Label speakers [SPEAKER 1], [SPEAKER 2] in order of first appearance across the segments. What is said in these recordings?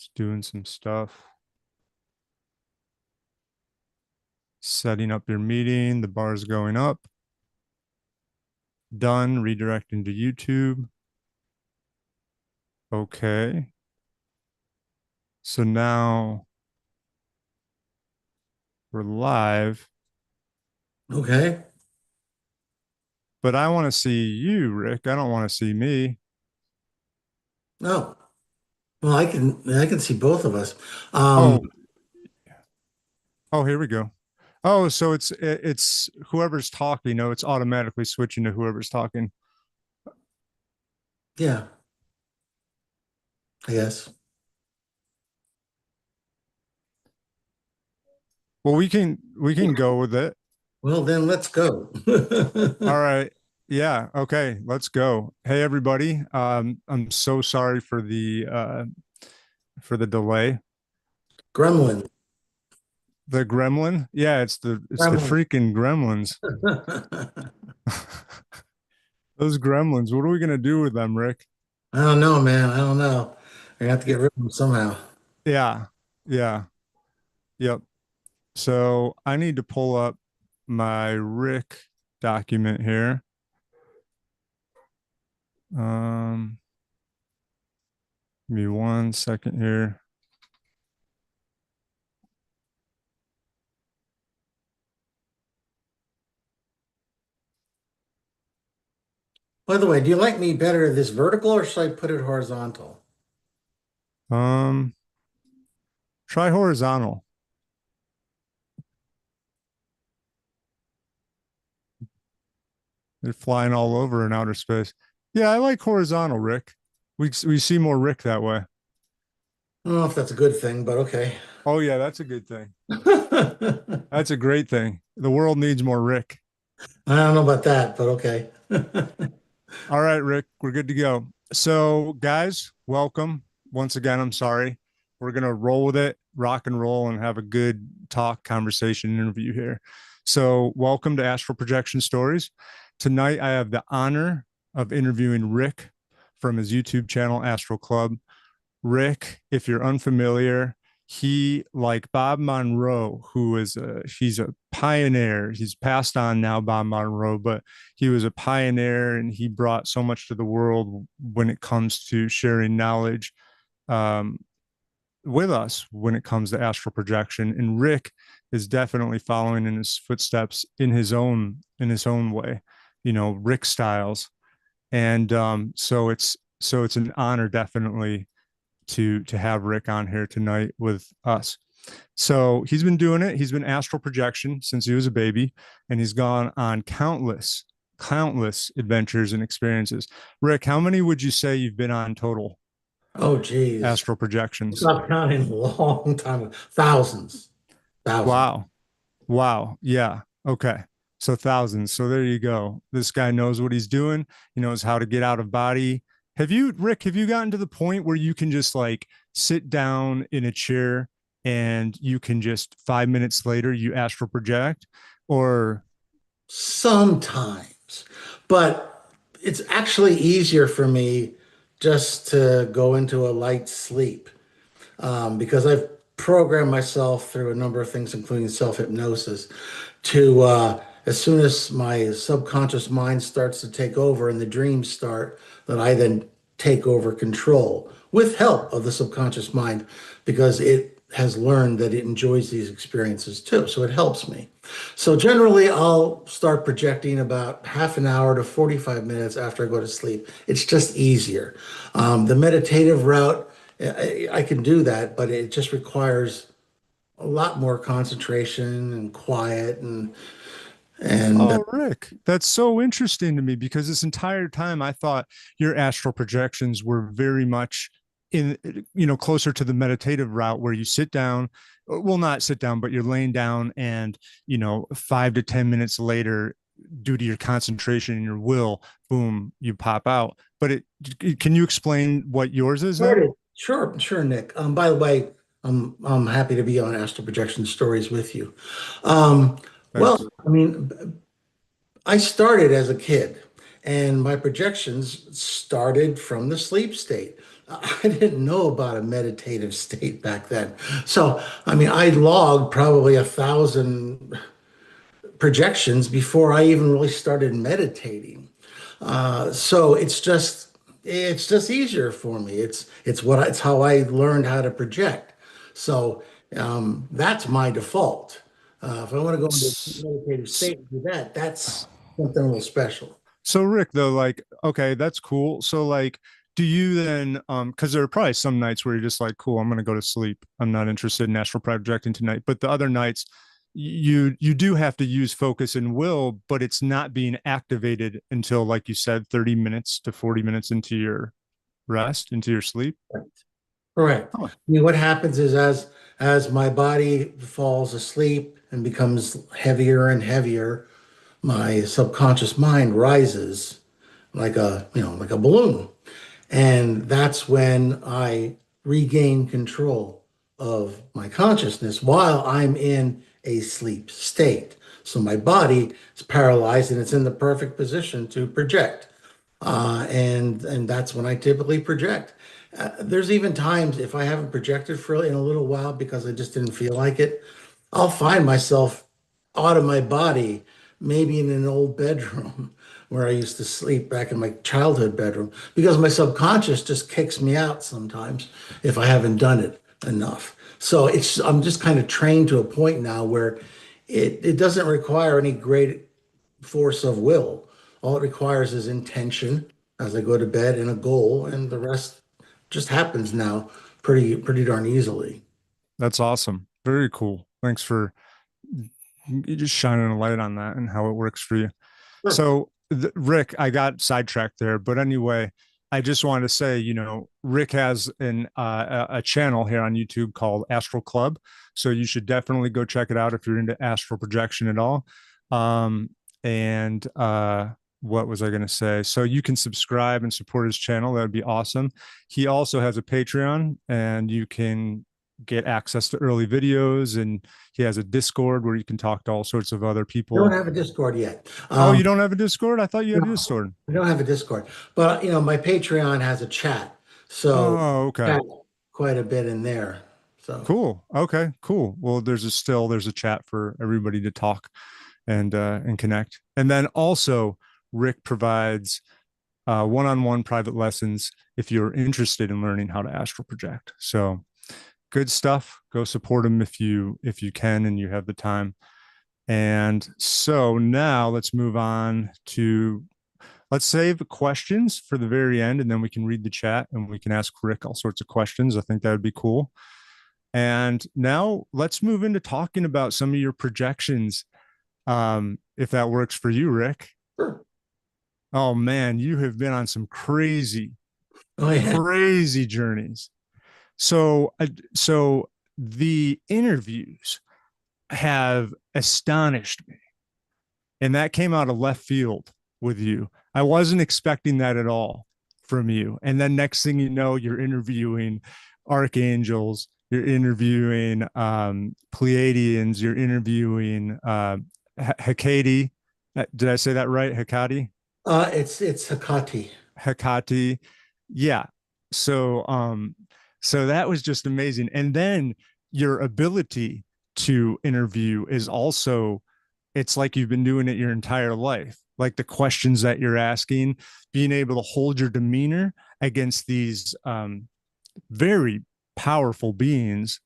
[SPEAKER 1] Just doing some stuff. Setting up your meeting. The bar's going up. Done. Redirecting to YouTube. Okay. So now we're live.
[SPEAKER 2] Okay.
[SPEAKER 1] But I want to see you, Rick. I don't want to see me.
[SPEAKER 2] Oh, well, I can see both of us. Um,
[SPEAKER 1] Oh, oh, here we go. Oh, so it's whoever's talking. No, it's automatically switching to whoever's talking.
[SPEAKER 2] yeah, I guess.
[SPEAKER 1] Well, we can go with it.
[SPEAKER 2] Well, then let's go.
[SPEAKER 1] All right. Yeah. Okay. Let's go. Hey, everybody. I'm so sorry for the delay.
[SPEAKER 2] Gremlin.
[SPEAKER 1] The gremlin. Yeah, it's the
[SPEAKER 2] Gremlin.
[SPEAKER 1] freaking gremlins. Those gremlins. What are we gonna do with them, Rick?
[SPEAKER 2] I don't know, man. I don't know. I have to get rid of them somehow.
[SPEAKER 1] Yeah. Yeah. Yep. So I need to pull up my Rick document here. Um, Give me 1 second here.
[SPEAKER 2] By the way, do you like me better this vertical or should I put it horizontal?
[SPEAKER 1] Um, Try horizontal. They're flying all over in outer space. Yeah, I like horizontal, Rick. We see more Rick that way.
[SPEAKER 2] I don't know if that's a good thing, but okay.
[SPEAKER 1] Oh yeah, that's a good thing.
[SPEAKER 2] I
[SPEAKER 1] That's a great thing. The world needs more Rick.
[SPEAKER 2] don't know about that, but okay.
[SPEAKER 1] All right, Rick, we're good to go. So, guys, welcome. Once again, I'm sorry. We're going to roll with it, rock and roll, and have a good talk, conversation, interview here. So, welcome to Astral Projection Stories. Tonight, I have the honor of interviewing Rick from his YouTube channel, Astral Club. Rick, if you're unfamiliar, he, like Bob Monroe, who is he's a pioneer. He's passed on now, Bob Monroe, but he was a pioneer and he brought so much to the world when it comes to sharing knowledge um, with us when it comes to astral projection. And Rick is definitely following in his footsteps in his own way, Rick Styles. And so it's an honor, definitely, to have Rick on here tonight with us. So he's been doing it. He's been astral projection since he was a baby, and he's gone on countless adventures and experiences. Rick, how many would you say you've been on total
[SPEAKER 2] Oh, geez.
[SPEAKER 1] astral projections?
[SPEAKER 2] Stop counting a long time ago. Thousands. Thousands.
[SPEAKER 1] Wow. Wow. Yeah. Okay. So thousands. So there you go. This guy knows what he's doing. He knows how to get out of body. Rick, have you gotten to the point where you can just like sit down in a chair and you can just 5 minutes later you astral project? Or,
[SPEAKER 2] Sometimes, but it's actually easier for me just to go into a light sleep because I've programmed myself through a number of things, including self-hypnosis, to as soon as my subconscious mind starts to take over and the dreams start, that I then take over control with help of the subconscious mind because it has learned that it enjoys these experiences too. So it helps me. So generally, I'll start projecting about half an hour to 45 minutes after I go to sleep. It's just easier. The meditative route, I can do that, but it just requires a lot more concentration and quiet and
[SPEAKER 1] oh, Rick, that's so interesting to me because this entire time I thought your astral projections were very much in, closer to the meditative route where you sit down, well, not sit down, but you're laying down and, 5 to 10 minutes later, due to your concentration and your will, boom, you pop out. But can you explain what yours is then?
[SPEAKER 2] Sure, sure, Nick. By the way, I'm happy to be on Astral Projection Stories with you. Um,
[SPEAKER 1] Thanks.
[SPEAKER 2] I mean, I started as a kid, and my projections started from the sleep state. I didn't know about a meditative state back then. So, I mean, I logged probably 1,000 projections before I even really started meditating. So it's just easier for me. It's how I learned how to project. So that's my default. If I want to go into a
[SPEAKER 1] S-
[SPEAKER 2] meditative
[SPEAKER 1] s-
[SPEAKER 2] state and do that, that's something a little special.
[SPEAKER 1] So Rick, though, like, okay, that's cool. So like, do you then, because there are probably some nights where you're just like, cool, I'm gonna go to sleep. I'm not interested in astral projecting tonight. But the other nights, you do have to use focus and will, but it's not being activated until, like you said, 30 minutes to 40 minutes into your rest, into your sleep.
[SPEAKER 2] Correct.
[SPEAKER 1] Oh,
[SPEAKER 2] I mean, what happens is as my body falls asleep and becomes heavier and heavier, my subconscious mind rises like a balloon. And that's when I regain control of my consciousness while I'm in a sleep state. So my body is paralyzed and it's in the perfect position to project. And that's when I typically project. There's even times if I haven't projected for in a little while because I just didn't feel like it, I'll find myself out of my body, maybe in an old bedroom where I used to sleep back in my childhood bedroom, because my subconscious just kicks me out sometimes if I haven't done it enough. So I'm just kind of trained to a point now where it doesn't require any great force of will. All it requires is intention as I go to bed and a goal, and the rest just happens now pretty darn easily.
[SPEAKER 1] that's awesome. Very cool. Thanks for just shining a light on that and how it works for you.
[SPEAKER 2] Sure.
[SPEAKER 1] So, Rick, I got sidetracked there, but anyway, I just wanted to say, Rick has a channel here on YouTube called Astral Club, so you should definitely go check it out if you're into astral projection at all. And what was I going to say? So you can subscribe and support his channel. That would be awesome. He also has a Patreon, and you can get access to early videos, and he has a Discord where you can talk to all sorts of other
[SPEAKER 2] I don't
[SPEAKER 1] people.
[SPEAKER 2] have a Discord yet.
[SPEAKER 1] Oh, you don't have a Discord? I thought you had a
[SPEAKER 2] No,
[SPEAKER 1] Discord.
[SPEAKER 2] I don't have a Discord, but my Patreon has a chat, so
[SPEAKER 1] Oh, okay.
[SPEAKER 2] chat quite a bit in there. So
[SPEAKER 1] Cool. Okay, cool. Well, there's a chat for everybody to talk and connect. And then also Rick provides one-on-one private lessons if you're interested in learning how to astral project. So good stuff. Go support him if you can and you have the time. And so now let's move on to let's save questions for the very end, and then we can read the chat and we can ask Rick all sorts of questions. I think that would be cool. And now let's move into talking about some of your projections, if that works for you, Rick.
[SPEAKER 2] sure.
[SPEAKER 1] Oh man, you have been on some crazy,
[SPEAKER 2] Oh yeah.
[SPEAKER 1] crazy journeys. So the interviews have astonished me, and that came out of left field with you. I wasn't expecting that at all from you. And then next thing you know, you're interviewing archangels, you're interviewing Pleiadians, you're interviewing Hecate. Did I say that right? Hecate?
[SPEAKER 2] It's Hakati.
[SPEAKER 1] Hecate. Yeah. So so that was just amazing. And then your ability to interview is also, it's like you've been doing it your entire life. Like the questions that you're asking, being able to hold your demeanor against these very powerful beings.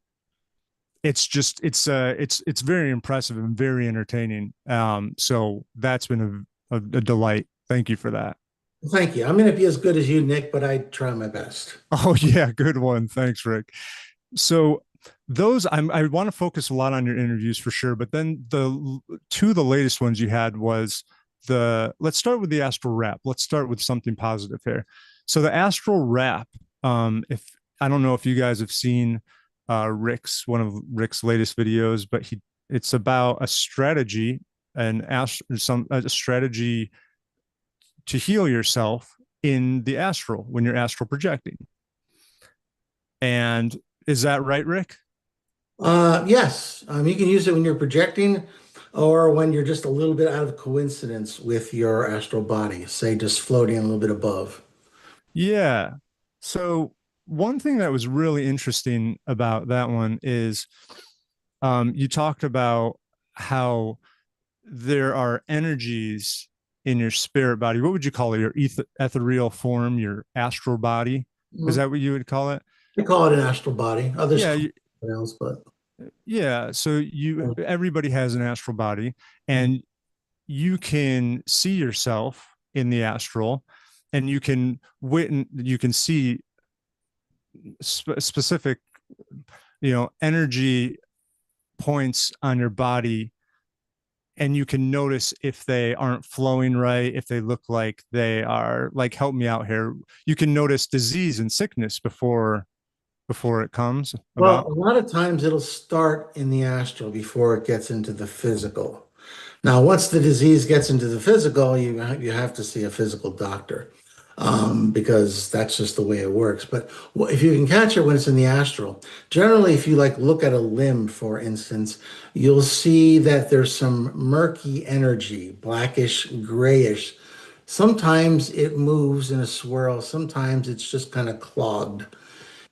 [SPEAKER 1] It's very impressive and very entertaining. So that's been a delight. Thank you for that.
[SPEAKER 2] Thank you. I'm going to be as good as you, Nick, but I try my best.
[SPEAKER 1] Oh yeah, good one. Thanks, Rick. So I want to focus a lot on your interviews for sure, but then the latest ones you had was the let's start with the astral rap. Let's start with something positive here. So the astral rap, if I don't know if you guys have seen one of Rick's latest videos, but it's about a strategy and a strategy to heal yourself in the astral when you're astral projecting. And is that right, Rick?
[SPEAKER 2] Yes, you can use it when you're projecting or when you're just a little bit out of coincidence with your astral body, say just floating a little bit above.
[SPEAKER 1] Yeah. So one thing that was really interesting about that one is you talked about how there are energies in your spirit body. What would you call it? Your ethereal form, your astral body. Is
[SPEAKER 2] Mhm.
[SPEAKER 1] that what you would call it?
[SPEAKER 2] I call it an astral body. Others
[SPEAKER 1] Yeah,
[SPEAKER 2] call
[SPEAKER 1] you,
[SPEAKER 2] it something else, but
[SPEAKER 1] yeah. So you everybody has an astral body,
[SPEAKER 2] Mhm.
[SPEAKER 1] and you can see yourself in the astral, and you can see specific, energy points on your body, and you can notice if they aren't flowing right, if they look like they are, like, help me out here. You can notice disease and sickness before it comes
[SPEAKER 2] Well,
[SPEAKER 1] about.
[SPEAKER 2] a lot of times it'll start in the astral before it gets into the physical. Now, once the disease gets into the physical, you have to see a physical doctor, because that's just the way it works. But if you can catch it when it's in the astral, generally, if you like look at a limb, for instance, you'll see that there's some murky energy, blackish, grayish. Sometimes it moves in a swirl. Sometimes it's just kind of clogged,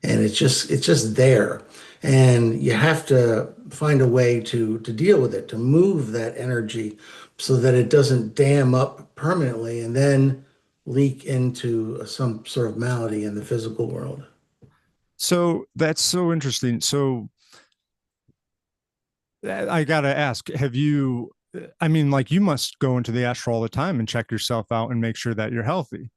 [SPEAKER 2] and it's just there, and you have to find a way to deal with it, to move that energy so that it doesn't dam up permanently and then leak into some sort of malady in the physical world.
[SPEAKER 1] So that's so interesting. So I gotta ask, have you? I mean, like, you must go into the astral all the time and check yourself out and make sure that you're healthy,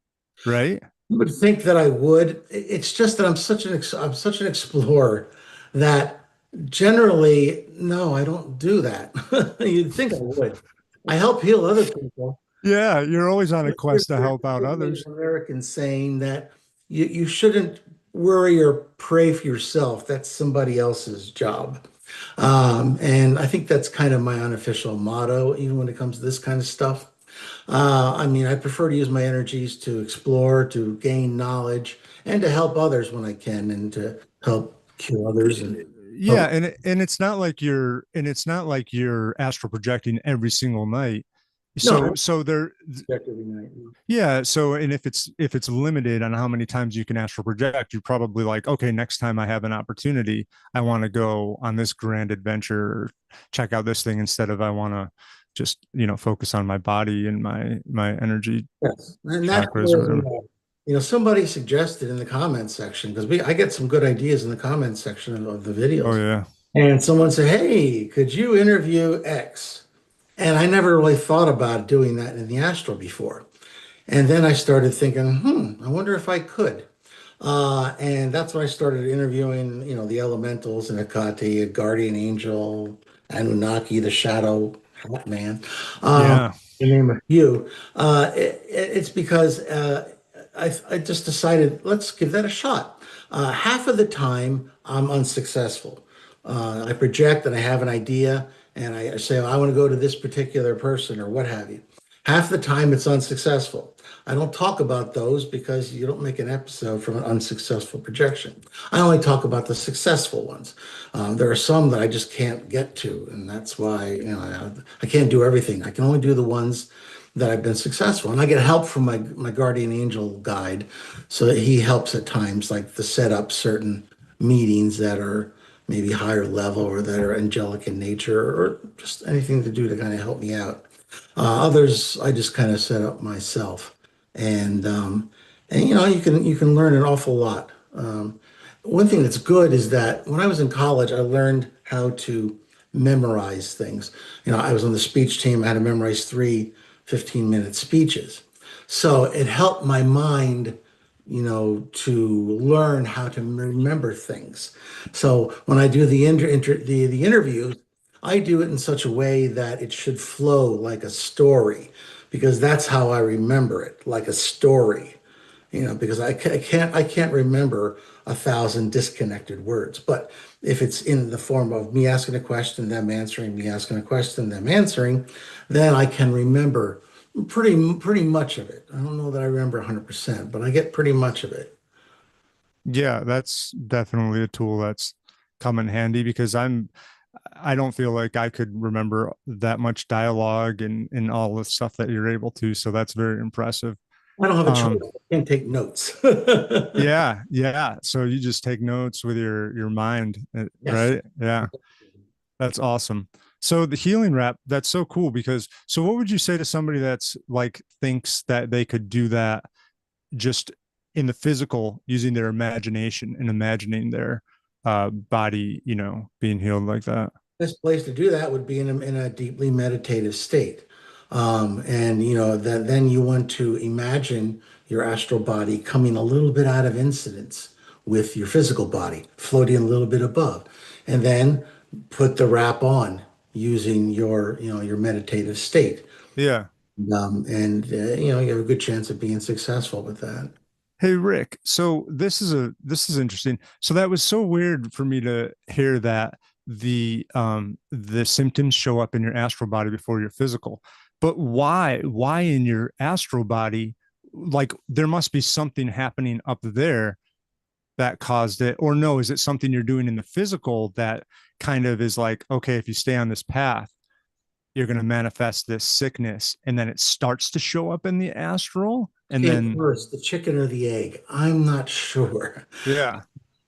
[SPEAKER 1] right?
[SPEAKER 2] You would think that I would. It's just that I'm such an explorer that generally, no, I don't do that. You'd think I would. I help heal other people.
[SPEAKER 1] Yeah, you're always on a
[SPEAKER 2] There's
[SPEAKER 1] quest to
[SPEAKER 2] there's
[SPEAKER 1] help out
[SPEAKER 2] certainly an
[SPEAKER 1] others.
[SPEAKER 2] American saying that you shouldn't worry or pray for yourself. That's somebody else's job. And I think that's kind of my unofficial motto, even when it comes to this kind of stuff. I mean, I prefer to use my energies to explore, to gain knowledge, and to help others when I can, and to help cure others and
[SPEAKER 1] Yeah,
[SPEAKER 2] help
[SPEAKER 1] and it's not like you're astral projecting every single night.
[SPEAKER 2] no, I
[SPEAKER 1] So there,
[SPEAKER 2] respect every night.
[SPEAKER 1] yeah. So, and if it's limited on how many times you can astral project, you're probably like, okay, next time I have an opportunity, I want to go on this grand adventure, or check out this thing, instead of I want to just focus on my body and my energy
[SPEAKER 2] Yes, and that's
[SPEAKER 1] chakras or
[SPEAKER 2] where
[SPEAKER 1] whatever.
[SPEAKER 2] somebody suggested in the comments section, because I get some good ideas in the comments section of the
[SPEAKER 1] Oh
[SPEAKER 2] videos,
[SPEAKER 1] yeah.
[SPEAKER 2] and someone said, "Hey, could you interview X?" And I never really thought about doing that in the astral before. And then I started thinking, I wonder if I could. And that's when I started interviewing, the elementals and Hecate, a guardian angel, Anunnaki, the shadow hat man, um,
[SPEAKER 1] Yeah.
[SPEAKER 2] to name a few. It's because I just decided, let's give that a shot. Half of the time, I'm unsuccessful. I project and I have an idea, and I say, I want to go to this particular person or what have you. Half the time, it's unsuccessful. I don't talk about those because you don't make an episode from an unsuccessful projection. I only talk about the successful ones. There are some that I just can't get to, and that's why I can't do everything. I can only do the ones that I've been successful, and I get help from my guardian angel guide, so that he helps at times, like to set up certain meetings that are maybe higher level or that are angelic in nature, or just anything to do to kind of help me out. Others I just kind of set up myself, and you can learn an awful lot. One thing that's good is that when I was in college, I learned how to memorize things. I was on the speech team. I had to memorize three 15-minute speeches, so it helped my mind, to learn how to remember things. So when I do the interviews, I do it in such a way that it should flow like a story, because that's how I remember it, like a story. Because I can't remember 1,000 disconnected words. But if it's in the form of me asking a question, them answering, me asking a question, them answering, then I can remember pretty much of it. I don't know that I remember 100%, but I get pretty much of it.
[SPEAKER 1] Yeah, that's definitely a tool that's come in handy, because I don't feel like I could remember that much dialogue and all the stuff that you're able to. So that's very impressive.
[SPEAKER 2] I don't have a choice.
[SPEAKER 1] Um,
[SPEAKER 2] I can't take notes.
[SPEAKER 1] yeah, yeah. So you just take notes with your mind,
[SPEAKER 2] Yes.
[SPEAKER 1] right? Yeah. That's awesome. So the healing rap, that's so cool because so what would you say to somebody that's like thinks that they could do that just in the physical using their imagination and imagining their body, being healed like that?
[SPEAKER 2] Best place to do that would be in a deeply meditative state. And that then you want to imagine your astral body coming a little bit out of incidence with your physical body, floating a little bit above. And then put the wrap on using your meditative state.
[SPEAKER 1] Yeah.
[SPEAKER 2] You have a good chance of being successful with that.
[SPEAKER 1] Hey Rick, so this is interesting. So that was so weird for me to hear that the symptoms show up in your astral body before your physical. But why in your astral body? Like there must be something happening up there that caused it. Or no, is it something you're doing in the physical that kind of is like, okay, if you stay on this path, you're going to manifest this sickness and then it starts to show up in the astral and
[SPEAKER 2] Came
[SPEAKER 1] then
[SPEAKER 2] first, the chicken or the egg? I'm not sure.
[SPEAKER 1] yeah.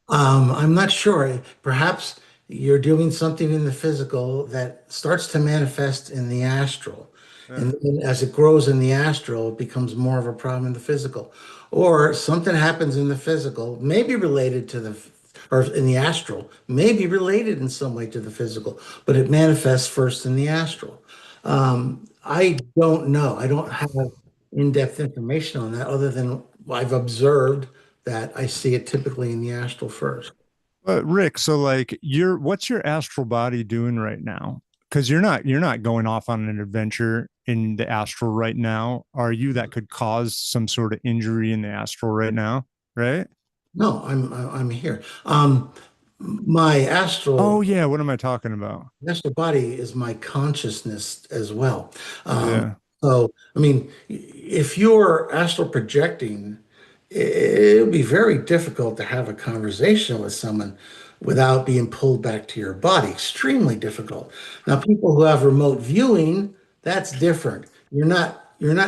[SPEAKER 2] I'm not sure. Perhaps you're doing something in the physical that starts to manifest in the astral.
[SPEAKER 1] Yeah.
[SPEAKER 2] And as it grows in the astral, it becomes more of a problem in the physical. Or something happens in the physical, maybe related to or in the astral, maybe related in some way to the physical, but it manifests first in the astral. I don't know. I don't have in-depth information on that other than I've observed that I see it typically in the astral first.
[SPEAKER 1] But Rick, so like what's your astral body doing right now? Because you're not going off on an adventure in the astral right now. Are you that could cause some sort of injury in the astral right now? Right?
[SPEAKER 2] No, I'm here. My
[SPEAKER 1] Oh yeah, what am I talral about?
[SPEAKER 2] astral body is my consciousness as well. Um,
[SPEAKER 1] Yeah.
[SPEAKER 2] so, I mean, if you're astral projecting, it would be very difficult to have a conversation with someone without being pulled back to your body. Extremely difficult. Now, people who have remote viewing, that's different. You're not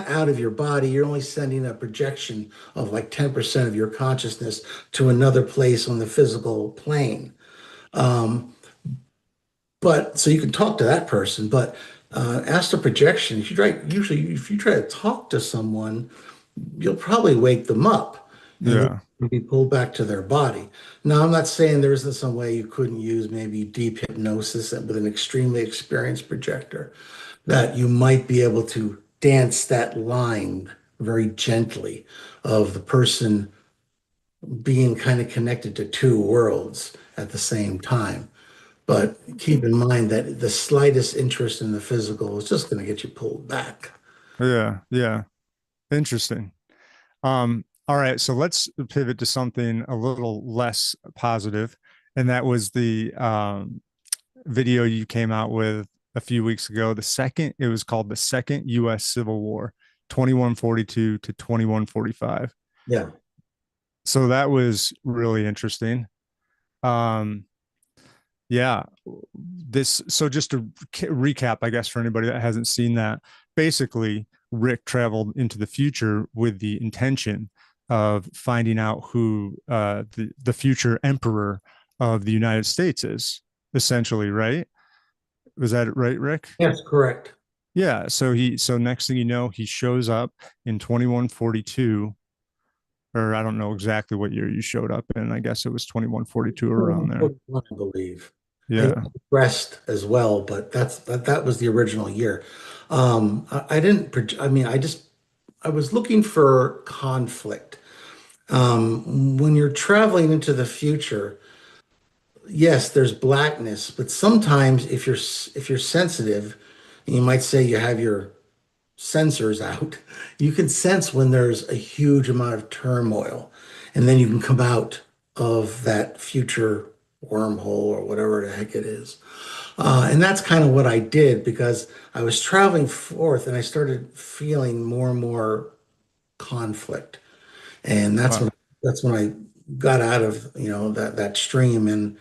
[SPEAKER 2] out of your body. You're only sending a projection of like 10% of your consciousness to another place on the physical plane. Um, but so you can talk to that person, but astral projection, if you try to talk to someone, you'll probably wake them up and
[SPEAKER 1] Yeah.
[SPEAKER 2] they'll be pulled back to their body. Now, I'm not saying there isn't some way you couldn't use maybe deep hypnosis with an extremely experienced projector, that you might be able to dance that line very gently of the person being kind of connected to two worlds at the same time. But keep in mind that the slightest interest in the physical is just going to get you pulled back.
[SPEAKER 1] Yeah. Yeah. Interesting. All right, so let's pivot to something a little less positive, and that was the video you came out with a few weeks ago. It was called the Second U.S. Civil War, 2142 to 2145.
[SPEAKER 2] Yeah.
[SPEAKER 1] So that was really interesting. Um, yeah, so just to recap, I guess, for anybody that hasn't seen that, basically, Rick traveled into the future with the intention of finding out who the future emperor of the United States is, essentially, right? Was that right, Rick?
[SPEAKER 2] Yes, correct.
[SPEAKER 1] Yeah. So next thing you know, he shows up in 2142, or I don't know exactly what year you showed up in. I guess it was 2142 around there.
[SPEAKER 2] 41, I believe. I
[SPEAKER 1] Yeah.
[SPEAKER 2] rest as well, but that was the original year. I didn't. I mean, I was looking for conflict. When you're traveling into the future, yes, there's blackness, but sometimes if you're sensitive, you might say you have your sensors out, you can sense when there's a huge amount of turmoil, and then you can come out of that future wormhole or whatever the heck it is. And that's kind of what I did because I was traveling forth and I started feeling more and more conflict. And
[SPEAKER 1] Wow.
[SPEAKER 2] that's when I got out of, that stream, and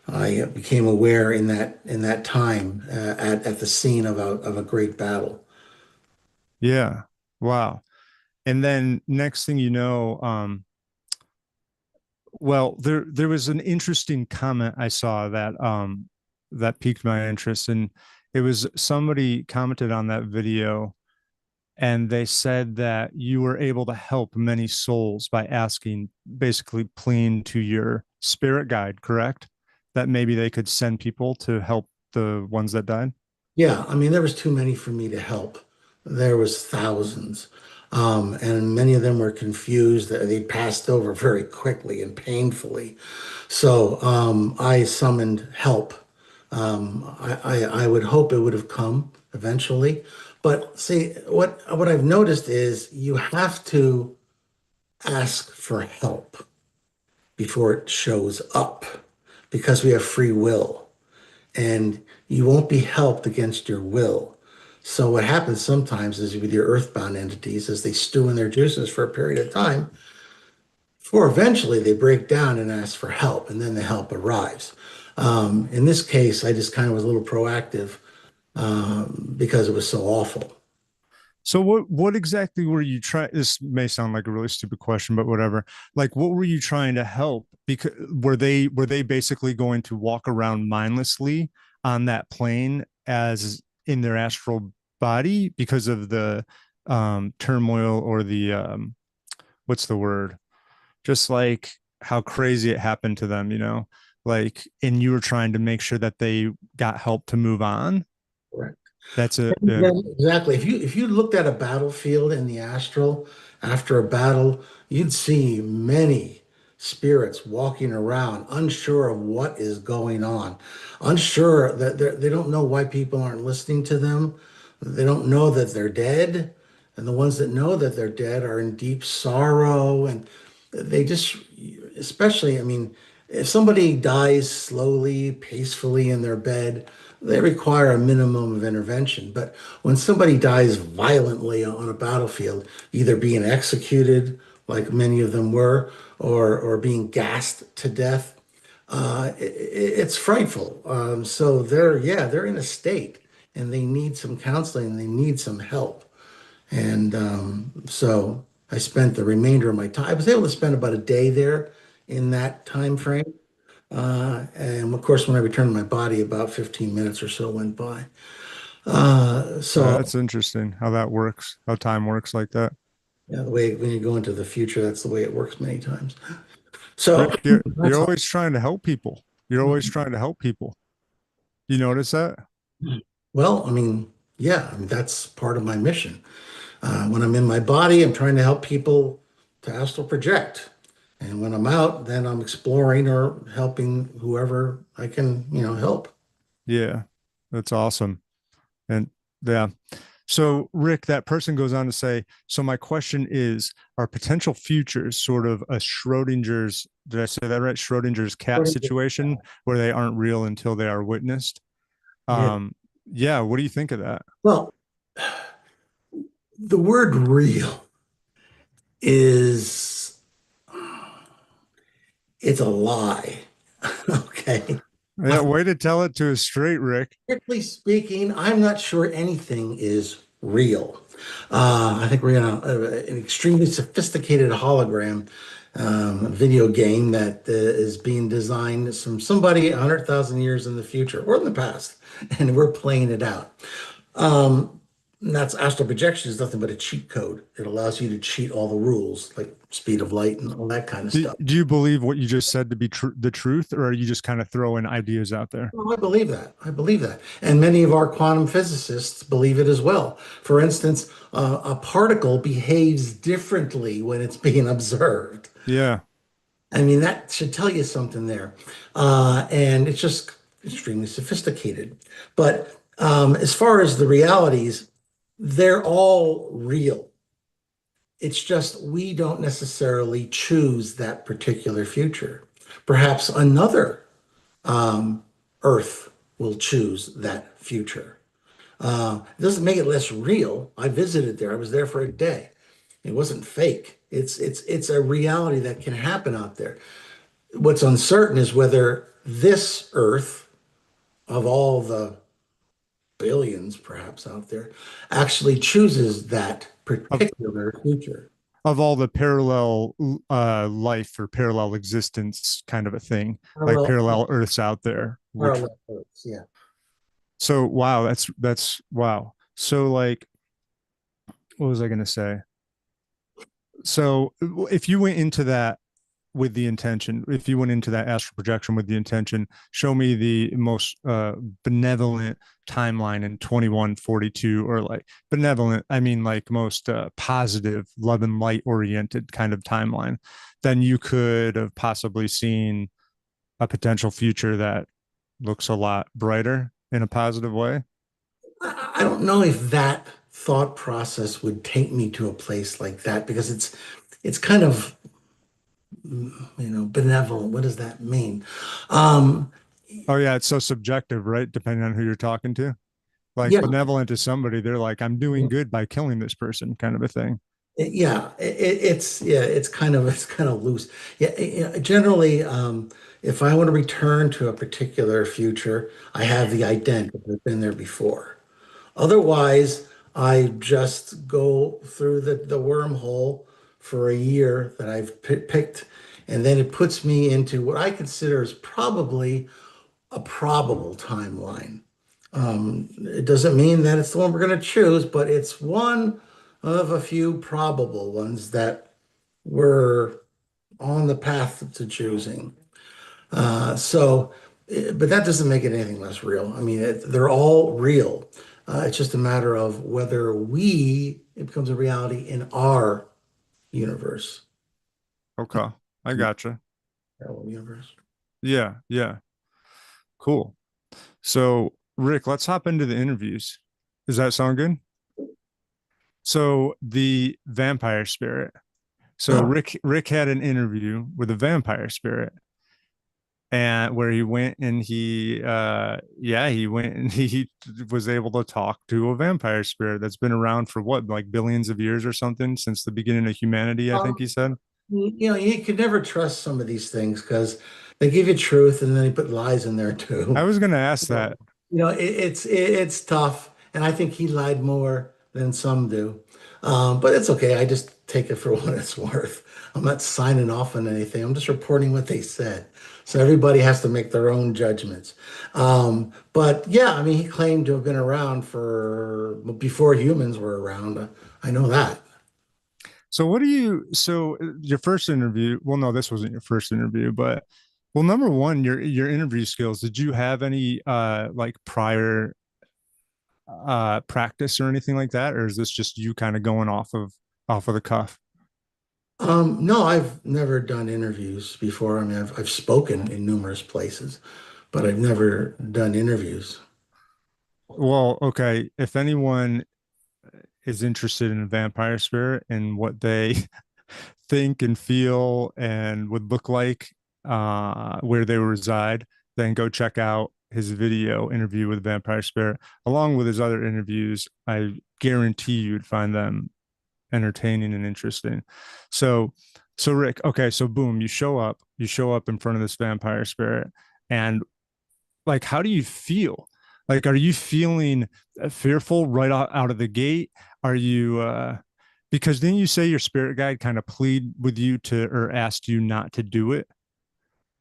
[SPEAKER 2] I became aware in that time at the scene of a great battle.
[SPEAKER 1] Yeah. Wow. And then next thing you know, well, there was an interesting comment I saw that piqued my interest, and it was somebody commented on that video, and they said that you were able to help many souls by asking, basically pleading to your spirit guide, correct? That maybe they could send people to help the ones that died.
[SPEAKER 2] Yeah, I mean, there was too many for me to help. There was thousands. And many of them were confused. They passed over very quickly and painfully. So I summoned help. I would hope it would have come eventually. But see, what I've noticed is you have to ask for help before it shows up because we have free will and you won't be helped against your will. So what happens sometimes is with your earthbound entities is they stew in their juices for a period of time before eventually they break down and ask for help and then the help arrives. In this case, I just kind of was a little proactive because it was so awful.
[SPEAKER 1] So what exactly were you trying? This may sound like a really stupid question, but whatever. Like, what were you trying to help? Because were they basically going to walk around mindlessly on that plane as in their astral body because of the turmoil or the what's the word? Just like how crazy it happened to them, like, and you were trying to make sure that they got help to move on. That's it. Yeah.
[SPEAKER 2] Yeah, exactly. If you looked at a battlefield in the astral after a battle, you'd see many spirits walking around, unsure of what is going on, unsure that they don't know why people aren't listening to them. They don't know that they're dead, and the ones that know that they're dead are in deep sorrow, and they just, especially, I mean, if somebody dies slowly, peacefully in their bed, they require a minimum of intervention. But when somebody dies violently on a battlefield, either being executed, like many of them were, or being gassed to death, it's frightful. So they're in a state and they need some counseling, they need some help. And so I spent the remainder of my time. I was able to spend about a day there in that time frame. And of course, when I returned to my body, about 15 minutes or so went by. So
[SPEAKER 1] That's interesting how that works, how time works like that.
[SPEAKER 2] yeah, the way when you go into the future, that's the way it works many times. So
[SPEAKER 1] Rick, you're
[SPEAKER 2] that's all.
[SPEAKER 1] always trying to help people. You're always trying to help people. You notice that?
[SPEAKER 2] Well, I mean, yeah, I mean, that's part of my mission. When I'm in my body, I'm trying to help people to astral project. And when I'm out, then I'm exploring or helping whoever I can, help.
[SPEAKER 1] Yeah, that's awesome. And yeah. So, Rick, that person goes on to say, so my question is, are potential futures sort of a Schrodinger's, did I say that right? Schrodinger's cat situation where they aren't real until they are witnessed?
[SPEAKER 2] Yeah.
[SPEAKER 1] Um, yeah, what do you think of that?
[SPEAKER 2] Well, the word real is it's a lie. Okay.
[SPEAKER 1] Yeah, way to tell it to us straight, Rick.
[SPEAKER 2] Strictly speaking, I'm not sure anything is real. I think we're in an extremely sophisticated hologram video game that is being designed from somebody 100,000 years in the future or in the past, and we're playing it out. And that's astral projection is nothing but a cheat code. It allows you to cheat all the rules, like speed of light and all that kind of
[SPEAKER 1] Do,
[SPEAKER 2] stuff.
[SPEAKER 1] do you believe what you just said to be the truth, or are you just kind of throwing ideas out there?
[SPEAKER 2] Well, I believe that. I believe that. And many of our quantum physicists believe it as well. For instance, a particle behaves differently when it's being observed.
[SPEAKER 1] Yeah.
[SPEAKER 2] I mean, that should tell you something there. And it's just extremely sophisticated. But as far as the realities, they're all real. It's just we don't necessarily choose that particular future. Perhaps another um, Earth will choose that future. It doesn't make it less real. I visited there. I was there for a day. It wasn't fake. It's a reality that can happen out there. What's uncertain is whether this Earth, of all the billions perhaps out there, actually chooses that
[SPEAKER 1] Of
[SPEAKER 2] particular future.
[SPEAKER 1] of all the parallel life or parallel existence kind of a thing, like
[SPEAKER 2] Parallel,
[SPEAKER 1] parallel Earths out there, which
[SPEAKER 2] parallel Earths, yeah.
[SPEAKER 1] so wow, that's wow. So like what was I going to say? So if you went into that with the intention, if you went into that astral projection with the intention, show me the most benevolent timeline in 2142, or like benevolent, I mean like most positive, love and light oriented kind of timeline, then you could have possibly seen a potential future that looks a lot brighter in a positive way.
[SPEAKER 2] I don't know if that thought process would take me to a place like that because it's kind of, benevolent. What does that mean? Um,
[SPEAKER 1] Oh yeah, it's so subjective, right? Depending on who you're talking to. Like
[SPEAKER 2] yeah,
[SPEAKER 1] benevolent to somebody, they're like, I'm doing good by killing this person, kind of a thing.
[SPEAKER 2] it's kind of loose. Generally, if I want to return to a particular future, I have the ident that I've been there before. Otherwise, I just go through the wormhole for a year that I've picked, and then it puts me into what I consider is probably a probable timeline. It doesn't mean that it's the one we're going to choose, but it's one of a few probable ones that we're on the path to choosing. But that doesn't make it anything less real. I mean, they're all real. It's just a matter of whether it becomes a reality in our universe,
[SPEAKER 1] Okay. I gotcha.
[SPEAKER 2] parallel universe.
[SPEAKER 1] Yeah. Yeah. Cool. So, Rick, let's hop into the interviews. Does that sound good? So, the vampire spirit. So,
[SPEAKER 2] Oh,
[SPEAKER 1] Rick had an interview with a vampire spirit, and where he went and he went and he was able to talk to a vampire spirit that's been around for what, like billions of years or something, since the beginning of humanity, I think
[SPEAKER 2] um,
[SPEAKER 1] he said.
[SPEAKER 2] you could never trust some of these things because they give you truth and then they put lies in there
[SPEAKER 1] I
[SPEAKER 2] too.
[SPEAKER 1] was going to ask that.
[SPEAKER 2] It's tough, and I think he lied more than some do. But it's okay. I just take it for what it's worth. I'm not signing off on anything. I'm just reporting what they said. So everybody has to make their own judgments. But yeah, I mean, he claimed to have been around for before humans were around. I know that.
[SPEAKER 1] So what do you so your first interview, well no, this wasn't your first interview, but well, number one, your interview skills, did you have any like prior practice or anything like that, or is this just you kind of going off of the cuff?
[SPEAKER 2] No, I've never done interviews before. I mean, I've spoken in numerous places, but I've never done interviews.
[SPEAKER 1] Well, okay, if anyone is interested in a vampire spirit and what they think and feel and would look like where they reside, then go check out his video interview with Vampire Spirit, along with his other interviews. I guarantee you'd find them entertaining and interesting. So, so Rick, okay, so boom, you show up in front of this vampire spirit, and like, how do you feel? Like, are you feeling fearful right out of the gate? Are you, because then you say your spirit guide kind of plead with you to, or asked you not to do it.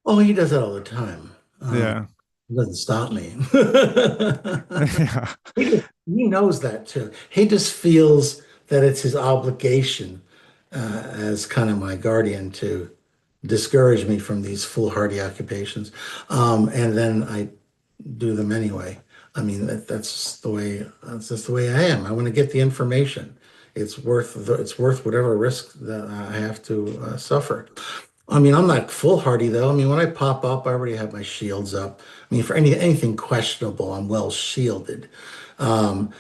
[SPEAKER 2] Oh, he does that all the time.
[SPEAKER 1] Yeah.
[SPEAKER 2] It doesn't stop me.
[SPEAKER 1] Yeah.
[SPEAKER 2] He knows that too. He just feels that it's his obligation as kind of my guardian to discourage me from these foolhardy occupations. And then I do them anyway. I mean, that's just the way I am. I want to get the information. It's worth whatever risk that I have to suffer. I mean, I'm not foolhardy though. I mean, when I pop up, I already have my shields up. I mean, for anything questionable, I'm well shielded. Um,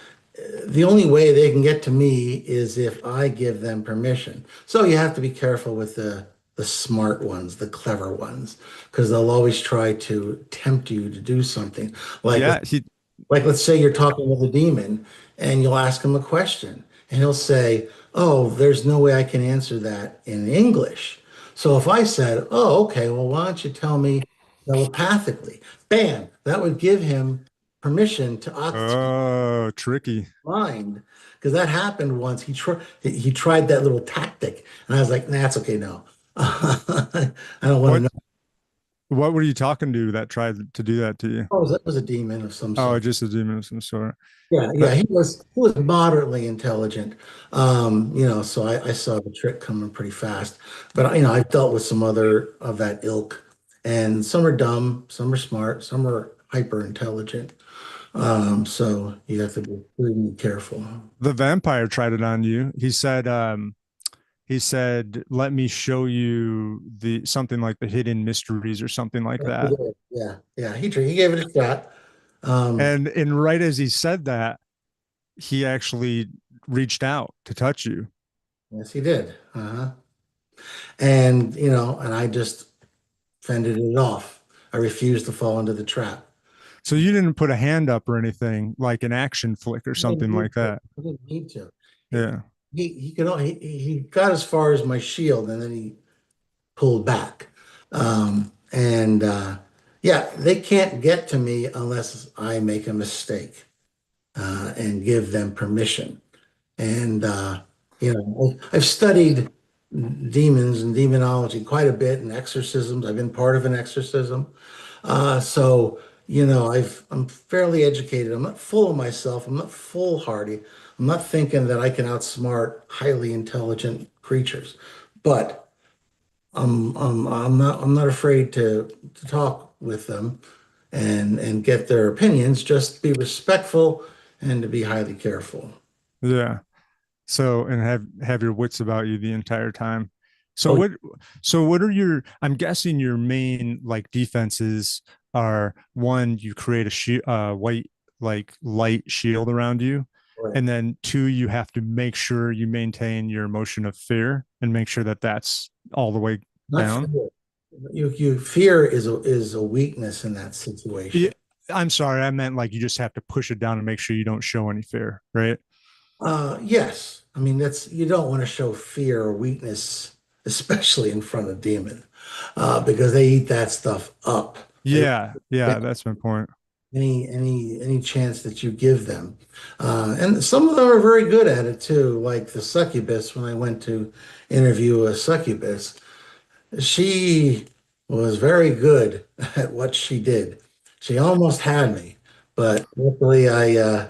[SPEAKER 2] the only way they can get to me is if I give them permission. So you have to be careful with the smart ones, the clever ones, because they'll always try to tempt you to do something. Like
[SPEAKER 1] Yeah. He,
[SPEAKER 2] like, let's say you're talking with a demon and you'll ask him a question and he'll say, "Oh, there's no way I can answer that in English." So if I said, "Oh, okay, well, why don't you tell me telepathically?" Bam, that would give him permission to occupy
[SPEAKER 1] Oh, tricky.
[SPEAKER 2] mind, because that happened once. He tried that little tactic, and I was like, "Nah, it's okay, no, I don't want to
[SPEAKER 1] What
[SPEAKER 2] know."
[SPEAKER 1] what were you talking to that tried to do that to you?
[SPEAKER 2] Oh, that was a demon of some
[SPEAKER 1] Oh,
[SPEAKER 2] sort.
[SPEAKER 1] just a demon of some sort.
[SPEAKER 2] Yeah, yeah,
[SPEAKER 1] That
[SPEAKER 2] he was moderately intelligent. So I saw the trick coming pretty fast. But I've dealt with some other of that ilk, and some are dumb, some are smart, some are hyper intelligent. So you have to be really careful.
[SPEAKER 1] the vampire tried it on you. He said, "Let me show you the something like the hidden mysteries or something like
[SPEAKER 2] He
[SPEAKER 1] that."
[SPEAKER 2] did. Yeah, yeah, he gave it a shot. Um,
[SPEAKER 1] And right as he said that, he actually reached out to touch you.
[SPEAKER 2] yes, he did. And I just fended it off. I refused to fall into the trap.
[SPEAKER 1] So you didn't put a hand up or anything like an action flick or
[SPEAKER 2] I didn't
[SPEAKER 1] something
[SPEAKER 2] need
[SPEAKER 1] like
[SPEAKER 2] to.
[SPEAKER 1] that.
[SPEAKER 2] I didn't need to. He
[SPEAKER 1] Yeah.
[SPEAKER 2] he could only he got as far as my shield and then he pulled back. And Yeah, they can't get to me unless I make a mistake and give them permission. And I've studied demons and demonology quite a bit and exorcisms. I've been part of an exorcism. I'm fairly educated. I'm not full of myself. I'm not foolhardy. I'm not thinking that I can outsmart highly intelligent creatures. But I'm not afraid to talk with them and get their opinions. Just be respectful and to be highly careful.
[SPEAKER 1] Yeah. So and have your wits about you the entire time. So
[SPEAKER 2] Oh,
[SPEAKER 1] what are your I'm guessing your main like defenses are one, you create a white like light shield around you.
[SPEAKER 2] right.
[SPEAKER 1] And then two, you have to make sure you maintain your emotion of fear and make sure that that's all the way
[SPEAKER 2] Not
[SPEAKER 1] down.
[SPEAKER 2] fear. You fear is a weakness in that
[SPEAKER 1] Yeah,
[SPEAKER 2] situation.
[SPEAKER 1] I'm sorry, I meant like you just have to push it down and make sure you don't show any fear, right?
[SPEAKER 2] Yes. I mean, that's you don't want to show fear or weakness, especially in front of demon, because they eat that stuff up. They
[SPEAKER 1] Yeah, yeah, that's my point.
[SPEAKER 2] any chance that you give them. And some of them are very good at it too, like the succubus. When I went to interview a succubus, she was very good at what she did. She almost had me, but luckily I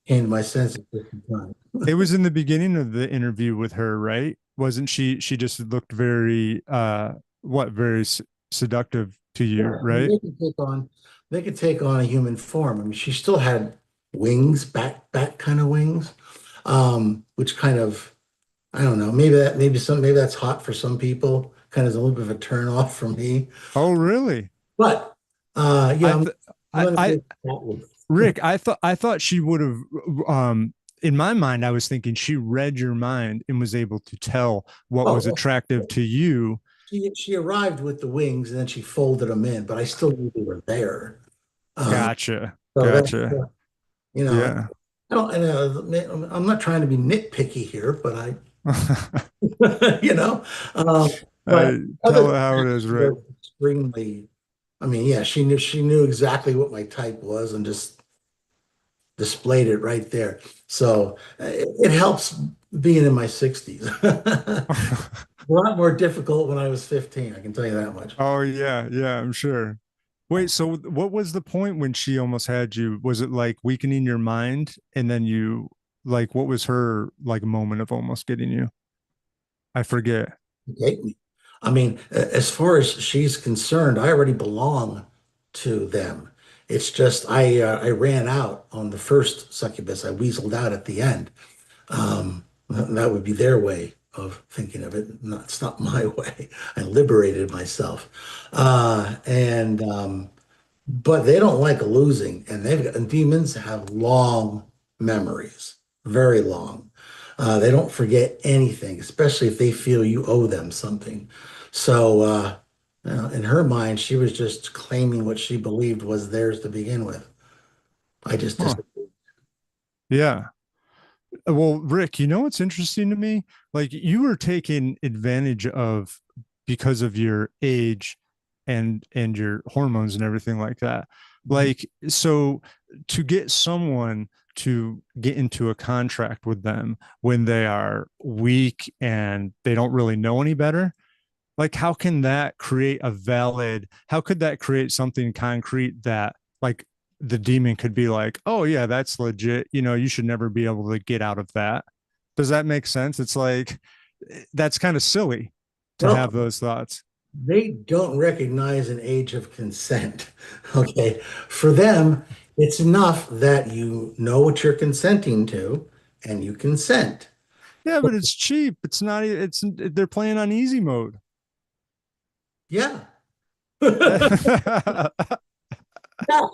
[SPEAKER 2] came to my senses just in time.
[SPEAKER 1] It was in the beginning of the interview with her, right? Wasn't she? She just looked very, very seductive to you,
[SPEAKER 2] Yeah, I mean,
[SPEAKER 1] right?
[SPEAKER 2] they could take on a human form. I mean, she still had wings, bat kind of wings, which kind of I don't know. Maybe that's hot for some people. Kind of is a little bit of a turn off for me.
[SPEAKER 1] Oh, really?
[SPEAKER 2] But
[SPEAKER 1] I,
[SPEAKER 2] I'm
[SPEAKER 1] th-
[SPEAKER 2] going to
[SPEAKER 1] I,
[SPEAKER 2] take that one.
[SPEAKER 1] Rick, I thought she would have. In my mind, I was thinking she read your mind and was able to tell what was
[SPEAKER 2] Oh,
[SPEAKER 1] attractive to you.
[SPEAKER 2] she arrived with the wings and then she folded them in, but I still knew they were there. Uh,
[SPEAKER 1] Gotcha,
[SPEAKER 2] so that
[SPEAKER 1] gotcha.
[SPEAKER 2] you know,
[SPEAKER 1] Yeah.
[SPEAKER 2] I don't. I'm not trying to be nitpicky here, but I you know. But other
[SPEAKER 1] Tell
[SPEAKER 2] than
[SPEAKER 1] it how
[SPEAKER 2] that,
[SPEAKER 1] it is,
[SPEAKER 2] she
[SPEAKER 1] Rick.
[SPEAKER 2] was extremely. I mean, yeah, she knew exactly what my type was and just displayed it right there. So it helps being in my 60s. A lot more difficult when I was 15, I can tell you that much.
[SPEAKER 1] Oh yeah, yeah, I'm sure. Wait, so what was the point when she almost had you? Was it like weakening your mind and then you like what was her like moment of almost getting you? I forget.
[SPEAKER 2] Take me. I mean, as far as she's concerned, I already belong to them. It's just I ran out on the first succubus. I weaseled out at the end. That would be their way of thinking of it. It's not my way. I liberated myself. And But they don't like losing, and and demons have long memories, very long. They don't forget anything, especially if they feel you owe them something. So, in her mind, she was just claiming what she believed was theirs to begin with. I just
[SPEAKER 1] Huh.
[SPEAKER 2] disagreed.
[SPEAKER 1] Yeah. Well, Rick, you know what's interesting to me? Like you were taking advantage of because of your age and your hormones and everything like that. Like, so to get someone to get into a contract with them when they are weak and they don't really know any better, like how could that create something concrete that like the demon could be like, oh yeah, that's legit, you should never be able to get out of that. Does that make sense? It's like that's kind of silly to have
[SPEAKER 2] Well,
[SPEAKER 1] those thoughts.
[SPEAKER 2] they don't recognize an age of consent. Okay. For them, it's enough that you know what you're consenting to and you consent.
[SPEAKER 1] Yeah, but it's cheap. It's not, it's, they're playing on easy mode.
[SPEAKER 2] Yeah. Yeah.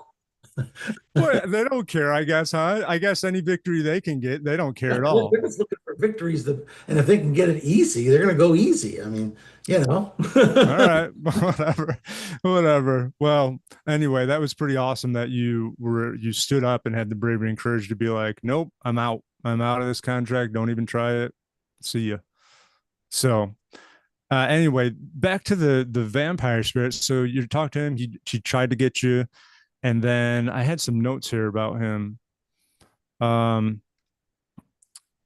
[SPEAKER 1] Well, they don't care, I guess, huh? I guess any victory they can get, they don't care
[SPEAKER 2] Yeah,
[SPEAKER 1] at all.
[SPEAKER 2] they're just looking for victories that, and if they can get it easy, they're going to go easy. I mean, you know.
[SPEAKER 1] All right, whatever, whatever. Well, anyway, that was pretty awesome that you stood up and had the bravery and courage to be like, nope, I'm out. I'm out of this contract. Don't even try it. See ya. So, anyway, back to the vampire spirit. So you talked to him. He tried to get you, and then I had some notes here about him. Um,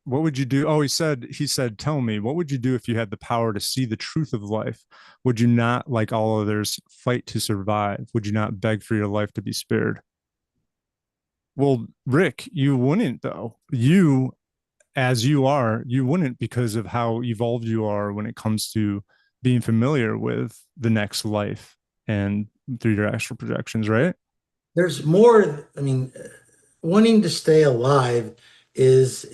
[SPEAKER 1] what would you do? Oh, he said, tell me, what would you do if you had the power to see the truth of life? Would you not, like all others, fight to survive? Would you not beg for your life to be spared? Well, Rick, you wouldn't though. You, as you are, you wouldn't because of how evolved you are when it comes to being familiar with the next life and through your astral projections, right?
[SPEAKER 2] There's more. I mean, wanting to stay alive is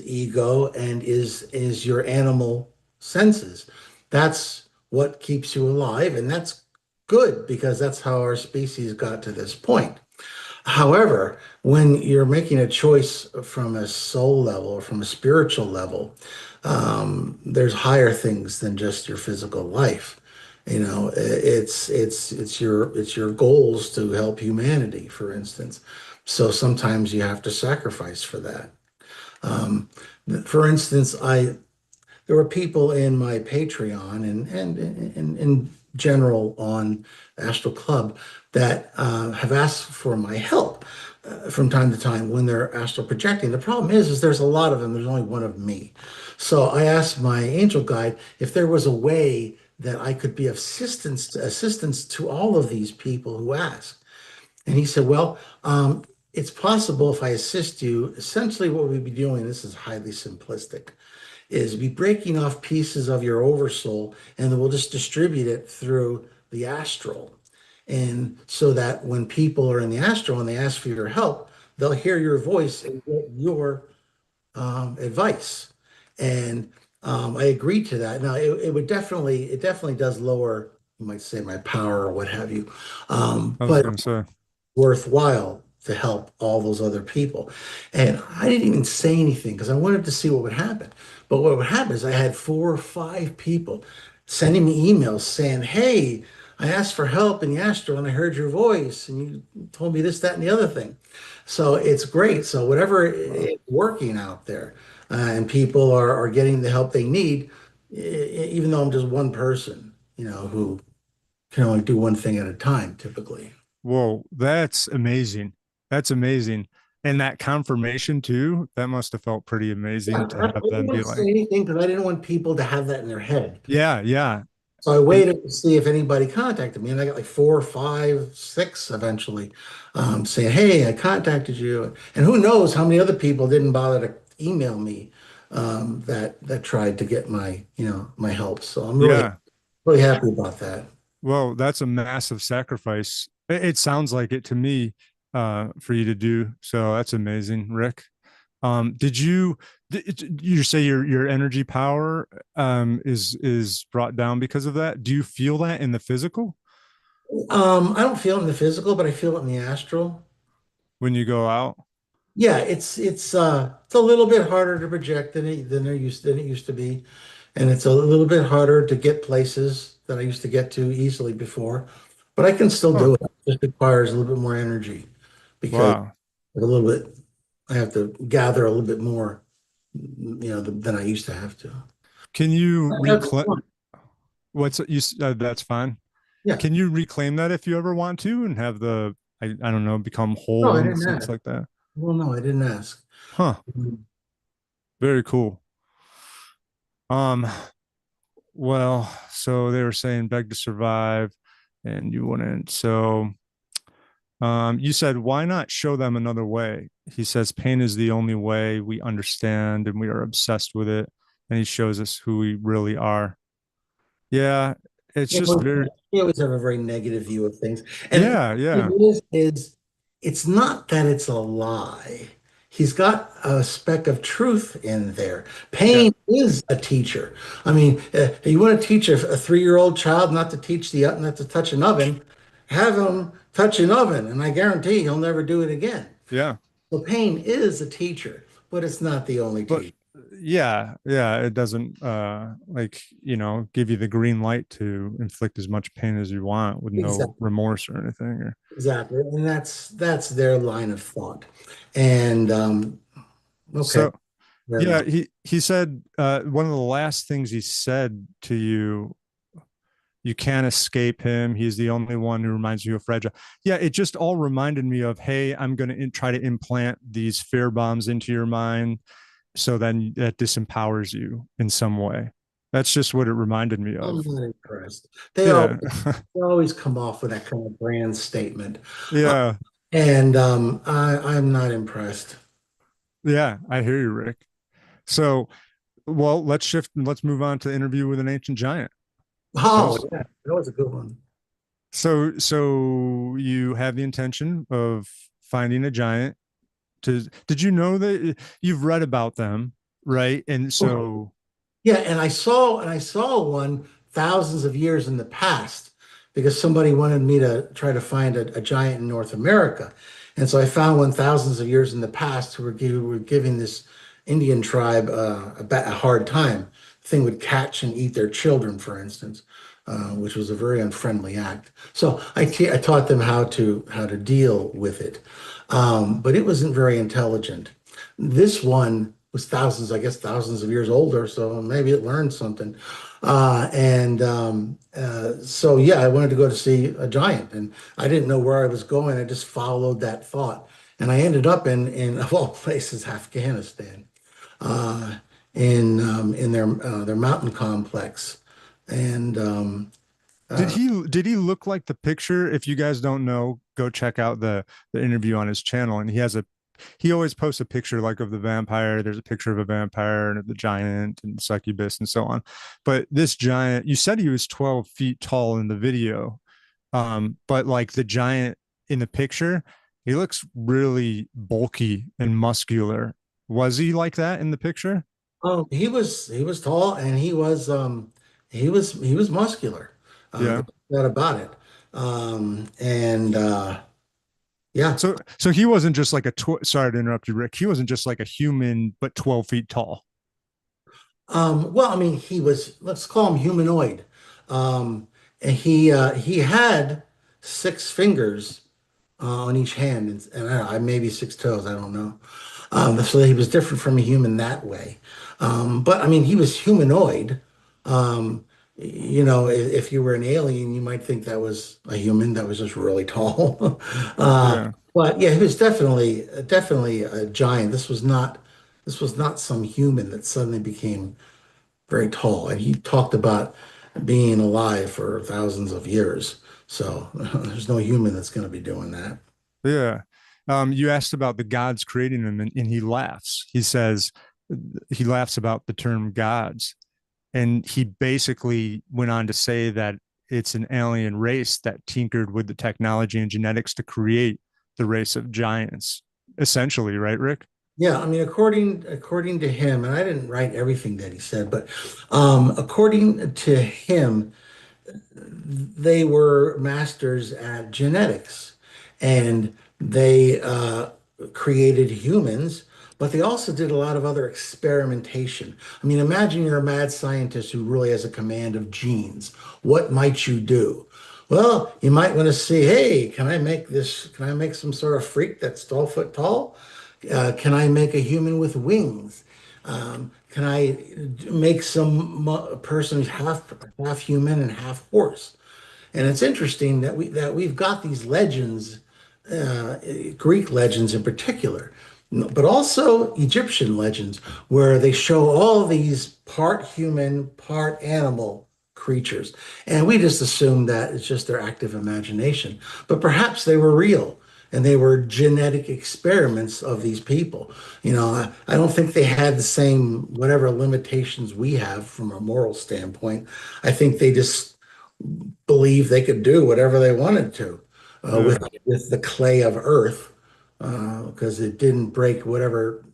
[SPEAKER 2] ego and is your animal senses. That's what keeps you alive, and that's good because that's how our species got to this point. However, when you're making a choice from a soul level or from a spiritual level, there's higher things than just your physical life. You know, it's your goals to help humanity, for instance. So sometimes you have to sacrifice for that. Um, for instance, I there were people in my Patreon and in general on Astral Club that have asked for my help from time to time when they're astral projecting. The problem is there's a lot of them. There's only one of me. So I asked my angel guide if there was a way that I could be of assistance to all of these people who asked. And he said, well, it's possible if I assist you. Essentially, what we'd be doing, this is highly simplistic, is be breaking off pieces of your oversoul and then we'll just distribute it through the astral. And so that when people are in the astral and they ask for your help, they'll hear your voice and get your advice. And I agreed to that. Now it definitely does lower, you might say, my power or what have you.
[SPEAKER 1] I was
[SPEAKER 2] But
[SPEAKER 1] gonna say,
[SPEAKER 2] worthwhile to help all those other people. And I didn't even say anything because I wanted to see what would happen. But what would happen is I had 4 or 5 people sending me emails saying, hey, I asked for help in the astral and I heard your voice and you told me this, that, and the other thing. So it's great. So whatever
[SPEAKER 1] wow.
[SPEAKER 2] is working out there and people are getting the help they need, even though I'm just one person, who can only do one thing at a time typically.
[SPEAKER 1] Whoa, that's amazing. That's amazing. And that confirmation too, that must have felt pretty
[SPEAKER 2] I
[SPEAKER 1] amazing to have
[SPEAKER 2] didn't
[SPEAKER 1] them
[SPEAKER 2] want
[SPEAKER 1] be
[SPEAKER 2] to say
[SPEAKER 1] like,
[SPEAKER 2] anything because I didn't want people to have that in their head.
[SPEAKER 1] yeah, yeah.
[SPEAKER 2] So I
[SPEAKER 1] And
[SPEAKER 2] waited to see if anybody contacted me, and I got like 4, 5, 6 eventually saying, "Hey, I contacted you." And who knows how many other people didn't bother to email me that tried to get my help. So I'm really
[SPEAKER 1] yeah,
[SPEAKER 2] really happy about that.
[SPEAKER 1] well, that's a massive sacrifice. It sounds like it to me, for you to do. So that's amazing, Rick. Did you say your energy power is brought down because of that? Do you feel that in the physical
[SPEAKER 2] I don't feel it in the physical, but I feel it in the astral.
[SPEAKER 1] when you go out?
[SPEAKER 2] Yeah, it's a little bit harder to project than it used to be, and it's a little bit harder to get places that I used to get to easily before, but I can still do
[SPEAKER 1] Oh,
[SPEAKER 2] it. It just requires a little bit more energy because
[SPEAKER 1] wow.
[SPEAKER 2] a little bit I have to gather a little bit more, than I used to have to.
[SPEAKER 1] Can you
[SPEAKER 2] That's
[SPEAKER 1] reclaim
[SPEAKER 2] fun.
[SPEAKER 1] what's you? That's fine.
[SPEAKER 2] Yeah.
[SPEAKER 1] Can you reclaim that if you ever want to and have the I don't know, become
[SPEAKER 2] No,
[SPEAKER 1] whole
[SPEAKER 2] I
[SPEAKER 1] in a
[SPEAKER 2] didn't
[SPEAKER 1] sense
[SPEAKER 2] ask.
[SPEAKER 1] like that?
[SPEAKER 2] Well, no, I didn't ask.
[SPEAKER 1] Huh.
[SPEAKER 2] Mhm.
[SPEAKER 1] Very cool. Um, well, so they were saying beg to survive and you wouldn't. So you said, why not show them another way? He says, pain is the only way we understand and we are obsessed with it. And he shows us who we really are. Yeah, it's
[SPEAKER 2] You
[SPEAKER 1] just
[SPEAKER 2] always,
[SPEAKER 1] very,
[SPEAKER 2] you always have a very negative view of things. And
[SPEAKER 1] yeah,
[SPEAKER 2] it
[SPEAKER 1] yeah,
[SPEAKER 2] is it's not that it's a lie. He's got a speck of truth in there.
[SPEAKER 1] yeah,
[SPEAKER 2] Pain is a teacher. I mean, you want to teach a 3-year-old child not to touch an oven, have him touch an oven, and I guarantee he'll never do it again.
[SPEAKER 1] yeah.
[SPEAKER 2] So pain is a teacher, but it's not the only
[SPEAKER 1] But
[SPEAKER 2] teacher.
[SPEAKER 1] yeah, yeah, it doesn't like, give you the green light to inflict as much pain as you want with no
[SPEAKER 2] Exactly.
[SPEAKER 1] remorse or anything. Or,
[SPEAKER 2] Exactly. And that's their line of thought. And okay,
[SPEAKER 1] so
[SPEAKER 2] fair
[SPEAKER 1] yeah,
[SPEAKER 2] enough.
[SPEAKER 1] he said one of the last things he said to you, you can't escape him. He's the only one who reminds you of fragile. Yeah, it just all reminded me of, hey, I'm going to try to implant these fear bombs into your mind so then that disempowers you in some way. That's just what it reminded me
[SPEAKER 2] I'm
[SPEAKER 1] of.
[SPEAKER 2] not impressed.
[SPEAKER 1] Yeah.
[SPEAKER 2] They always come off with that kind of grand statement. Uh,
[SPEAKER 1] Yeah.
[SPEAKER 2] and I'm not impressed.
[SPEAKER 1] Yeah. I hear you, Rick. So, well, let's shift and let's move on to interview with an ancient giant. That
[SPEAKER 2] Oh,
[SPEAKER 1] was
[SPEAKER 2] yeah, that was a good one.
[SPEAKER 1] so you have the intention of finding a giant to did you know that you've read about them, right? And so
[SPEAKER 2] Yeah, and I saw one thousands of years in the past because somebody wanted me to try to find a giant in North America. And so I found one thousands of years in the past who were giving this Indian tribe a hard time. The thing would catch and eat their children, for instance, which was a very unfriendly act. So I taught them how to deal with it, but it wasn't very intelligent. This one was thousands, I guess, thousands of years older, so maybe it learned something. So, yeah, I wanted to go to see a giant, and I didn't know where I was going. I just followed that thought, and I ended up in of all places, Afghanistan, uh, in their mountain complex, and
[SPEAKER 1] did he look like the picture? If you guys don't know, go check out the interview on his channel. And he always posts a picture like of the vampire. There's a picture of a vampire and of the giant and succubus and so on. But this giant, you said he was 12 feet tall in the video. But like the giant in the picture, he looks really bulky and muscular. Was he like that in the picture?
[SPEAKER 2] oh, he was tall and he was muscular.
[SPEAKER 1] Yeah.
[SPEAKER 2] There's no doubt about it. And yeah.
[SPEAKER 1] So he wasn't just like sorry to interrupt you, Rick. He wasn't just like a human, but 12 feet tall.
[SPEAKER 2] Well, I mean, he was, let's call him humanoid. And he had 6 fingers on each hand, and I don't know, maybe 6 toes. I don't know. So he was different from a human that way. But I mean, he was humanoid. Um, if you were an alien, you might think that was a human that was just really tall.
[SPEAKER 1] Yeah.
[SPEAKER 2] But yeah, he was definitely a giant. This was not some human that suddenly became very tall. And he talked about being alive for thousands of years. So there's no human that's going to be doing that.
[SPEAKER 1] Yeah. You asked about the gods creating them, and he laughs. He laughs about the term gods. And he basically went on to say that it's an alien race that tinkered with the technology and genetics to create the race of giants, essentially, right, Rick?
[SPEAKER 2] Yeah, I mean, according to him, and I didn't write everything that he said, but according to him, they were masters at genetics, and they created humans, but they also did a lot of other experimentation. I mean, imagine you're a mad scientist who really has a command of genes. What might you do? Well, you might want to see, hey, can I make some sort of freak that's 12 foot tall? Can I make a human with wings? Can I make some person who's half human and half horse? And it's interesting that we've got these legends uh, Greek legends in particular, but also Egyptian legends, where they show all these part human, part animal creatures. And we just assume that it's just their active imagination. But perhaps they were real and they were genetic experiments of these people. I don't think they had the same whatever limitations we have from a moral standpoint. I think they just believed they could do whatever they wanted to with
[SPEAKER 1] Yeah.
[SPEAKER 2] the clay of earth because it didn't break whatever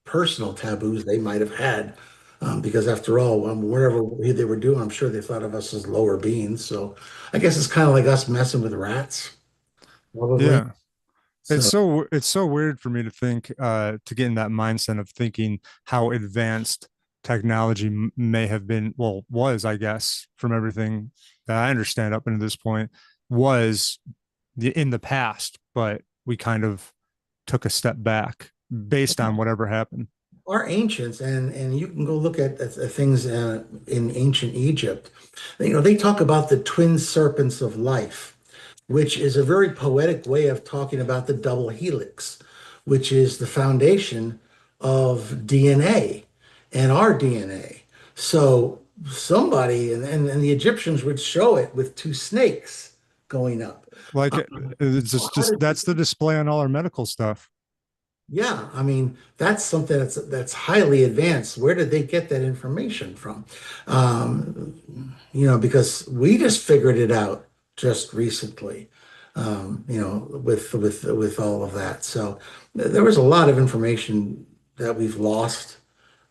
[SPEAKER 2] personal taboos they might have had. Because after all, whatever they were doing, I'm sure they thought of us as lower beings. So I guess it's kind of like us messing with rats, probably.
[SPEAKER 1] Yeah.
[SPEAKER 2] So
[SPEAKER 1] It's so weird for me to think to get in that mindset of thinking how advanced technology may have been, well, was, I guess, from everything that I understand up into this point, was in the past, but we kind of took a step back based on whatever happened.
[SPEAKER 2] our ancients, and you can go look at things in ancient Egypt. They talk about the twin serpents of life, which is a very poetic way of talking about the double helix, which is the foundation of DNA and our DNA. So somebody, and the Egyptians would show it with two snakes going up.
[SPEAKER 1] Like it's
[SPEAKER 2] So how
[SPEAKER 1] just
[SPEAKER 2] did
[SPEAKER 1] that's the display on all our medical stuff.
[SPEAKER 2] Yeah, I mean, that's something that's highly advanced. Where did they get that information from? Because we just figured it out just recently, with all of that. So there was a lot of information that we've lost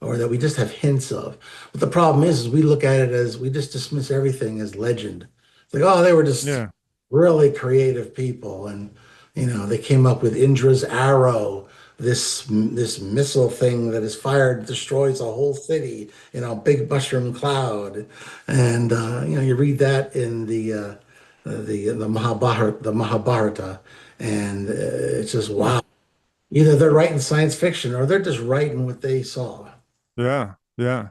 [SPEAKER 2] or that we just have hints of. But the problem is we look at it as we just dismiss everything as legend. It's like, oh, they were just
[SPEAKER 1] Yeah.
[SPEAKER 2] really creative people, and they came up with Indra's arrow, this missile thing that is fired destroys a whole city in a big mushroom cloud, and you read that in the Mahabharata, and it's just wow. Either they're writing science fiction or they're just writing what they saw.
[SPEAKER 1] Yeah. Yeah.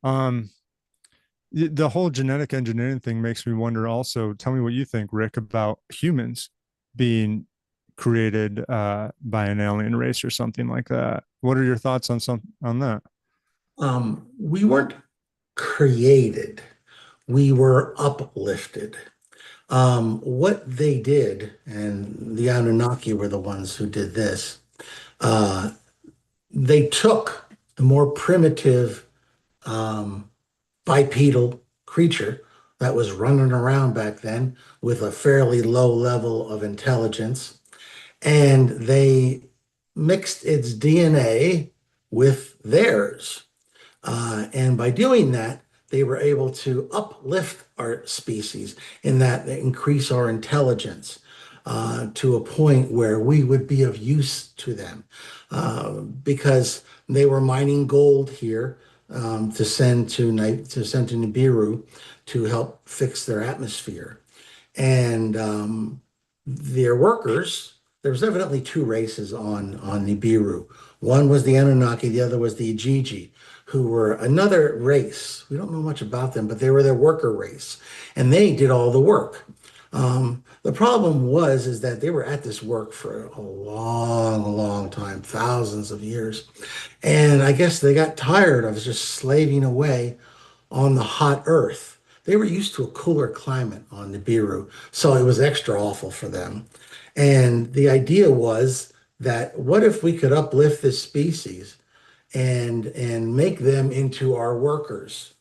[SPEAKER 1] Um, the whole genetic engineering thing makes me wonder also. Tell me what you think, Rick, about humans being created by an alien race or something like that. What are your thoughts on that?
[SPEAKER 2] We weren't created, we were uplifted. What they did, and the Anunnaki were the ones who did this, uh, they took the more primitive um, bipedal creature that was running around back then with a fairly low level of intelligence, and they mixed its DNA with theirs. And by doing that, they were able to uplift our species in that they increase our intelligence to a point where we would be of use to them because they were mining gold here to send to Nibiru to help fix their atmosphere. And their workers, there was evidently two races on Nibiru. One was the Anunnaki, the other was the Igigi, who were another race. We don't know much about them, but they were their worker race, and they did all the work. The problem was is that they were at this work for a long, long time, thousands of years, and I guess they got tired of just slaving away on the hot earth. They were used to a cooler climate on Nibiru, so it was extra awful for them. And the idea was that what if we could uplift this species and make them into our workers?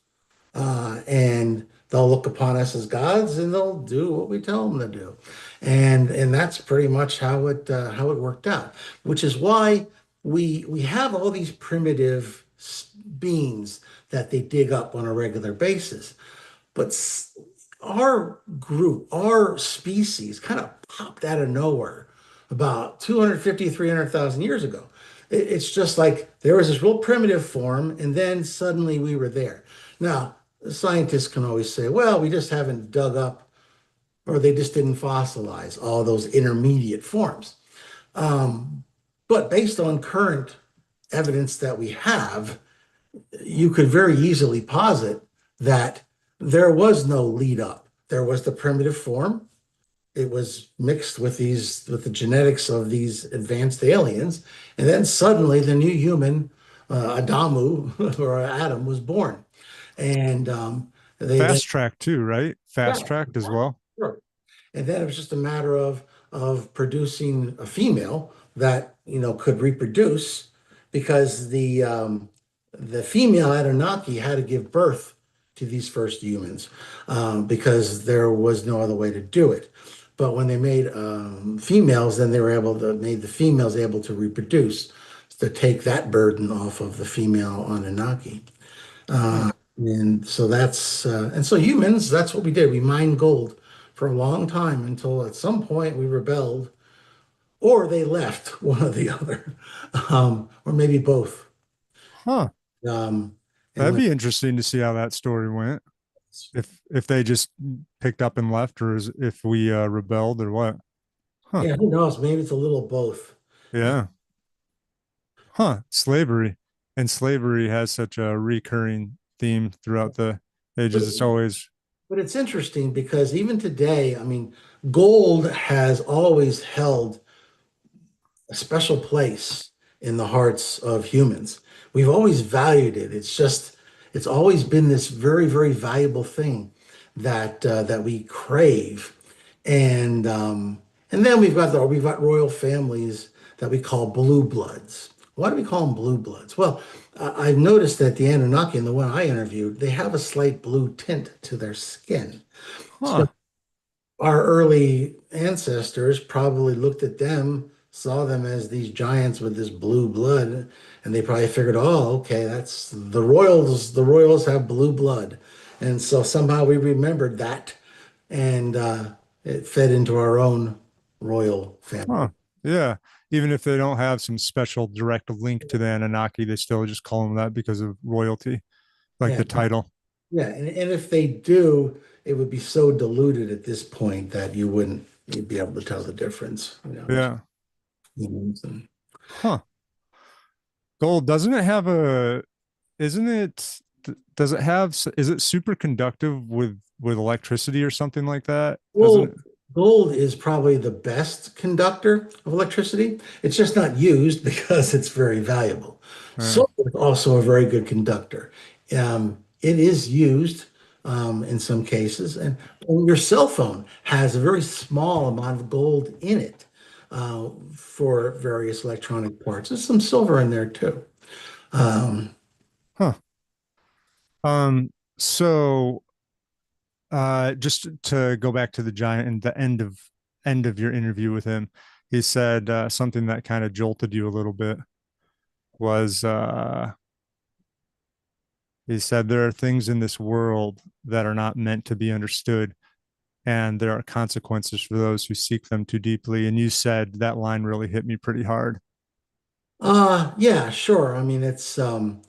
[SPEAKER 2] And they'll look upon us as gods and they'll do what we tell them to do. And that's pretty much how it worked out, which is why we have all these primitive beings that they dig up on a regular basis. But our group, our species kind of popped out of nowhere about 250, 300,000 years ago. It's just like there was this real primitive form, and then suddenly we were there. Now, scientists can always say, well, we just haven't dug up, or they just didn't fossilize all those intermediate forms. Um, but based on current evidence that we have, you could very easily posit that there was no lead up. There was the primitive form, it was mixed with the genetics of these advanced aliens, and then suddenly the new human, Adamu or Adam, was born, and they then
[SPEAKER 1] Fast track too, right?
[SPEAKER 2] yeah,
[SPEAKER 1] Fast tracked as well.
[SPEAKER 2] sure. And then it was just a matter of producing a female that could reproduce because the female Anunnaki had to give birth to these first humans because there was no other way to do it. But when they made females, then they were able to made the females able to reproduce to take that burden off of the female Anunnaki.
[SPEAKER 1] Huh.
[SPEAKER 2] And so and so humans, that's what we did. We mined gold for a long time until at some point we rebelled or they left, one or the other, or maybe both.
[SPEAKER 1] Huh.
[SPEAKER 2] Um, and
[SPEAKER 1] That'd
[SPEAKER 2] when,
[SPEAKER 1] be interesting to see how that story went. If they just picked up and left, or if we rebelled, or what? Huh.
[SPEAKER 2] yeah, who knows? Maybe it's a little both. Uh,
[SPEAKER 1] Yeah. Huh. Slavery. And slavery has such a recurring theme throughout the
[SPEAKER 2] but,
[SPEAKER 1] ages. It's always,
[SPEAKER 2] but it's interesting because even today, I mean, gold has always held a special place in the hearts of humans. We've always valued it. It's always been this very, very valuable thing that we crave. And then we've got royal families that we call blue bloods. Why do we call them blue bloods? Well, I've noticed that the Anunnaki and the one I interviewed, they have a slight blue tint to their skin. So
[SPEAKER 1] huh.
[SPEAKER 2] our early ancestors probably looked at them, saw them as these giants with this blue blood, and they probably figured, oh, okay, that's the royals. The royals have blue blood. And so somehow we remembered that, and it fed into our own royal family.
[SPEAKER 1] Huh. Yeah. Even if they don't have some special direct link to the Anunnaki, they still just call them that because of royalty, like
[SPEAKER 2] Yeah,
[SPEAKER 1] the title.
[SPEAKER 2] yeah. And if they do, it would be so diluted at this point that you'd be able to tell the difference,
[SPEAKER 1] Yeah.
[SPEAKER 2] humans
[SPEAKER 1] Huh. Gold, doesn't it have a, isn't it, does it have, is it super conductive with electricity or something like that? Doesn't
[SPEAKER 2] Gold,
[SPEAKER 1] it?
[SPEAKER 2] gold is probably the best conductor of electricity. It's just not used because it's very valuable.
[SPEAKER 1] Yeah.
[SPEAKER 2] Silver is also a very good conductor. It is used in some cases, and your cell phone has a very small amount of gold in it for various electronic parts. There's some silver in there too. Um,
[SPEAKER 1] Huh. So just to go back to the giant and the end of your interview with him, he said something that kind of jolted you a little bit was he said there are things in this world that are not meant to be understood, and there are consequences for those who seek them too deeply. And you said that line really hit me pretty hard.
[SPEAKER 2] yeah, sure. I mean, it's something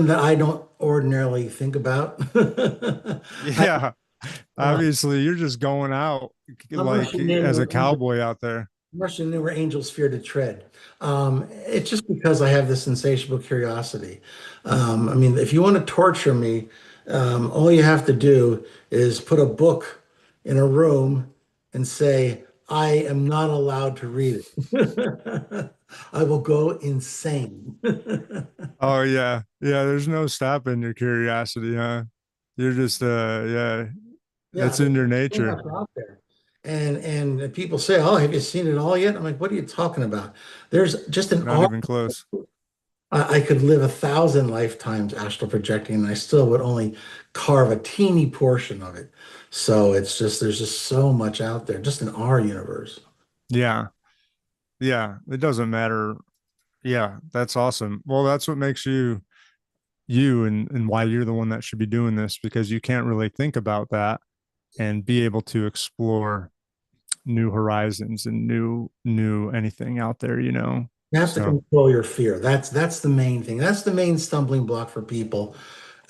[SPEAKER 2] that I don't ordinarily think about. I,
[SPEAKER 1] Yeah,
[SPEAKER 2] uh,
[SPEAKER 1] obviously you're just going out
[SPEAKER 2] I'm
[SPEAKER 1] like
[SPEAKER 2] rushing in
[SPEAKER 1] as a
[SPEAKER 2] where angels,
[SPEAKER 1] cowboy out there.
[SPEAKER 2] I'm rushing in where angels fear to tread. It's just because I have this insatiable curiosity. I mean, if you want to torture me, all you have to do is put a book in a room and say, I am not allowed to read it. I will go insane.
[SPEAKER 1] Oh yeah. Yeah, there's no stopping your curiosity, huh? You're just yeah,
[SPEAKER 2] Yeah,
[SPEAKER 1] it's
[SPEAKER 2] there's
[SPEAKER 1] in your
[SPEAKER 2] so
[SPEAKER 1] nature.
[SPEAKER 2] much out there. And people say, "Oh, have you seen it all yet?" I'm like, "What are you talking about?" There's just an
[SPEAKER 1] Not
[SPEAKER 2] art.
[SPEAKER 1] even close.
[SPEAKER 2] I could live 1,000 lifetimes astral projecting, and I still would only carve a teeny portion of it. So it's just there's just so much out there, just in our universe.
[SPEAKER 1] Yeah. Yeah, it doesn't matter. Yeah, that's awesome. Well, that's what makes you you and why you're the one that should be doing this because you can't really think about that and be able to explore new horizons and new anything out there, you know.
[SPEAKER 2] You have to
[SPEAKER 1] So,
[SPEAKER 2] control your fear. That's the main thing. That's the main stumbling block for people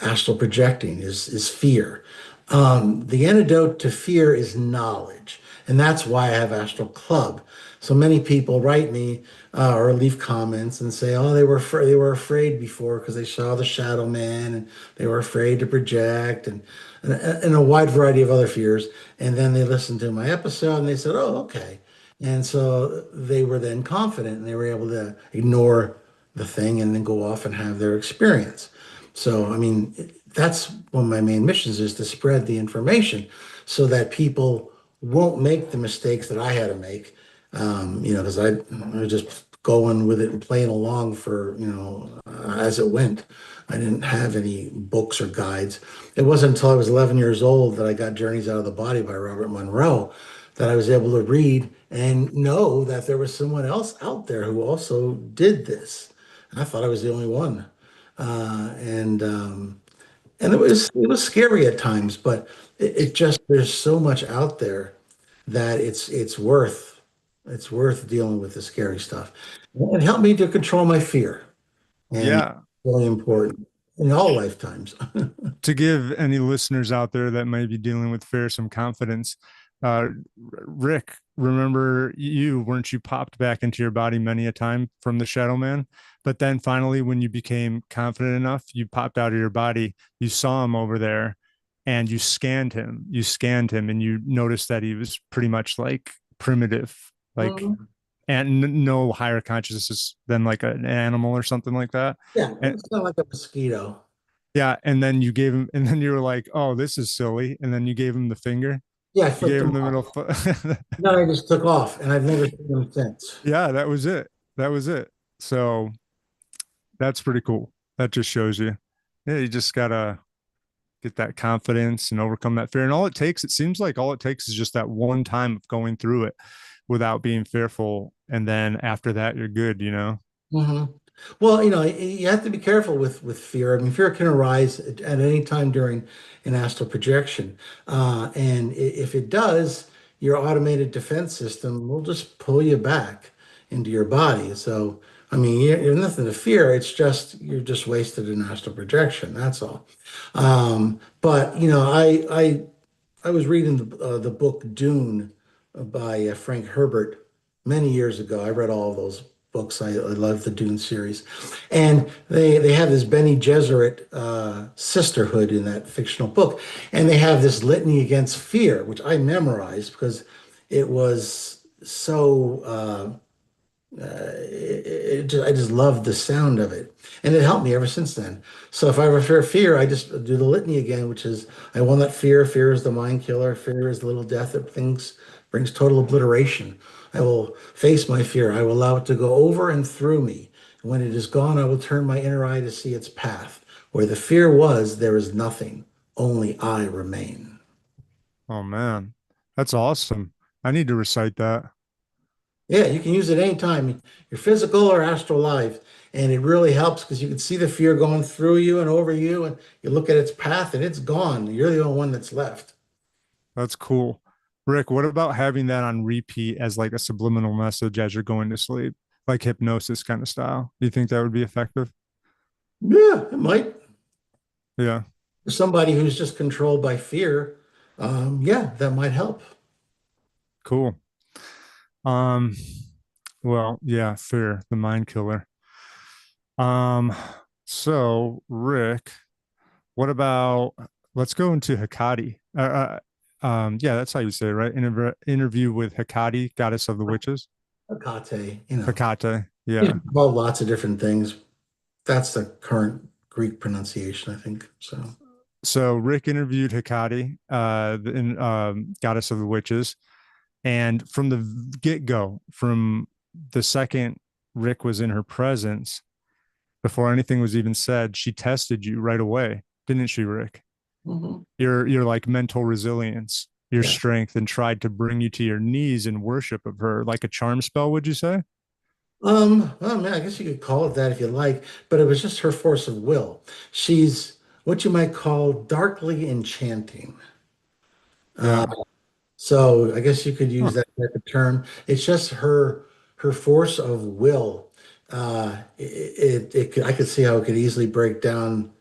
[SPEAKER 2] astral projecting is fear. The antidote to fear is knowledge. And that's why I have Astral Club. So many people write me or leave comments and say, "Oh, they were afraid before because they saw the Shadow Man and they were afraid to project and a wide variety of other fears." And then they listened to my episode and they said, "Oh, okay." And so they were then confident and they were able to ignore the thing and then go off and have their experience. So, I mean, that's one of my main missions is to spread the information so that people won't make the mistakes that I had to make. Because I was just going with it and playing along for, as it went. I didn't have any books or guides. It wasn't until I was 11 years old that I got Journeys Out of the Body by Robert Monroe that I was able to read and know that there was someone else out there who also did this. And I thought I was the only one. And it was scary at times, but it just there's so much out there that it's worth dealing with the scary stuff. It helped me to control my fear, and
[SPEAKER 1] Yeah.
[SPEAKER 2] really important in all lifetimes.
[SPEAKER 1] To give any listeners out there that might be dealing with fear some confidence, Rick, remember you weren't you popped back into your body many a time from the Shadow Man, but then finally when you became confident enough, you popped out of your body, you saw him over there, and you scanned him, and you noticed that he was pretty much like primitive, like,
[SPEAKER 2] Mhm.
[SPEAKER 1] and no higher consciousness than like an animal or something like that.
[SPEAKER 2] Yeah,
[SPEAKER 1] And
[SPEAKER 2] it's kind of like a mosquito.
[SPEAKER 1] yeah, and then you gave him, and then you were like, "Oh, this is silly," and then you gave him the finger.
[SPEAKER 2] Yeah, I
[SPEAKER 1] You
[SPEAKER 2] flipped
[SPEAKER 1] gave him
[SPEAKER 2] him
[SPEAKER 1] the
[SPEAKER 2] off.
[SPEAKER 1] middle foot.
[SPEAKER 2] Then I just took off, and I've never seen him since.
[SPEAKER 1] Yeah, that was it. That was it. So that's pretty cool. That just shows you, yeah, you just gotta get that confidence and overcome that fear. And all it takes, it seems like all it takes is just that one time of going through it without being fearful, and then after that, you're good.
[SPEAKER 2] hmm Well, you have to be careful with fear. I mean, fear can arise at any time during an astral projection, and if it does, your automated defense system will just pull you back into your body. So, I mean, you're nothing to fear. It's just you're just wasted in astral projection. That's all. But I was reading the book Dune by Frank Herbert many years ago. I read all of those books. I love the Dune series, and they have this Bene Gesserit sisterhood in that fictional book, and they have this litany against fear, which I memorized because it was so. I just loved the sound of it, and it helped me ever since then. So if I ever fear fear, I just do the litany again, which is I will not fear. Fear is the mind killer. Fear is the little death that brings total obliteration. I will face my fear. I will allow it to go over and through me. And when it is gone, I will turn my inner eye to see its path. Where the fear was, there is nothing. Only I remain.
[SPEAKER 1] Oh man, that's awesome. I need to recite that.
[SPEAKER 2] Yeah, you can use it anytime, your physical or astral life. And it really helps because you can see the fear going through you and over you, and you look at its path and it's gone. You're the only one that's left.
[SPEAKER 1] That's cool. Rick, what about having that on repeat as like a subliminal message as you're going to sleep, like hypnosis kind of style? Do you think that would be effective?
[SPEAKER 2] Yeah, it might.
[SPEAKER 1] Yeah,
[SPEAKER 2] For somebody who's just controlled by fear, yeah, that might help.
[SPEAKER 1] cool. Um, well, yeah, fear, the mind killer. Um, so Rick, what about let's go into Hecate. Yeah, that's how you say it, right? Interview with Hecate, goddess of the witches.
[SPEAKER 2] Akate,
[SPEAKER 1] Hecate, yeah.
[SPEAKER 2] called lots of different things. That's the current Greek pronunciation, I think. So,
[SPEAKER 1] So Rick interviewed Hecate, goddess of the witches, and from the get go, from the second Rick was in her presence, before anything was even said, she tested you right away, didn't she, Rick?
[SPEAKER 2] mhm.
[SPEAKER 1] Your like mental resilience, your
[SPEAKER 2] Yeah.
[SPEAKER 1] strength, and tried to bring you to your knees in worship of her, like a charm spell, would you say?
[SPEAKER 2] Well, man, I guess you could call it that if you like, but it was just her force of will. She's what you might call darkly enchanting. Uh,
[SPEAKER 1] Yeah.
[SPEAKER 2] so I guess you could
[SPEAKER 1] Huh.
[SPEAKER 2] use that type of term. It's just her force of will. I could see how it could easily break down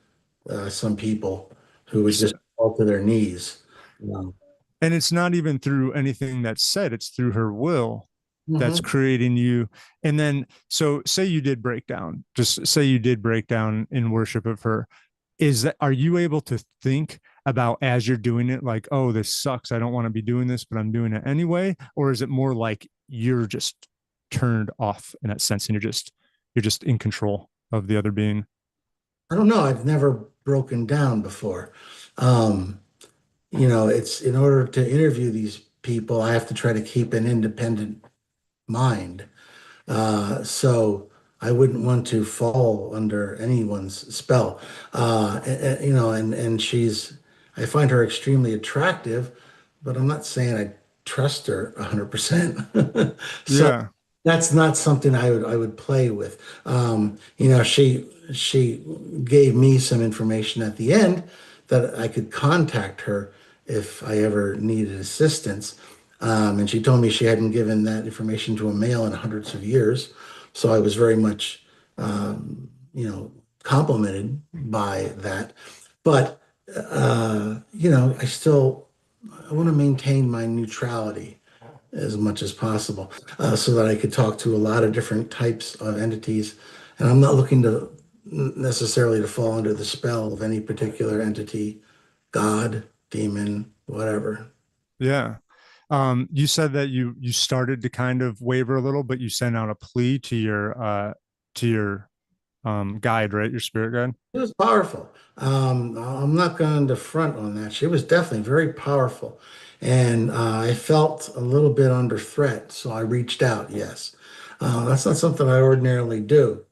[SPEAKER 2] some people who would
[SPEAKER 1] So,
[SPEAKER 2] just fall to their knees. You know.
[SPEAKER 1] And it's not even through anything that's said, it's through her will that's
[SPEAKER 2] Hmm.
[SPEAKER 1] creating you. And then, so say you did break down, just say you did break down in worship of her. Is that, are you able to think about as you're doing it, like, oh, this sucks, I don't want to be doing this, but I'm doing it anyway? Or is it more like you're just turned off in that sense and you're just in control of the other being?
[SPEAKER 2] I don't know. I've never broken down before. Um, it's in order to interview these people, I have to try to keep an independent mind. So I wouldn't want to fall under anyone's spell. And I find her extremely attractive, but I'm not saying I trust her 100%. So
[SPEAKER 1] Yeah.
[SPEAKER 2] that's not something I would play with. She gave me some information at the end that I could contact her if I ever needed assistance. And she told me she hadn't given that information to a male in hundreds of years. So I was very much, complimented by that. But, I want to maintain my neutrality as much as possible so that I could talk to a lot of different types of entities. And I'm not looking to necessarily to fall under the spell of any particular entity, God, demon, whatever.
[SPEAKER 1] Yeah. You said that you started to kind of waver a little, but you sent out a plea to your guide, right? Your spirit guide.
[SPEAKER 2] It was powerful. I'm not going to front on that. She was definitely very powerful. And I felt a little bit under threat, so I reached out, yes. That's not something I ordinarily do.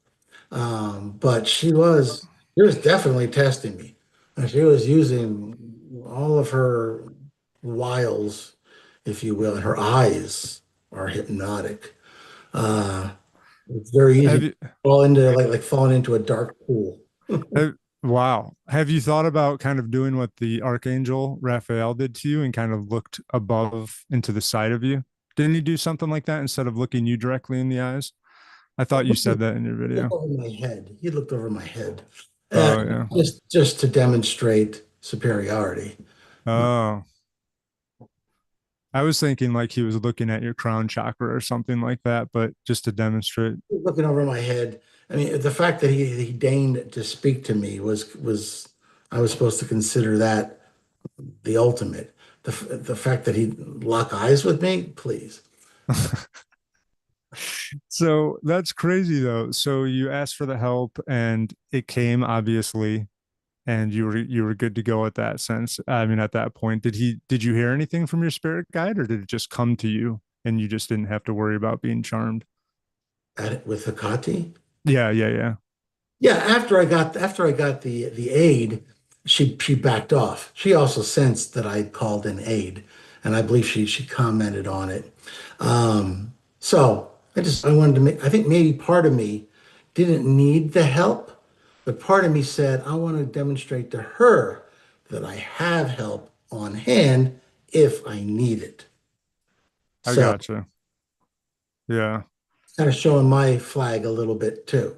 [SPEAKER 2] But she was definitely testing me. And she was using all of her wiles, if you will, and her eyes are hypnotic. Uh, it's very easy
[SPEAKER 1] Have
[SPEAKER 2] to
[SPEAKER 1] you
[SPEAKER 2] fall into like falling into a dark pool.
[SPEAKER 1] have, wow. Have you thought about kind of doing what the archangel Raphael did to you and kind of looked above into the side of you? Didn't he do something like that instead of looking you directly in the eyes? I thought you said that in your
[SPEAKER 2] Look
[SPEAKER 1] video.
[SPEAKER 2] over my head. He looked over my head, uh,
[SPEAKER 1] Oh yeah.
[SPEAKER 2] just to demonstrate superiority.
[SPEAKER 1] Oh, I was thinking like he was looking at your crown chakra or something like that, but just to demonstrate.
[SPEAKER 2] Looking over my head. I mean, the fact that he deigned to speak to me was I was supposed to consider that the ultimate. The fact that he lock eyes with me, please.
[SPEAKER 1] So that's crazy though. So you asked for the help and it came obviously, and you were good to go at that sense. I mean, at that point, did you hear anything from your spirit guide or did it just come to you and you just didn't have to worry about being charmed?
[SPEAKER 2] With Hakati.
[SPEAKER 1] Yeah, yeah, yeah.
[SPEAKER 2] Yeah, after I got the aid, she backed off. She also sensed that I called in aid, and I believe she commented on it. So I wanted to make I think maybe part of me didn't need the help, but part of me said I want to demonstrate to her that I have help on hand if I need it.
[SPEAKER 1] I
[SPEAKER 2] So
[SPEAKER 1] gotcha. Yeah.
[SPEAKER 2] kind of showing my flag a little bit too.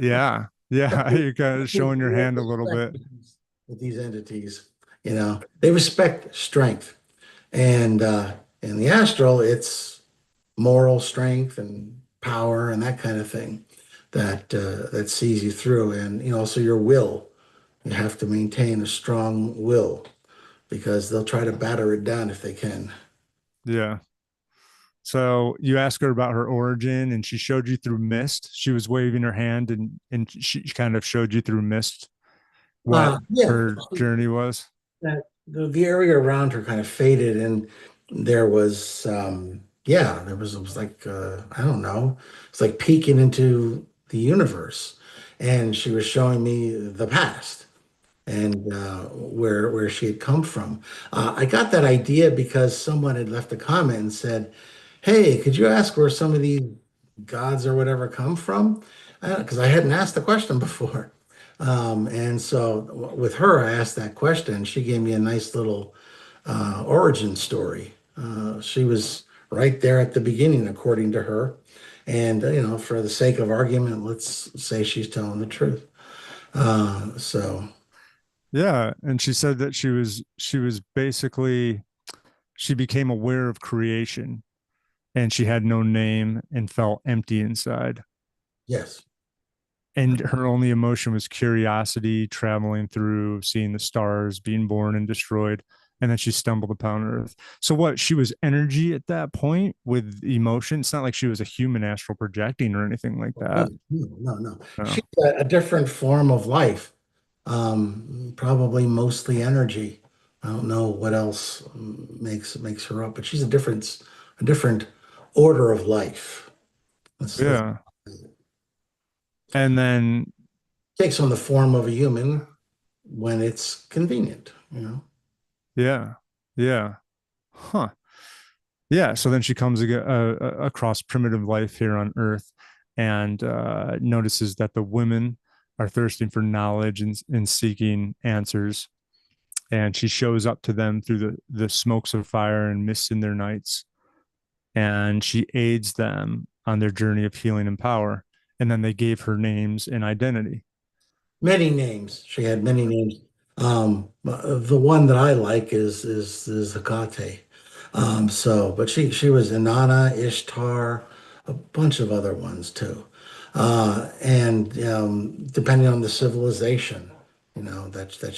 [SPEAKER 1] Yeah. Yeah. You're kind of showing your hand a little
[SPEAKER 2] Respect
[SPEAKER 1] bit.
[SPEAKER 2] with these entities. They respect strength, and in the astral, it's moral strength and power and that kind of thing that sees you through, and also your will. You have to maintain a strong will because they'll try to batter it down if they can.
[SPEAKER 1] Yeah. So you asked her about her origin and she showed you through mist. She was waving her hand and she kind of showed you through mist what
[SPEAKER 2] Yeah,
[SPEAKER 1] her journey was.
[SPEAKER 2] that the area around her kind of faded, and there was yeah, it was like I don't know, it's like peeking into the universe, and she was showing me the past and where she had come from. I got that idea because someone had left a comment and said, "Hey, could you ask where some of these gods or whatever come from?" Because I hadn't asked the question before. And so with her, I asked that question. She gave me a nice little origin story. She was right there at the beginning, according to her. And, for the sake of argument, let's say she's telling the truth. So.
[SPEAKER 1] Yeah, and she said that she was basically she became aware of creation and she had no name and felt empty inside.
[SPEAKER 2] Yes.
[SPEAKER 1] And her only emotion was curiosity, traveling through, seeing the stars, being born and destroyed. And then she stumbled upon Earth. So, what? She was energy at that point with emotion. It's not like she was a human astral projecting or anything like
[SPEAKER 2] No,
[SPEAKER 1] that.
[SPEAKER 2] no, no. She's
[SPEAKER 1] No.
[SPEAKER 2] a different form of life. Probably mostly energy. I don't know what else makes her up, but she's a different order of life. Let's
[SPEAKER 1] Yeah. And then,
[SPEAKER 2] takes on the form of a human when it's convenient.
[SPEAKER 1] yeah. Yeah. Huh. Yeah. So then she comes across primitive life here on Earth and notices that the women are thirsting for knowledge and seeking answers. And she shows up to them through the smokes of fire and mists in their nights. And she aids them on their journey of healing and power. And then they gave her names and identity.
[SPEAKER 2] Many names. She had many names. The one that I like is Hecate. But she was Inanna, Ishtar, a bunch of other ones too. And depending on the civilization, that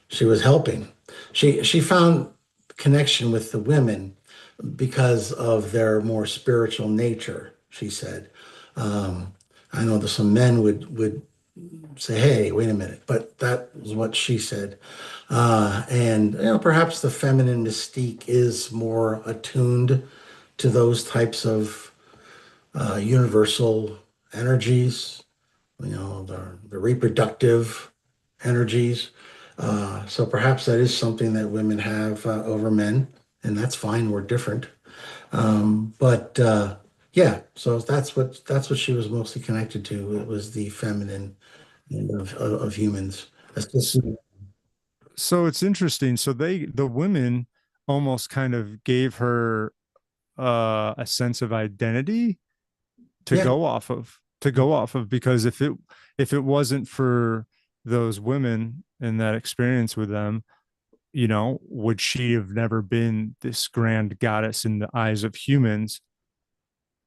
[SPEAKER 2] she was helping. She found connection with the women because of their more spiritual nature, she said. Um, I know that some men would say, "Hey, wait a minute," but that was what she said. And perhaps the feminine mystique is more attuned to those types of universal energies, the reproductive energies. So perhaps that is something that women have over men, and that's fine. We're different. But yeah, so that's what she was mostly connected to. It was the feminine of humans. Especially,
[SPEAKER 1] So it's interesting. So the women almost kind of gave her a sense of identity to
[SPEAKER 2] yeah,
[SPEAKER 1] go off of because if it wasn't for those women and that experience with them, would she have never been this grand goddess in the eyes of humans?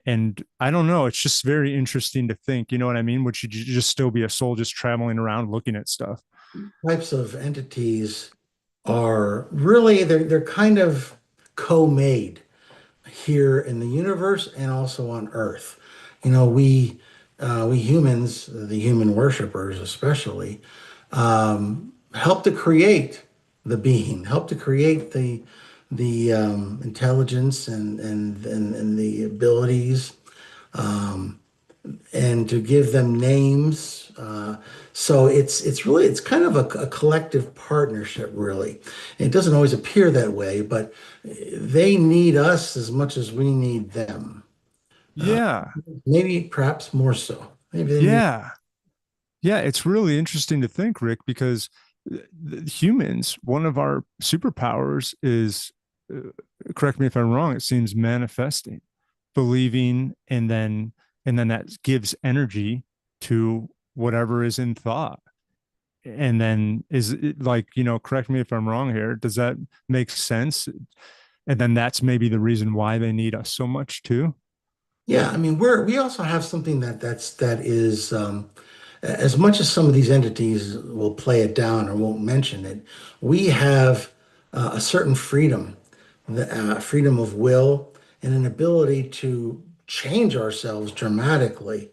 [SPEAKER 1] And I don't know, it's just very interesting to think, you know what I mean? Would she just still be a soul just traveling around looking at stuff?
[SPEAKER 2] types of entities are really they're kind of co-made here in the universe and also on Earth. We humans, the human worshipers especially, help to create the being, help to create the intelligence and the abilities, and to give them names. So it's kind of a collective partnership, really. It doesn't always appear that way, but they need us as much as we need them. Uh,
[SPEAKER 1] Yeah.
[SPEAKER 2] Maybe perhaps more so. Maybe they need.
[SPEAKER 1] Yeah. Yeah, it's really interesting to think, Rick, because humans, one of our superpowers is, correct me if I'm wrong, it seems manifesting, believing, and then that gives energy to whatever is in thought. And then is it like, correct me if I'm wrong here. Does that make sense? And then that's maybe the reason why they need us so much too.
[SPEAKER 2] Yeah, I mean, we also have something that is as much as some of these entities will play it down or won't mention it, we have a certain freedom, the freedom of will and an ability to change ourselves dramatically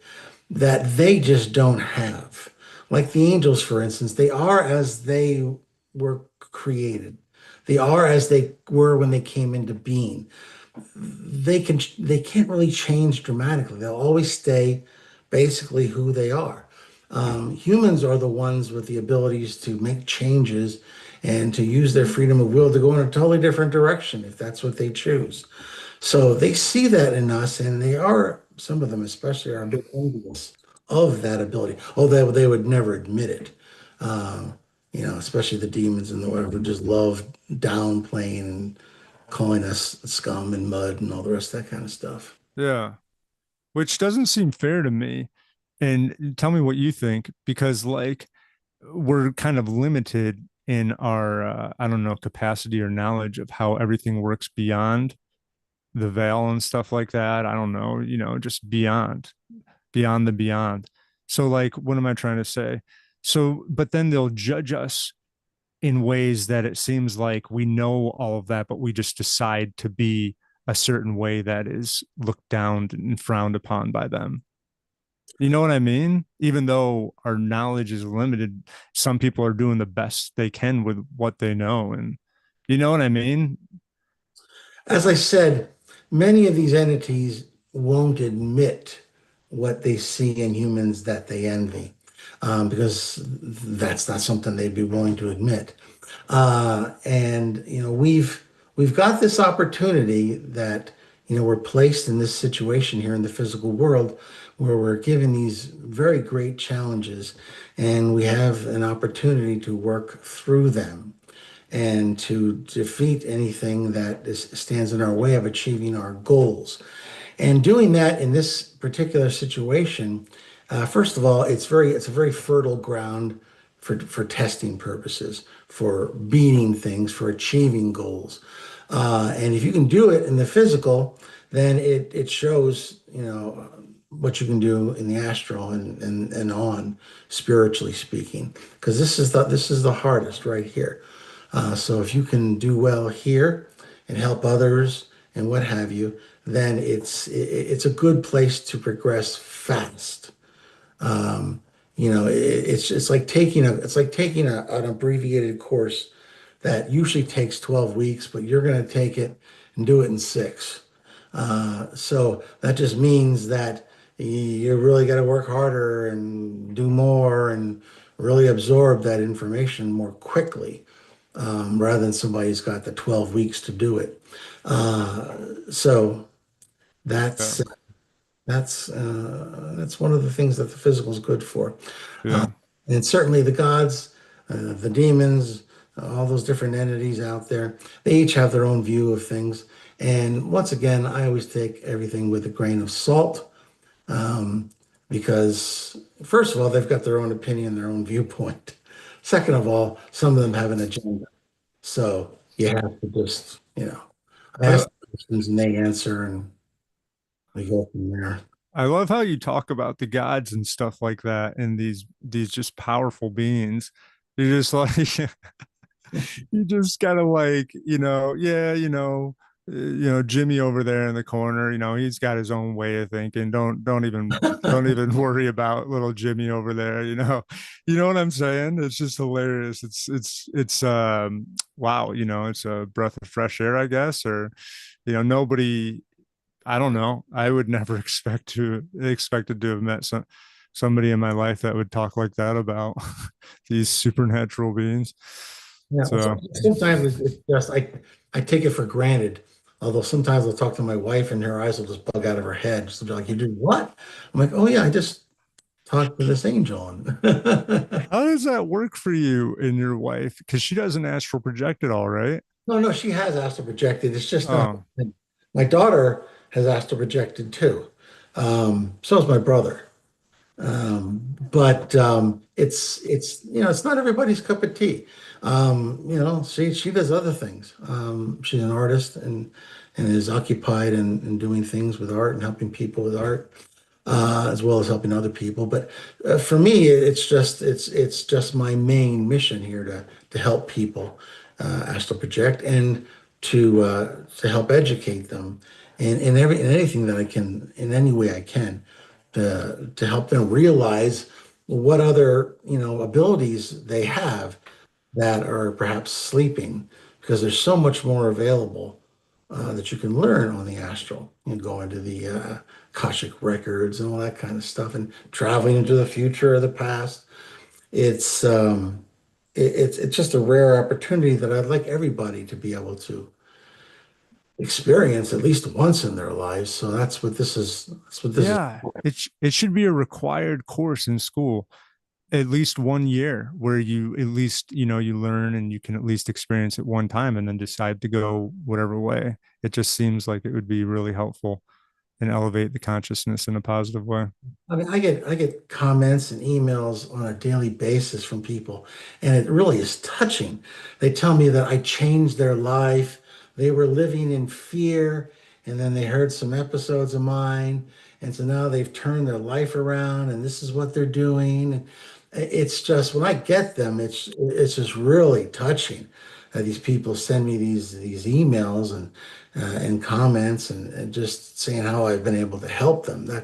[SPEAKER 2] that they just don't have. Like the angels, for instance, they are as they were created. They are as they were when they came into being. They can't really change dramatically. They'll always stay basically who they are. Humans are the ones with the abilities to make changes and to use their freedom of will to go in a totally different direction if that's what they choose. So they see that in us, and they are, some of them especially, are a bit envious of that ability. Although they would never admit it. Especially the demons and the whatever just love downplaying and calling us scum and mud and all the rest of that kind of stuff.
[SPEAKER 1] Yeah. Which doesn't seem fair to me. And tell me what you think, because like we're kind of limited in our I don't know, capacity or knowledge of how everything works beyond the veil and stuff like that. I don't know, just beyond the beyond. So like, what am I trying to say? So, but then they'll judge us in ways that it seems like we know all of that, but we just decide to be a certain way that is looked down and frowned upon by them. You know what I mean? Even though our knowledge is limited, some people are doing the best they can with what they know. And you know what I mean?
[SPEAKER 2] As I said, many of these entities won't admit what they see in humans that they envy, because that's not something they'd be willing to admit. And we've got this opportunity that we're placed in this situation here in the physical world where we're given these very great challenges, and we have an opportunity to work through them and to defeat anything that stands in our way of achieving our goals. And doing that in this particular situation, first of all, it's a very fertile ground for testing purposes, for beating things, for achieving goals. And if you can do it in the physical, then it shows, what you can do in the astral and on, spiritually speaking, because this is the hardest right here. So if you can do well here and help others and what have you, then it's a good place to progress fast. It's like taking an abbreviated course that usually takes 12 weeks, but you're going to take it and do it in 6. So that just means that you really got to work harder and do more and really absorb that information more quickly, rather than somebody who's got the 12 weeks to do it. So
[SPEAKER 1] Yeah.
[SPEAKER 2] that's that's one of the things that the physical is good for. Uh,
[SPEAKER 1] Yeah.
[SPEAKER 2] and certainly the gods, the demons, all those different entities out there, they each have their own view of things. And once again, I always take everything with a grain of salt, um, because first of all, they've got their own opinion, their own viewpoint. Second of all, some of them have an agenda. So you have to just,
[SPEAKER 1] I
[SPEAKER 2] ask questions and they answer, and we go from there.
[SPEAKER 1] I love how you talk about the gods and stuff like that and these just powerful beings. You're just like you just gotta like, yeah, Jimmy over there in the corner, he's got his own way of thinking. Don't even worry about little Jimmy over there, You know what I'm saying? It's just hilarious. It's wow, it's a breath of fresh air, I guess, or nobody I don't know. I would never expected to have met somebody in my life that would talk like that about these supernatural beings.
[SPEAKER 2] Yeah, well,
[SPEAKER 1] So
[SPEAKER 2] sometimes it's just I take it for granted. Although sometimes I'll talk to my wife and her eyes will just bug out of her head. She'll be like, "You do what?" I'm like, "Oh yeah, I just talked to this angel."
[SPEAKER 1] how does that work for you and your wife? Because she doesn't astral project at all, right?
[SPEAKER 2] No, no, she has astral projected. It's just not.
[SPEAKER 1] Oh,
[SPEAKER 2] My daughter has astral projected too. So is my brother. But it's not everybody's cup of tea. She does other things. She's an artist and is occupied in doing things with art and helping people with art, as well as helping other people. But for me, it's just my main mission here to help people astral project and to help educate them in anything that I can, in any way I can, to help them realize what other abilities they have that are perhaps sleeping, because there's so much more available that you can learn on the astral and go into the Akashic records and all that kind of stuff and traveling into the future or the past. It's just a rare opportunity that I'd like everybody to be able to experience at least once in their lives. So that's what this is
[SPEAKER 1] yeah.
[SPEAKER 2] for.
[SPEAKER 1] It should be a required course in school, at least 1 year, where you at least you learn and you can at least experience it one time and then decide to go whatever way. It just seems like it would be really helpful. and elevate the consciousness in a positive way.
[SPEAKER 2] I mean, I get comments and emails on a daily basis from people, and it really is touching. They tell me that I changed their life. They were living in fear, and then they heard some episodes of mine, and so now they've turned their life around, and this is what they're doing. It's just when I get them, it's just really touching. These people send me these emails and comments and just saying how I've been able to help them. I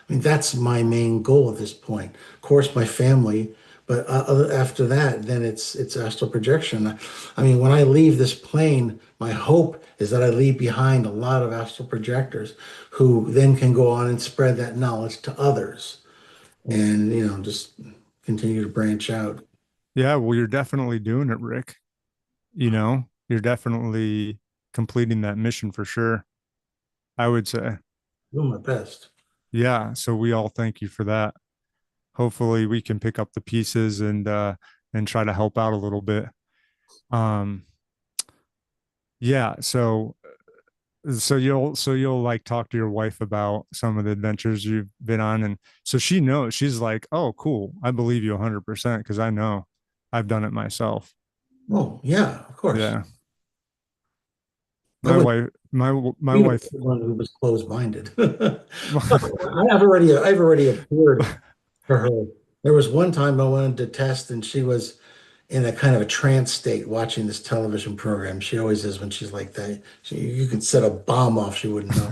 [SPEAKER 2] mean, that's my main goal at this point. Of course, my family, but after that, then it's astral projection. I mean, when I leave this plane, my hope is that I leave behind a lot of astral projectors who then can go on and spread that knowledge to others, and just continue to branch out.
[SPEAKER 1] Yeah, well, you're definitely doing it, Rick. You're definitely completing that mission for sure, I would say.
[SPEAKER 2] Doing my best.
[SPEAKER 1] Yeah, so we all thank you for that. Hopefully we can pick up the pieces and try to help out a little bit. Um yeah, so you'll like talk to your wife about some of the adventures you've been on, and so she knows. She's like, "Oh, cool. I believe you 100% because I know I've done it myself."
[SPEAKER 2] Oh, yeah, of course.
[SPEAKER 1] Yeah.
[SPEAKER 2] I
[SPEAKER 1] My
[SPEAKER 2] would
[SPEAKER 1] wife my
[SPEAKER 2] be the
[SPEAKER 1] wife
[SPEAKER 2] one who was closed-minded. I've already appeared for her. There was one time I wanted to test, and she was in a kind of a trance state watching this television program. She always is when she's like that. You could set a bomb off, she wouldn't know.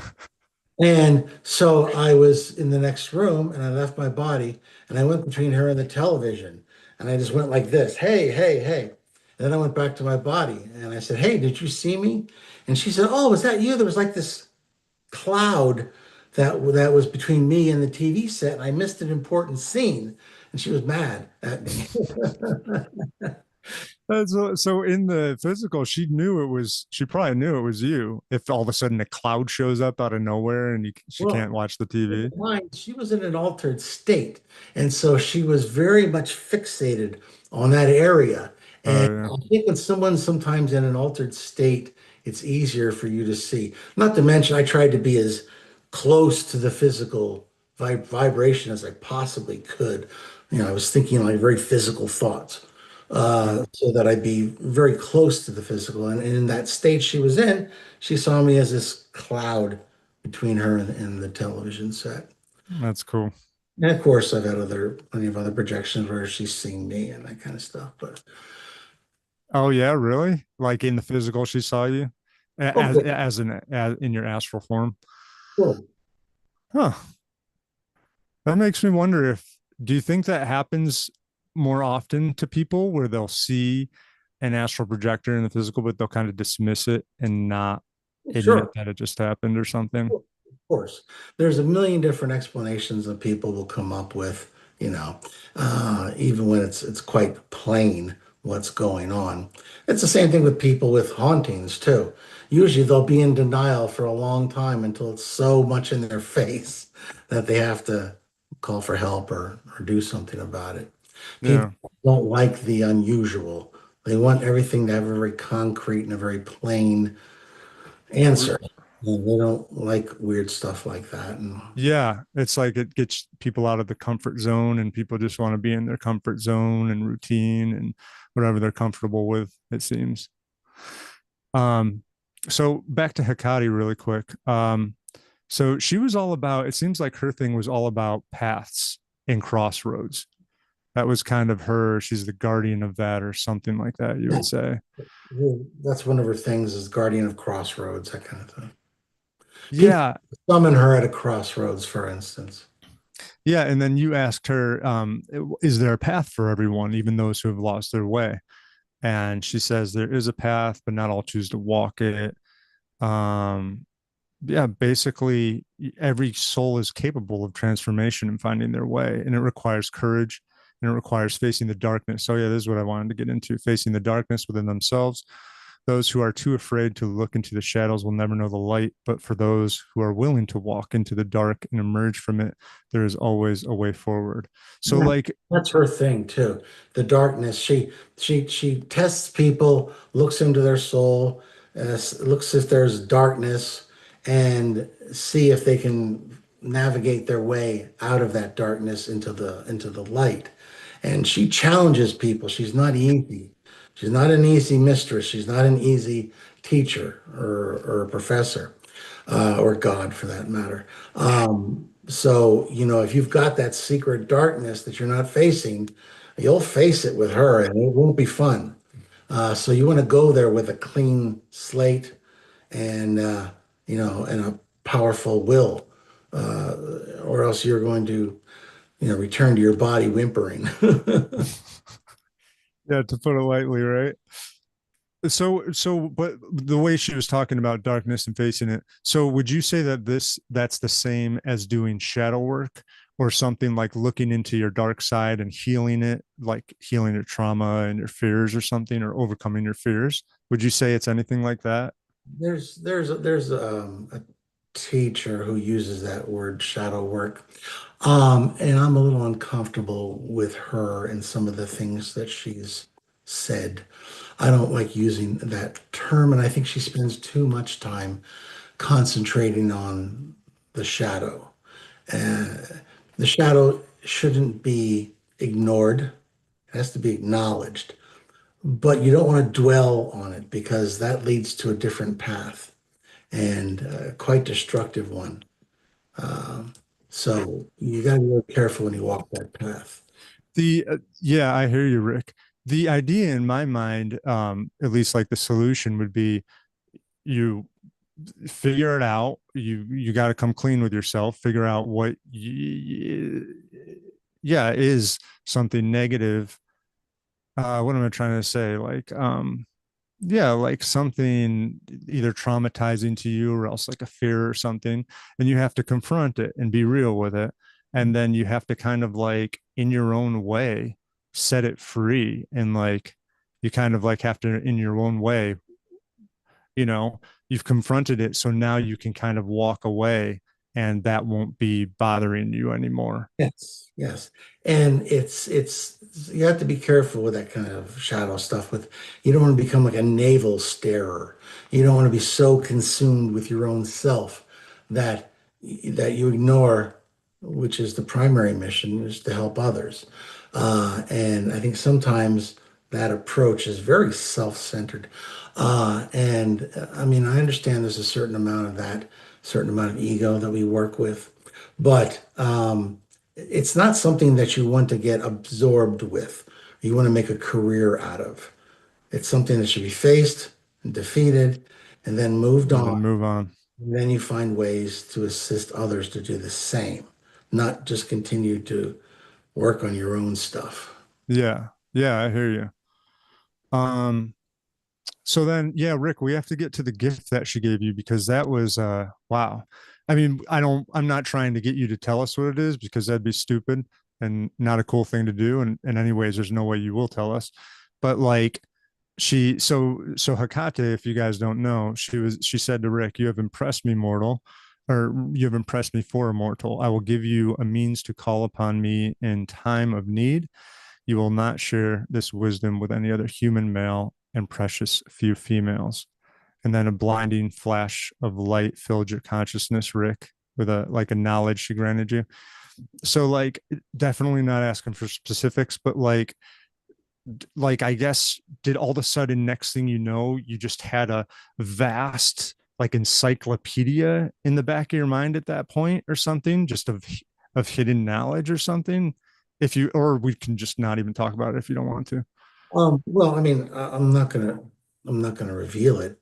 [SPEAKER 2] And so I was in the next room and I left my body and I went between her and the television and I just went like this, hey, hey, hey. And then I went back to my body and I said, hey, did you see me? And she said, oh, was that you? There was like this cloud that was between me and the TV set, and I missed an important scene. And she was mad at me.
[SPEAKER 1] so in the physical, she probably knew it was you. If all of a sudden a cloud shows up out of nowhere and she
[SPEAKER 2] Well,
[SPEAKER 1] can't watch the TV.
[SPEAKER 2] mind, she was in an altered state. And so she was very much fixated on that area. And
[SPEAKER 1] Yeah.
[SPEAKER 2] I think when someone's sometimes in an altered state, it's easier for you to see. Not to mention, I tried to be as close to the physical vibration as I possibly could. I was thinking like very physical thoughts, so that I'd be very close to the physical. And in that state she was in, she saw me as this cloud between her and the television set.
[SPEAKER 1] That's cool.
[SPEAKER 2] And of course, I've had plenty of other projections where she's seen me and that kind of stuff. But
[SPEAKER 1] Oh yeah, really? Like in the physical, she saw you as
[SPEAKER 2] okay,
[SPEAKER 1] in your astral form.
[SPEAKER 2] cool.
[SPEAKER 1] Huh. That makes me wonder if do you think that happens more often to people where they'll see an astral projector in the physical, but they'll kind of dismiss it and not admit
[SPEAKER 2] Sure.
[SPEAKER 1] that it just happened or something?
[SPEAKER 2] Of course, there's a million different explanations that people will come up with, even when it's quite plain what's going on. It's the same thing with people with hauntings too. Usually they'll be in denial for a long time until it's so much in their face that they have to call for help or do something about it. People
[SPEAKER 1] Yeah.
[SPEAKER 2] don't like the unusual. They want everything to have a very concrete and a very plain answer. And they don't like weird stuff like that. And
[SPEAKER 1] Yeah, it's like it gets people out of the comfort zone and people just want to be in their comfort zone and routine and whatever they're comfortable with, it seems. Um, so back to Hecate really quick. So she was all about, it seems like her thing was all about paths and crossroads. That was kind of her, she's the guardian of that or something like that, you
[SPEAKER 2] yeah,
[SPEAKER 1] would say.
[SPEAKER 2] that's one of her things is guardian of crossroads, that kind of thing. People
[SPEAKER 1] Yeah.
[SPEAKER 2] summon her at a crossroads, for instance.
[SPEAKER 1] Yeah. And then you asked her, is there a path for everyone, even those who have lost their way? And she says there is a path, but not all choose to walk it. Um, yeah, basically every soul is capable of transformation and finding their way, and it requires courage and it requires facing the darkness. So yeah, this is what I wanted to get into: facing the darkness within themselves. Those who are too afraid to look into the shadows will never know the light, but for those who are willing to walk into the dark and emerge from it, there is always a way forward. So
[SPEAKER 2] Yeah,
[SPEAKER 1] like,
[SPEAKER 2] that's her thing too. The darkness. She tests people, looks into their soul, looks if there's darkness, and see if they can navigate their way out of that darkness into the light. And she challenges people. She's not easy. She's not an easy mistress. She's not an easy teacher or a professor, or God for that matter. So, if you've got that secret darkness that you're not facing, you'll face it with her and it won't be fun. So you want to go there with a clean slate and and a powerful will, or else you're going to, return to your body whimpering.
[SPEAKER 1] Yeah, to put it lightly, right? But the way she was talking about darkness and facing it, so would you say that that's the same as doing shadow work or something like looking into your dark side and healing it, like healing your trauma and your fears or something, or overcoming your fears? Would you say it's anything like that?
[SPEAKER 2] There's a teacher who uses that word shadow work. And I'm a little uncomfortable with her and some of the things that she's said. I don't like using that term, and I think she spends too much time concentrating on the shadow. Uh, the shadow shouldn't be ignored, it has to be acknowledged, but you don't want to dwell on it because that leads to a different path and quite destructive one. Um, so you got to be really careful when you walk that path.
[SPEAKER 1] Yeah, I hear you, Rick. The idea in my mind, at least like the solution would be you figure it out. You got to come clean with yourself. Figure out what, yeah, is something negative. What am I trying to say? Yeah, like something either traumatizing to you or else like a fear or something, and you have to confront it and be real with it, and then you have to kind of like in your own way set it free, and like you kind of like have to in your own way, you know, you've confronted it, so now you can kind of walk away and that won't be bothering you anymore.
[SPEAKER 2] Yes, yes. And it's you have to be careful with that kind of shadow stuff with you don't want to become like a navel starer. You don't want to be so consumed with your own self that that you ignore, which is the primary mission, is to help others. And I think sometimes that approach is very self-centered. I mean, I understand there's a certain amount of that, certain amount of ego that we work with, but it's not something that you want to get absorbed with. You want to make a career out of. It's something that should be faced and defeated and then moved
[SPEAKER 1] And
[SPEAKER 2] on.
[SPEAKER 1] then move on.
[SPEAKER 2] And then you find ways to assist others to do the same, not just continue to work on your own stuff.
[SPEAKER 1] Yeah, yeah, I hear you. um So then, yeah, Rick, we have to get to the gift that she gave you because that was wow. I mean, I'm not trying to get you to tell us what it is because that'd be stupid and not a cool thing to do. And anyways, there's no way you will tell us. But like so Hakate, if you guys don't know, she said to Rick, "You have impressed me, mortal, or you have impressed me for a mortal. I will give you a means to call upon me in time of need. You will not share this wisdom with any other human male and precious few females." And then a blinding flash of light filled your consciousness, Rick, with a like a knowledge she granted you. So like definitely not asking for specifics, but like I guess did all of a sudden next thing you know, you just had a vast like encyclopedia in the back of your mind at that point or something, just of hidden knowledge or something. If you or we can just not even talk about it if you don't want to.
[SPEAKER 2] Well, I mean, I'm not gonna reveal it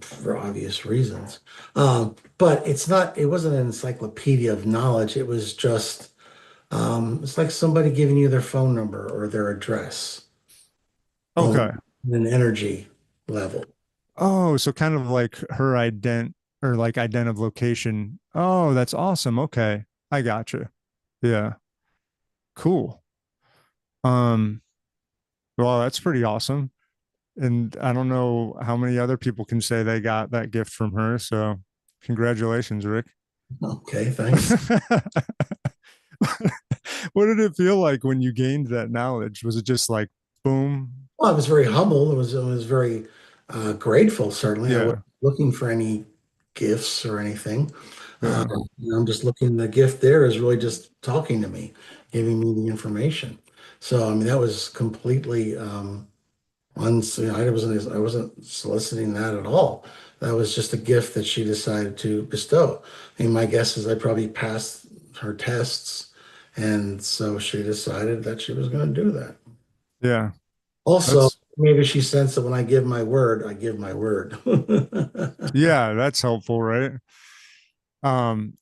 [SPEAKER 2] for obvious reasons. But it wasn't an encyclopedia of knowledge. It was just, it's like somebody giving you their phone number or their address, only
[SPEAKER 1] Okay.
[SPEAKER 2] in an energy level.
[SPEAKER 1] Oh, so kind of like her ident or like ident of location. Oh, that's awesome. Okay. I got you. Yeah. Cool. Um, well, that's pretty awesome. And I don't know how many other people can say they got that gift from her. So congratulations, Rick.
[SPEAKER 2] Okay, thanks.
[SPEAKER 1] What did it feel like when you gained that knowledge? Was it just like boom?
[SPEAKER 2] Well, I was very humble. I was very grateful, certainly. I wasn't
[SPEAKER 1] Yeah.
[SPEAKER 2] looking for any gifts or anything.
[SPEAKER 1] Yeah.
[SPEAKER 2] I'm just looking, the gift there is really just talking to me, giving me the information. So, I mean, that was completely I wasn't soliciting that at all. That was just a gift that she decided to bestow. I mean, my guess is I probably passed her tests, and so she decided that she was going to do that.
[SPEAKER 1] Yeah.
[SPEAKER 2] Also,
[SPEAKER 1] That's
[SPEAKER 2] maybe she sensed that when I give my word, I give my word.
[SPEAKER 1] yeah, that's helpful, right?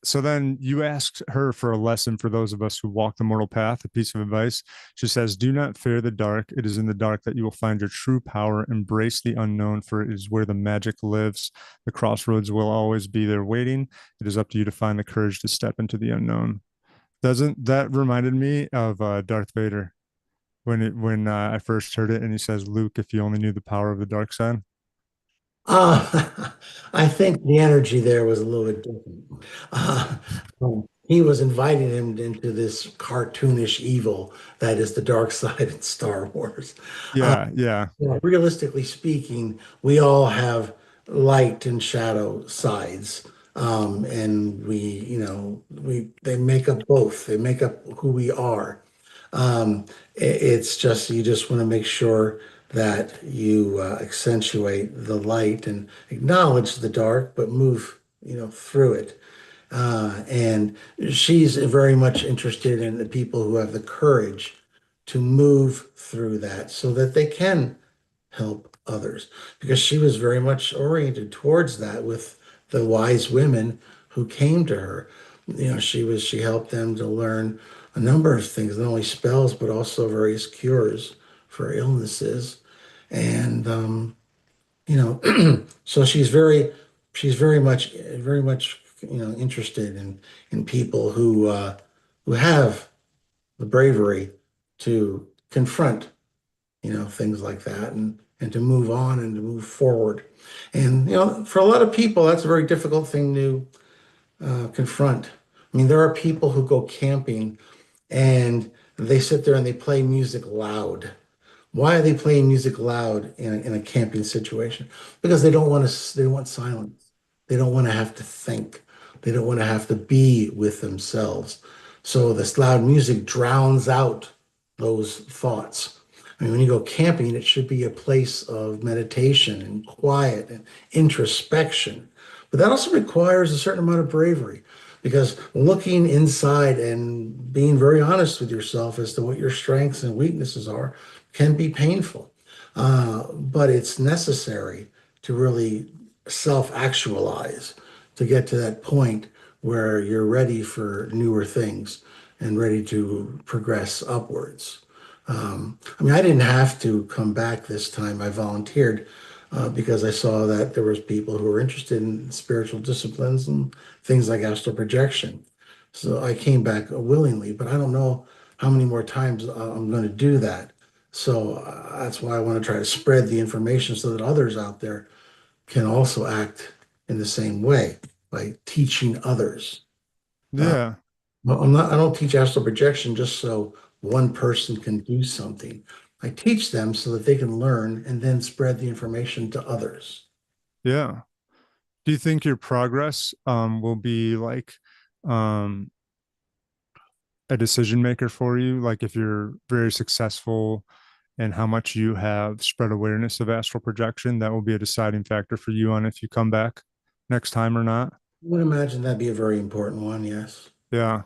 [SPEAKER 1] So then you asked her for a lesson for those of us who walk the mortal path, a piece of advice. She says, do not fear the dark. It is in the dark that you will find your true power. Embrace the unknown, for it is where the magic lives. The crossroads will always be there waiting. It is up to you to find the courage to step into the unknown. Doesn't that reminded me of Darth Vader when I first heard it and he says, Luke, if you only knew the power of the dark side.
[SPEAKER 2] I think the energy there was a little bit different. He was inviting him into this cartoonish evil that is the dark side in Star Wars. Uh,
[SPEAKER 1] Yeah, yeah,
[SPEAKER 2] Realistically speaking, we all have light and shadow sides. And they make up both. They make up who we are. It's just you just want to make sure that you accentuate the light and acknowledge the dark, but move, through it. And she's very much interested in the people who have the courage to move through that so that they can help others because she was very much oriented towards that with the wise women who came to her. She helped them to learn a number of things, not only spells, but also various cures for illnesses. And so very much, interested in people who have the bravery to confront things like that and to move on and to move forward. And for a lot of people, that's a very difficult thing to confront. I mean, there are people who go camping and they sit there and they play music loud. Why are they playing music loud in a camping situation? Because they want silence. They don't want to have to think. They don't want to have to be with themselves. So this loud music drowns out those thoughts. I mean, when you go camping, it should be a place of meditation and quiet and introspection. But that also requires a certain amount of bravery because looking inside and being very honest with yourself as to what your strengths and weaknesses are can be painful, but it's necessary to really self-actualize to get to that point where you're ready for newer things and ready to progress upwards. I mean, I didn't have to come back this time. I volunteered because I saw that there was people who were interested in spiritual disciplines and things like astral projection. So I came back willingly, but I don't know how many more times I'm going to do that. So that's why I want to try to spread the information so that others out there can also act in the same way by teaching others. Uh,
[SPEAKER 1] yeah,
[SPEAKER 2] I don't teach astral projection just so one person can do something. I teach them so that they can learn and then spread the information to others.
[SPEAKER 1] yeah. Do you think your progress will be like um, a decision maker for you? Like if you're very successful and how much you have spread awareness of astral projection, that will be a deciding factor for you on if you come back next time or not.
[SPEAKER 2] I would imagine that'd be a very important one, yes.
[SPEAKER 1] Yeah.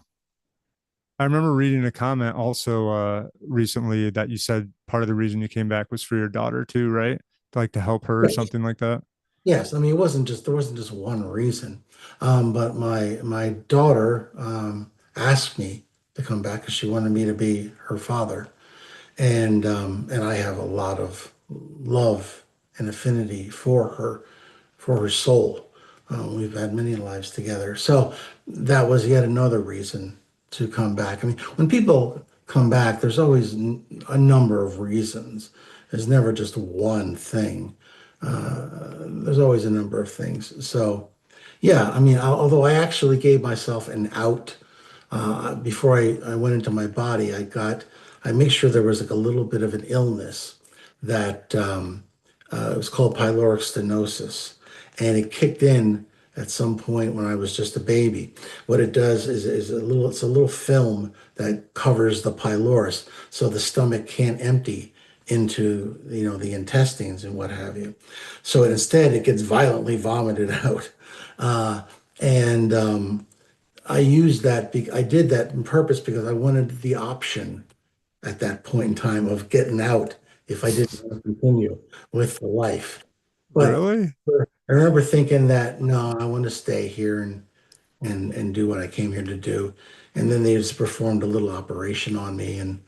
[SPEAKER 1] I remember reading a comment also recently that you said part of the reason you came back was for your daughter too, right? Like to help her or
[SPEAKER 2] Yes.
[SPEAKER 1] something like that.
[SPEAKER 2] Yes, I mean there wasn't just one reason, but my daughter asked me to come back because she wanted me to be her father, and I have a lot of love and affinity for her soul. We've had many lives together, so that was yet another reason to come back. I mean, when people come back, there's always a number of reasons. There's never just one thing. There's always a number of things. So, yeah, I mean, although I actually gave myself an out before I went into my body, I made sure there was like a little bit of an illness that it was called pyloric stenosis, and it kicked in at some point when I was just a baby. What it does is it's a little film that covers the pylorus, so the stomach can't empty into, the intestines and what have you. So instead, it gets violently vomited out. Uh, and I used that, I did that on purpose because I wanted the option at that point in time of getting out if I didn't want to continue with the life. But
[SPEAKER 1] Really?
[SPEAKER 2] I remember thinking that no, I want to stay here and do what I came here to do. And then they just performed a little operation on me and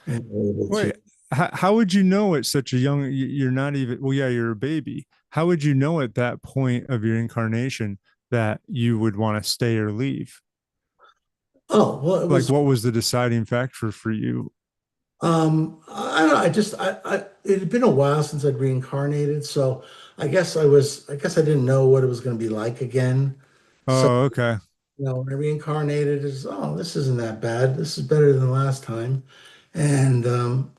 [SPEAKER 2] were able to.
[SPEAKER 1] Wait, how would you know at such a young, you're not even, well, yeah, you're a baby. How would you know at that point of your incarnation that you would want to stay or leave?
[SPEAKER 2] Oh, well, it
[SPEAKER 1] Like,
[SPEAKER 2] was
[SPEAKER 1] what was the deciding factor for you?
[SPEAKER 2] I don't know, it had been a while since I'd reincarnated, so I guess I didn't know what it was going to be like again. So,
[SPEAKER 1] Oh, okay.
[SPEAKER 2] when I reincarnated, this isn't that bad. This is better than last time. And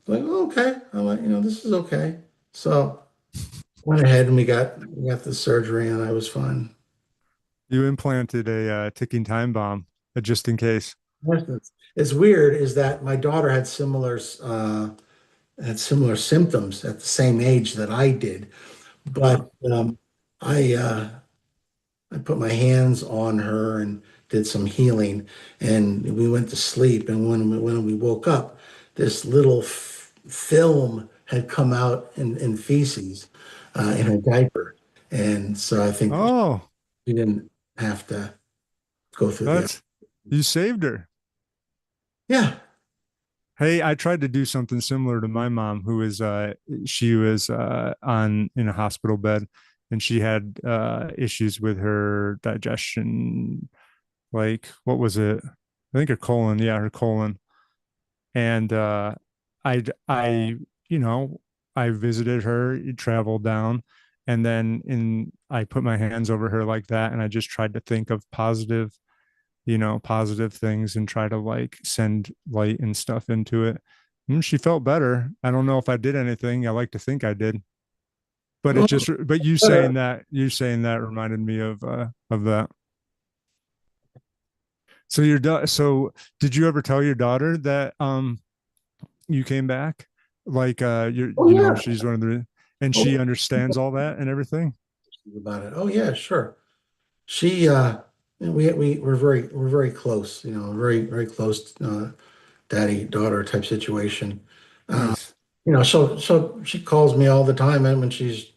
[SPEAKER 2] like, "Oh, okay. I'm like, this is okay." So went ahead and we got the surgery and I was fine.
[SPEAKER 1] You implanted a ticking time bomb just in case.
[SPEAKER 2] It's weird is that my daughter had similar symptoms at the same age that I did,
[SPEAKER 1] Huh.
[SPEAKER 2] but I uh, I put my hands on her and did some healing, and we went to sleep. And when we woke up, this little film had come out in feces in her diaper, and so I think
[SPEAKER 1] Oh,
[SPEAKER 2] she didn't have to go through the.
[SPEAKER 1] that's, you saved her.
[SPEAKER 2] Yeah.
[SPEAKER 1] Hey, I tried to do something similar to my mom, who is she was on in a hospital bed, and she had issues with her digestion. Like, what was it? I think her colon. Yeah, her colon. And I you know I visited her, traveled down, and then in I put my hands over her like that, and I just tried to think of positive things and try to like send light and stuff into it. And she felt better. I don't know if I did anything. I like to think I did, but you saying that reminded me of that. So so did you ever tell your daughter that you came back? Like
[SPEAKER 2] Oh yeah.
[SPEAKER 1] she's one of the, and
[SPEAKER 2] Oh,
[SPEAKER 1] she understands all that and everything.
[SPEAKER 2] about it. Oh yeah, sure. She we're very close, very very close daddy daughter type situation. Uh,
[SPEAKER 1] Nice.
[SPEAKER 2] so she calls me all the time, and when she's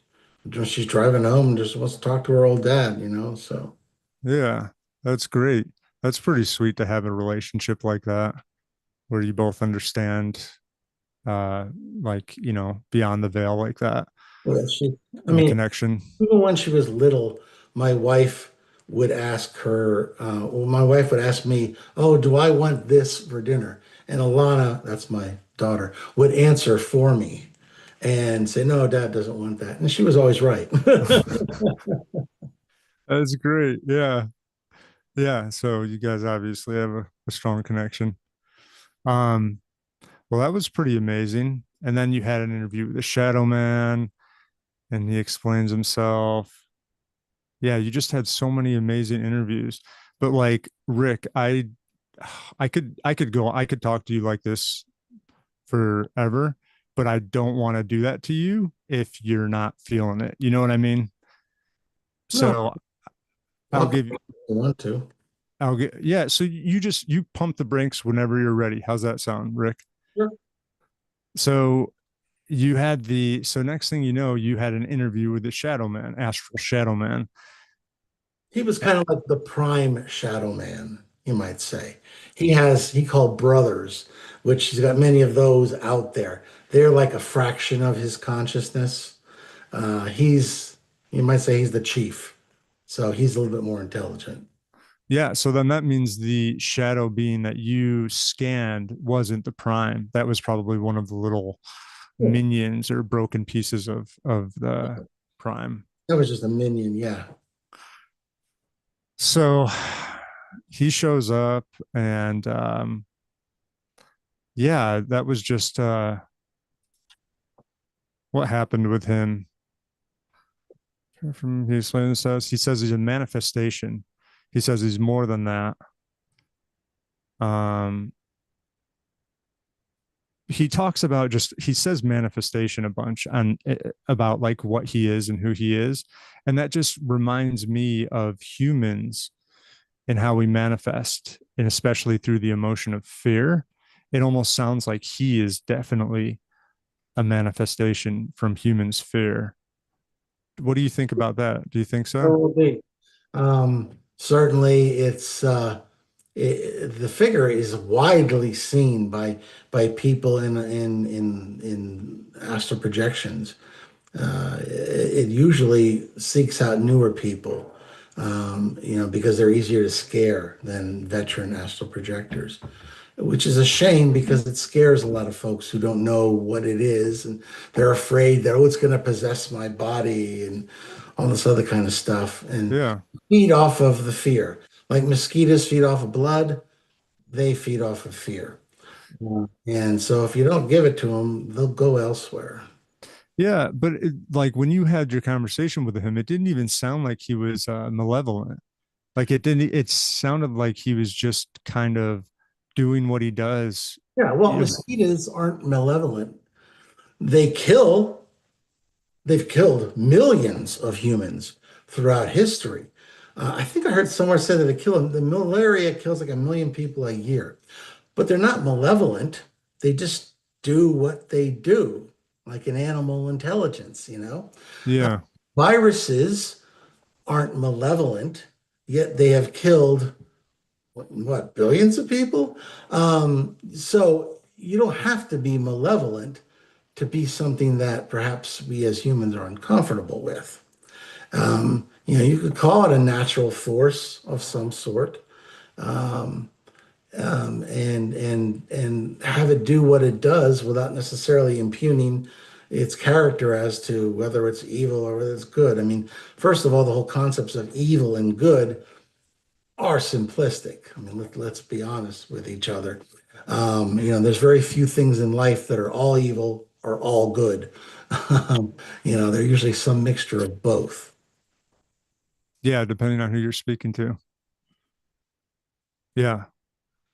[SPEAKER 2] driving home and just wants to talk to her old dad. So
[SPEAKER 1] Yeah, that's great. That's pretty sweet to have a relationship like that where you both understand uh like beyond the veil like that
[SPEAKER 2] yeah, I
[SPEAKER 1] and the
[SPEAKER 2] mean,
[SPEAKER 1] connection.
[SPEAKER 2] even when she was little, my wife my wife would ask me, "Oh, do I want this for dinner?" And Alana, that's my daughter, would answer for me and say, "No, Dad doesn't want that." And she was always right.
[SPEAKER 1] That's great. Yeah. Yeah, so you guys obviously have a strong connection. um well, that was pretty amazing. And then you had an interview with the Shadow Man, and he explains himself. Yeah, you just had so many amazing interviews. But like Rick, I could talk to you like this forever, but I don't want to do that to you if you're not feeling it. You know what I mean?
[SPEAKER 2] No,
[SPEAKER 1] So I'll
[SPEAKER 2] I'll
[SPEAKER 1] give
[SPEAKER 2] want to.
[SPEAKER 1] I'll get yeah, so you pump the brakes whenever you're ready. How's that sound, Rick?
[SPEAKER 2] Sure.
[SPEAKER 1] So so next thing you know, you had an interview with the Shadow Man, Astral Shadow Man.
[SPEAKER 2] He was kind of like the prime shadow man, you might say. He called brothers, which he's got many of those out there. They're like a fraction of his consciousness. He's, you might say he's the chief. So he's a little bit more intelligent.
[SPEAKER 1] Yeah, so then that means the shadow being that you scanned wasn't the prime. That was probably one of the little minions or broken pieces of the prime.
[SPEAKER 2] That was just a minion, yeah.
[SPEAKER 1] So he shows up, and yeah, that was just what happened with him. From he explains this, he says he's a manifestation. He says he's more than that. Um, he talks about just he says manifestation a bunch and about like what he is and who he is, and that just reminds me of humans and how we manifest, and especially through the emotion of fear. It almost sounds like he is definitely a manifestation from humans' fear. What do you think about that? Do you think so?
[SPEAKER 2] Probably. Certainly, the figure is widely seen by people in astral projections. It usually seeks out newer people, because they're easier to scare than veteran astral projectors, which is a shame because it scares a lot of folks who don't know what it is, and they're afraid that, oh, it's going to possess my body and all this other kind of stuff, and
[SPEAKER 1] Yeah.
[SPEAKER 2] feed off of the fear. Like mosquitoes feed off of blood, they feed off of fear. Yeah. And so if you don't give it to them, they'll go elsewhere.
[SPEAKER 1] Yeah, but like when you had your conversation with him, it didn't even sound like he was malevolent. Like it didn't. It sounded like he was just kind of doing what he does.
[SPEAKER 2] Yeah, well,
[SPEAKER 1] Yeah,
[SPEAKER 2] mosquitoes aren't malevolent. They kill, they've killed millions of humans throughout history. I think I heard somewhere say that the malaria kills like 1 million people a year, but they're not malevolent. They just do what they do, like an animal intelligence. Uh,
[SPEAKER 1] yeah,
[SPEAKER 2] Viruses aren't malevolent, yet they have killed what, billions of people? So you don't have to be malevolent to be something that perhaps we as humans are uncomfortable with. You could call it a natural force of some sort, and have it do what it does without necessarily impugning its character as to whether it's evil or whether it's good. I mean, first of all, the whole concepts of evil and good are simplistic. I mean, let's be honest with each other. There's very few things in life that are all evil or all good. They're usually some mixture of both.
[SPEAKER 1] yeah. Depending on who you're speaking to. Yeah,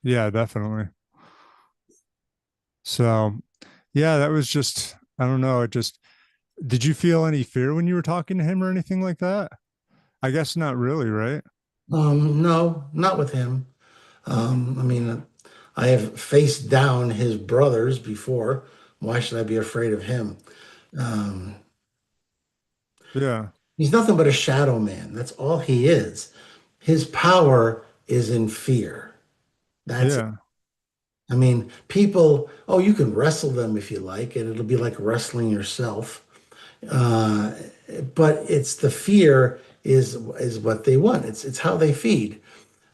[SPEAKER 1] yeah, definitely. So, yeah, that was just. I don't know. It just. Did you feel any fear when you were talking to him or anything like that? I guess not really, right?
[SPEAKER 2] No, not with him. I mean, I have faced down his brothers before. Why should I be afraid of him? Um,
[SPEAKER 1] Yeah,
[SPEAKER 2] he's nothing but a shadow man. That's all he is. His power is in fear. That's
[SPEAKER 1] yeah,
[SPEAKER 2] I mean, people, oh, you can wrestle them if you like, and it'll be like wrestling yourself. Uh, but it's the fear is what they want. It's how they feed.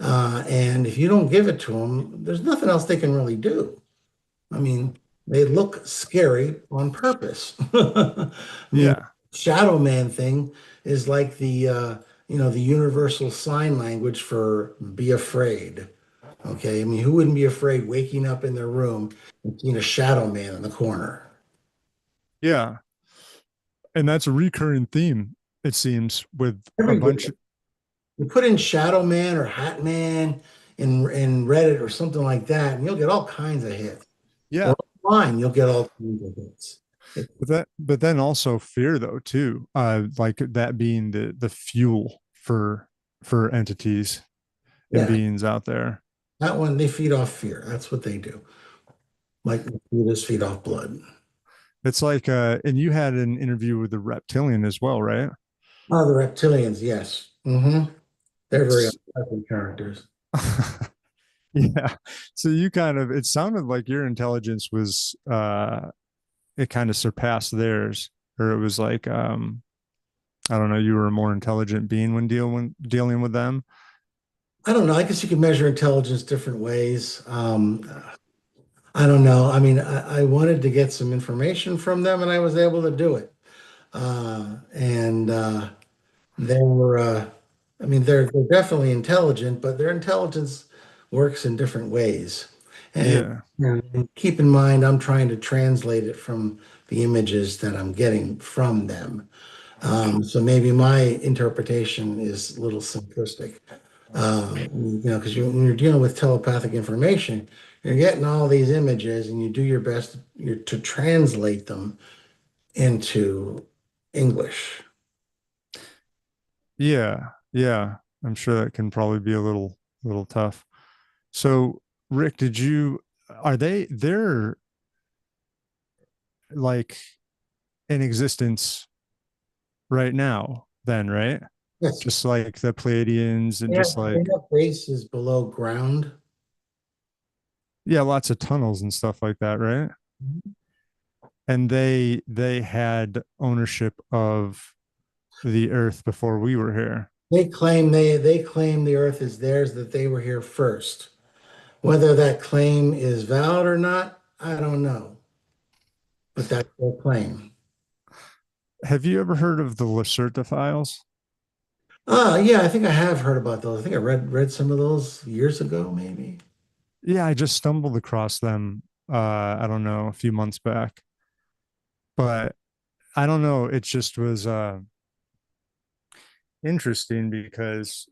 [SPEAKER 2] And if you don't give it to them, there's nothing else they can really do. I mean, they look scary on purpose. I mean,
[SPEAKER 1] yeah,
[SPEAKER 2] shadow man thing is like the universal sign language for be afraid. Okay, I mean, who wouldn't be afraid waking up in their room and seeing a shadow man in the corner?
[SPEAKER 1] yeah. And that's a recurring theme, it seems, with a
[SPEAKER 2] Everywhere.
[SPEAKER 1] bunch.
[SPEAKER 2] You put in shadow man or hat man in Reddit or something like that, and you'll get all kinds of hits.
[SPEAKER 1] Yeah,
[SPEAKER 2] Or online, you'll get all kinds of hits.
[SPEAKER 1] but then also fear though too. Like that being the fuel for entities and
[SPEAKER 2] Yeah,
[SPEAKER 1] beings out there.
[SPEAKER 2] that one, they feed off fear. That's what they do. Like mosquitoes feed off blood.
[SPEAKER 1] It's like and you had an interview with the reptilian as well, right?
[SPEAKER 2] Oh, the reptilians, yes. They're very unpleasant characters.
[SPEAKER 1] Yeah. So you kind of it sounded like your intelligence was it kind of surpassed theirs, or it was like I don't know, you were a more intelligent being when dealing with them.
[SPEAKER 2] I don't know. I guess you can measure intelligence different ways. I don't know. I mean, I wanted to get some information from them, and I was able to do it. And they were, I mean, they're definitely intelligent, but their intelligence works in different ways. And,
[SPEAKER 1] Yeah.
[SPEAKER 2] and keep in mind, I'm trying to translate it from the images that I'm getting from them. So maybe my interpretation is a little simplistic. Because when you're dealing with telepathic information, you're getting all these images and you do your best to translate them into English.
[SPEAKER 1] Yeah, yeah. I'm sure that can probably be a little tough. So, Rick, they're like in existence right now, then, right?
[SPEAKER 2] Yes.
[SPEAKER 1] Just like the Pleiadians and
[SPEAKER 2] Yeah,
[SPEAKER 1] just
[SPEAKER 2] they
[SPEAKER 1] like,
[SPEAKER 2] have bases below ground.
[SPEAKER 1] yeah, lots of tunnels and stuff like that, right? And they had ownership of the earth before we were here.
[SPEAKER 2] They claim the earth is theirs, that they were here first. Whether that claim is valid or not, I don't know, but that's their claim.
[SPEAKER 1] Have you ever heard of the Lacerta files?
[SPEAKER 2] Yeah, I think I have heard about those. I think I read some of those years ago, maybe.
[SPEAKER 1] Yeah, I just stumbled across them I don't know, a few months back. But I don't know, it just was interesting because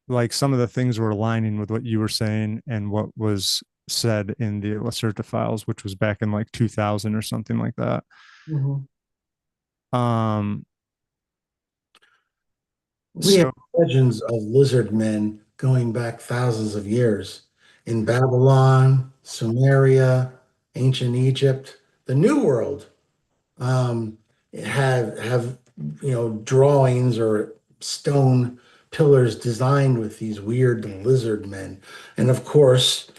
[SPEAKER 1] like some of the things were aligning with what you were saying and what was said in the Lacerta files, which was back in like 2000 or something like that.
[SPEAKER 2] Mhm.
[SPEAKER 1] Um,
[SPEAKER 2] We have
[SPEAKER 1] so
[SPEAKER 2] legends of lizard men going back thousands of years in Babylon, Sumeria, ancient Egypt, the New World. um, have drawings or stone pillars designed with these weird lizard men, and of course,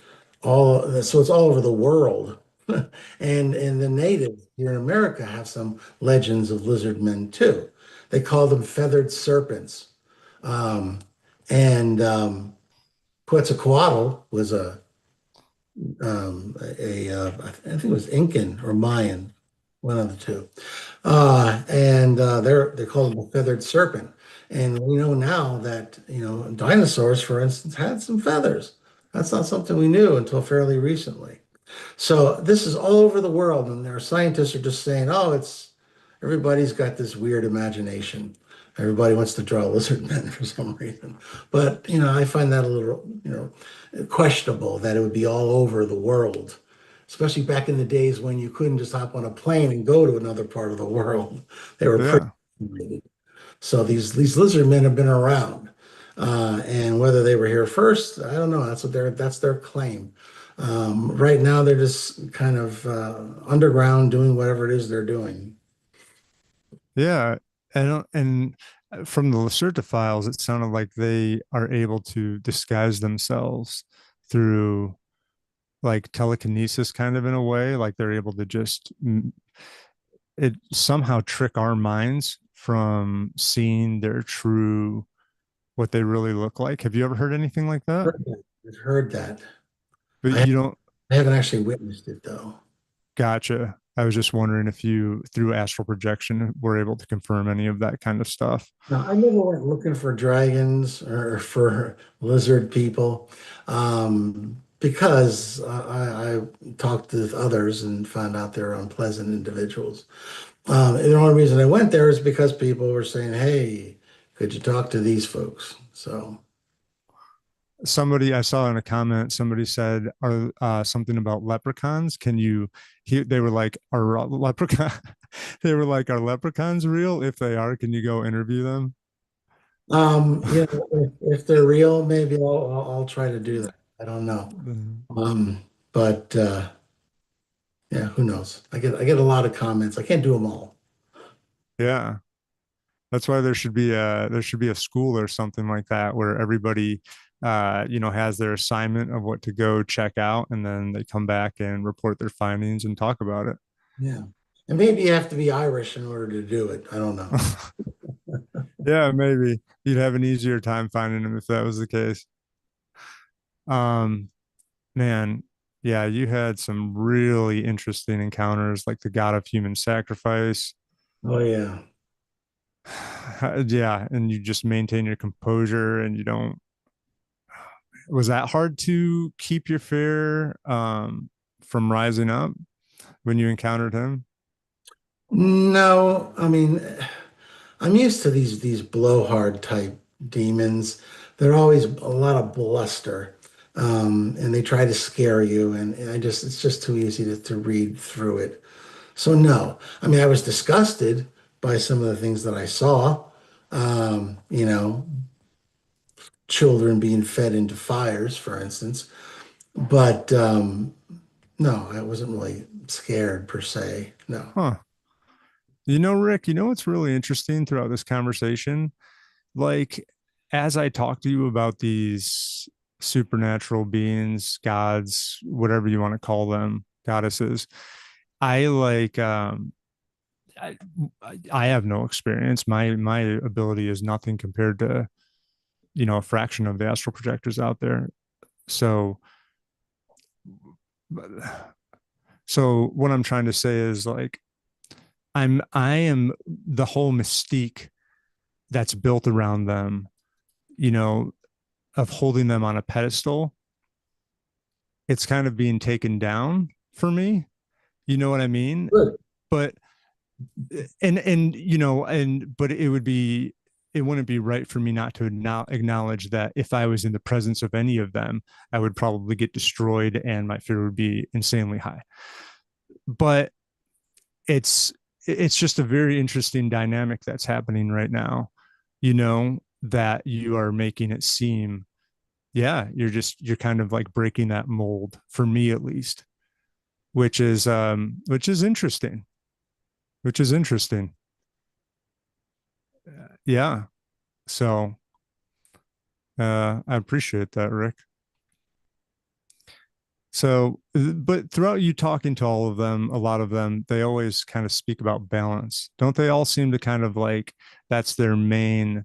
[SPEAKER 2] so it's all over the world. And the natives here in America have some legends of lizard men too. They call them feathered serpents. Um, and Quetzalcoatl was I think it was Incan or Mayan, one of the two. And they call them a feathered serpent. And we know now that, dinosaurs, for instance, had some feathers. That's not something we knew until fairly recently. So this is all over the world, and their scientists are just saying, "Oh, it's everybody's got this weird imagination. Everybody wants to draw lizard men for some reason." But I find that a little, questionable that it would be all over the world, especially back in the days when you couldn't just hop on a plane and go to another part of the world. They were pretty
[SPEAKER 1] yeah,
[SPEAKER 2] limited. So these lizard men have been around, and whether they were here first, I don't know. That's their claim. Right now, they're just kind of underground doing whatever it is they're doing.
[SPEAKER 1] yeah, and from the Lacerta files, it sounded like they are able to disguise themselves through like telekinesis, kind of in a way, like they're able to just it somehow trick our minds from seeing their true what they really look like. Have you ever heard anything like that?
[SPEAKER 2] I've heard that.
[SPEAKER 1] But
[SPEAKER 2] I,
[SPEAKER 1] you don't.
[SPEAKER 2] I haven't actually witnessed it though.
[SPEAKER 1] Gotcha. I was just wondering if you, through astral projection, were able to confirm any of that kind of stuff.
[SPEAKER 2] No, I never went looking for dragons or for lizard people, because I talked with others and found out they're unpleasant individuals. And the only reason I went there is because people were saying, "Hey, could you talk to these folks?" So,
[SPEAKER 1] Somebody I saw in a comment, somebody said, "Are something about leprechauns? Can you?" They were like, "Are leprechaun?" They were like, "Are leprechauns real? If they are, can you go interview them?"
[SPEAKER 2] if they're real, maybe I'll try to do that. I don't know. But yeah, who knows? I get a lot of comments. I can't do them all.
[SPEAKER 1] Yeah. That's why there should be a school or something like that where everybody has their assignment of what to go check out and then they come back and report their findings and talk about it.
[SPEAKER 2] Yeah. And maybe you have to be Irish in order to do it. I don't know.
[SPEAKER 1] Yeah, maybe you'd have an easier time finding them if that was the case. Um, man, yeah, you had some really interesting encounters like the god of human sacrifice.
[SPEAKER 2] Oh yeah.
[SPEAKER 1] Yeah, and you just maintain your composure and you don't was that hard to keep your fear from rising up when you encountered him?
[SPEAKER 2] No, I mean, I'm used to these blowhard type demons. They're always a lot of bluster, and they try to scare you, and it's just too easy to read through it. So no, I mean I was disgusted by some of the things that I saw. You know, children being fed into fires, for instance. But no, I wasn't really scared per se. No.
[SPEAKER 1] Huh. Rick, what's really interesting throughout this conversation? Like, as I talk to you about these supernatural beings, gods, whatever you want to call them, goddesses, I like I, I have no experience. My ability is nothing compared to, a fraction of the astral projectors out there. So so what I'm trying to say is like I am the whole mystique that's built around them, you know, of holding them on a pedestal. It's kind of being taken down for me. You know what I mean?
[SPEAKER 2] Good.
[SPEAKER 1] But but it wouldn't be right for me not to acknowledge that if I was in the presence of any of them, I would probably get destroyed and my fear would be insanely high. But it's it's just a very interesting dynamic that's happening right now, that you are making it seem, yeah, you're kind of like breaking that mold for me at least, which is interesting, which is interesting. Yeah. So I appreciate that, Rick. So, but throughout you talking to all of them, a lot of them, they always kind of speak about balance. Don't they all seem to kind of like that's their main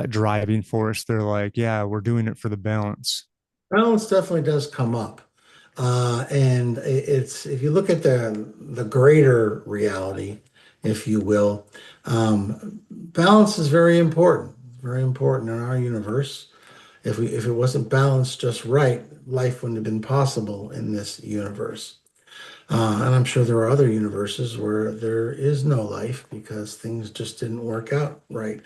[SPEAKER 1] driving force? They're like, yeah, we're doing it for the balance.
[SPEAKER 2] Balance definitely does come up. And it's if you look at the greater reality, if you will, balance is very important in our universe. If it wasn't balanced just right, life wouldn't have been possible in this universe. And I'm sure there are other universes where there is no life because things just didn't work out right.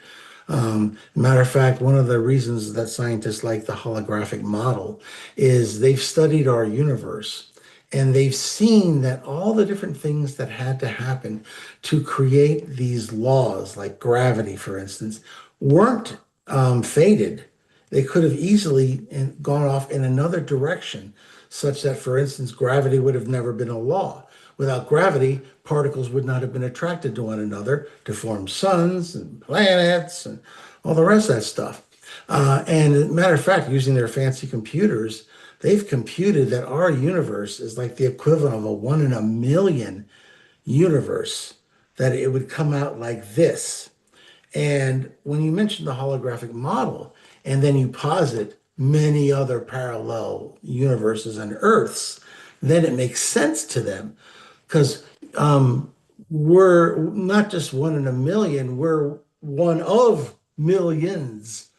[SPEAKER 2] Matter of fact, one of the reasons that scientists like the holographic model is they've studied our universe and they've seen that all the different things that had to happen to create these laws, like gravity, for instance, weren't fated. They could have easily gone off in another direction, such that, for instance, gravity would have never been a law. Without gravity, particles would not have been attracted to one another to form suns and planets and all the rest of that stuff. And as a matter of fact, using their fancy computers, they've computed that our universe is like the equivalent of a 1 in a million universe, that it would come out like this. And when you mention the holographic model, and then you posit many other parallel universes and Earths, then it makes sense to them because we're not just 1 in a million, we're one of millions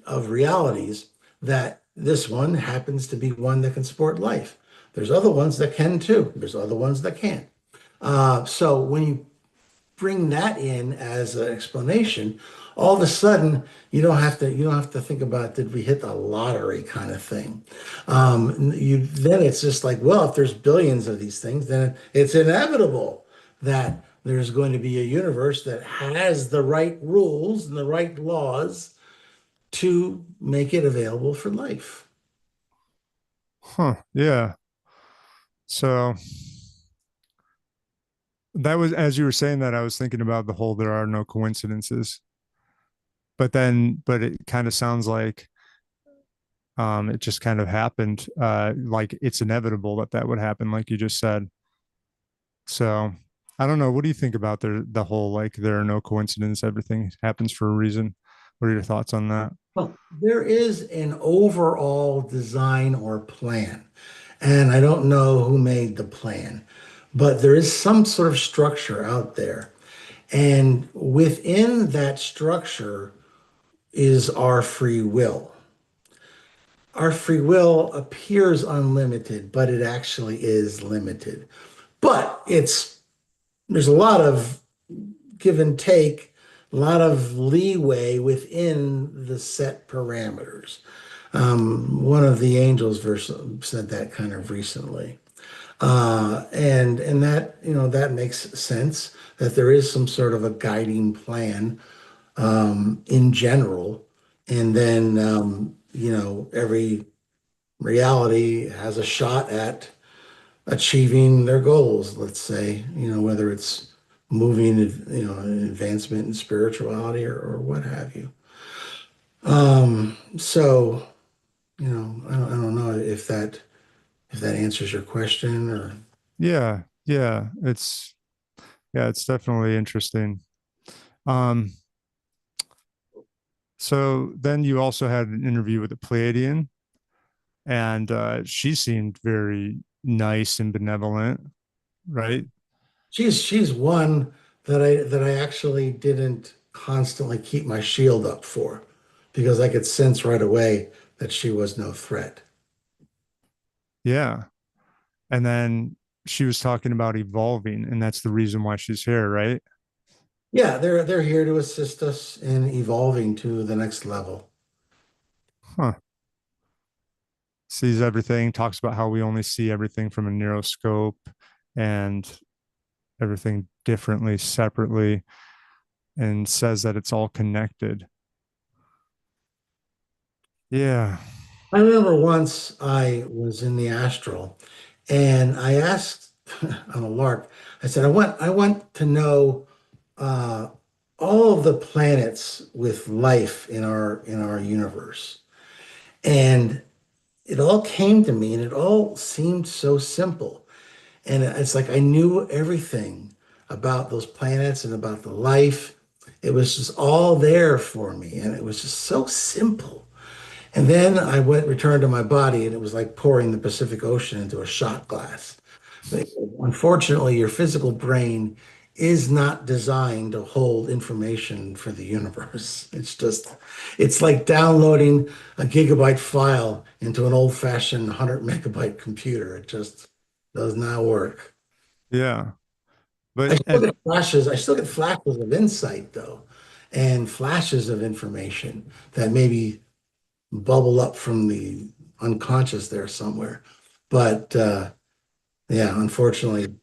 [SPEAKER 2] of realities that this one happens to be one that can support life. There's other ones that can too. There's other ones that can't. So when you bring that in as an explanation, all of a sudden you don't have to think about did we hit the lottery kind of thing. You then it's just like, well, if there's billions of these things, then it's inevitable that there's going to be a universe that has the right rules and the right laws to make it available for life.
[SPEAKER 1] Huh. Yeah. So that was, as you were saying that, I was thinking about the whole there are no coincidences. But it kind of sounds like it just kind of happened. Like it's inevitable that that would happen, like you just said. So I don't know. What do you think about the whole like there are no coincidences, everything happens for a reason? What are your thoughts on that?
[SPEAKER 2] Well, there is an overall design or plan, and I don't know who made the plan, but there is some sort of structure out there. And within that structure is our free will. Our free will appears unlimited, but it actually is limited. But there's a lot of give and take a lot of leeway within the set parameters. One of the angels verse said that kind of recently. And that, that makes sense that there is some sort of a guiding plan in general. And then, every reality has a shot at achieving their goals, let's say, whether it's moving, an advancement in spirituality or what have you. So, I don't know if that answers your question or.
[SPEAKER 1] Yeah, yeah, it's definitely interesting. Um, so then you also had an interview with a Pleiadian, and she seemed very nice and benevolent, right?
[SPEAKER 2] She's one that I actually didn't constantly keep my shield up for because I could sense right away that she was no threat.
[SPEAKER 1] Yeah. And then she was talking about evolving, and that's the reason why she's here, right?
[SPEAKER 2] Yeah, they're here to assist us in evolving to the next level.
[SPEAKER 1] Huh. Sees everything, talks about how we only see everything from a neuroscope and everything differently, separately, and says that it's all connected. Yeah.
[SPEAKER 2] I remember once I was in the astral and I asked on a lark, I said, I want to know uh, all of the planets with life in our universe. And it all came to me and it all seemed so simple. And it's like I knew everything about those planets and about the life. It was just all there for me. And it was just so simple. And then I returned to my body, and it was like pouring the Pacific Ocean into a shot glass. But unfortunately, your physical brain is not designed to hold information for the universe. It's like downloading a gigabyte file into an old-fashioned 100 megabyte computer. It just does not work.
[SPEAKER 1] Yeah.
[SPEAKER 2] I
[SPEAKER 1] But
[SPEAKER 2] still get flashes. I still get flashes of insight, though, and flashes of information that maybe bubble up from the unconscious there somewhere. But yeah, unfortunately,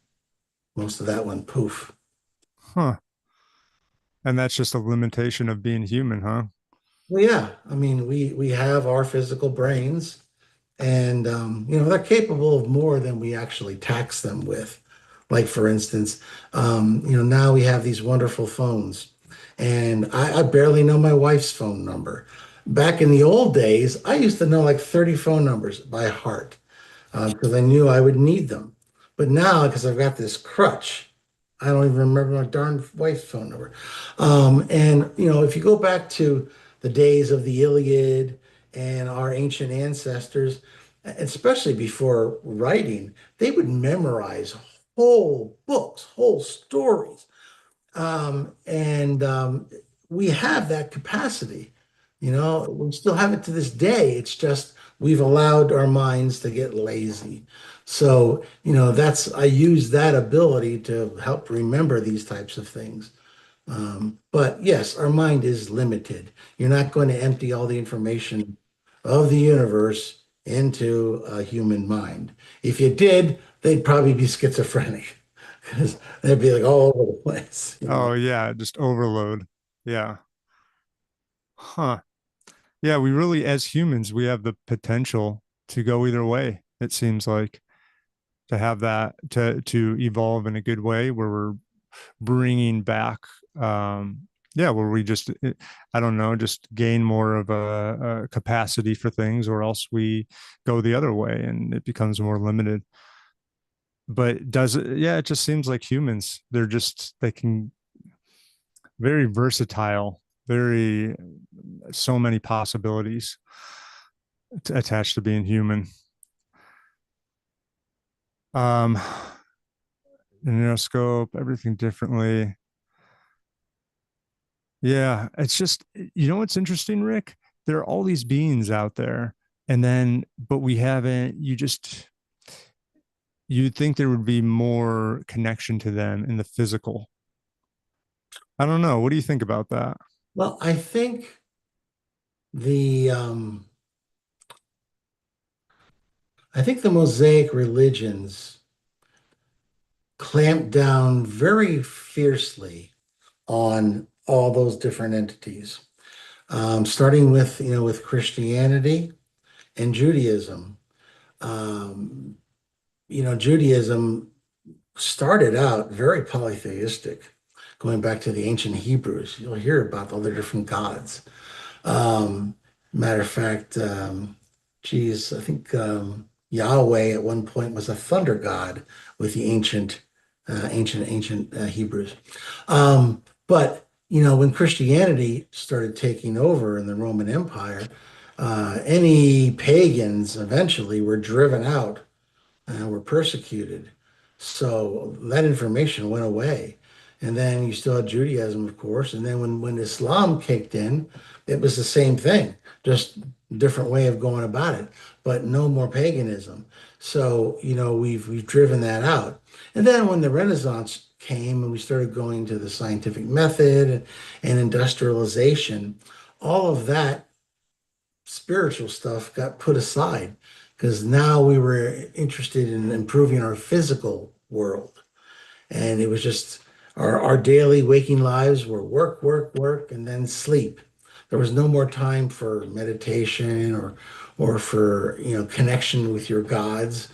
[SPEAKER 2] most of that went poof.
[SPEAKER 1] huh. And that's just a limitation of being human, huh?
[SPEAKER 2] Well, yeah, I mean, we have our physical brains, and they're capable of more than we actually tax them with. Like for instance, now we have these wonderful phones, and I barely know my wife's phone number. Back in the old days, I used to know like 30 phone numbers by heart. Because I knew I would need them. But now, because I've got this crutch, I don't even remember my darn wife's phone number. And if you go back to the days of the Iliad and our ancient ancestors, especially before writing, they would memorize whole books, whole stories. And we have that capacity. We still have it to this day. It's just we've allowed our minds to get lazy. So, I use that ability to help remember these types of things. But yes, our mind is limited. You're not going to empty all the information of the universe into a human mind. If you did, they'd probably be schizophrenic because they'd be like all over the place.
[SPEAKER 1] Oh, yeah, just overload. Yeah. Huh. Yeah, we really, as humans, we have the potential to go either way, it seems like, to have that, to evolve in a good way where we're bringing back, yeah, where we just, I don't know, just gain more of a capacity for things, or else we go the other way and it becomes more limited. But does it, yeah, it just seems like humans, they can, very versatile, very, so many possibilities attached to being human. Um, Neuroscope, everything differently. Yeah, it's just, what's interesting, Rick? There are all these beings out there, and then, but we haven't, you'd think there would be more connection to them in the physical, I don't know. What do you think about that?
[SPEAKER 2] Well, the um, I think the Mosaic religions clamped down very fiercely on all those different entities, starting with with Christianity and Judaism. Um, Judaism started out very polytheistic, going back to the ancient Hebrews. You'll hear about all the different gods. Um, Matter of fact, geez, I think Yahweh at one point was a thunder god with the ancient Hebrews. But when Christianity started taking over in the Roman Empire, any pagans eventually were driven out were persecuted. So that information went away. And then you still had Judaism, of course. And then when Islam kicked in, it was the same thing, just different way of going about it, but no more paganism. So, we've driven that out. And then when the Renaissance came and we started going to the scientific method and industrialization, all of that spiritual stuff got put aside because now we were interested in improving our physical world. And it was just our daily waking lives were work, work, work, and then sleep. There was no more time for meditation or for connection with your gods.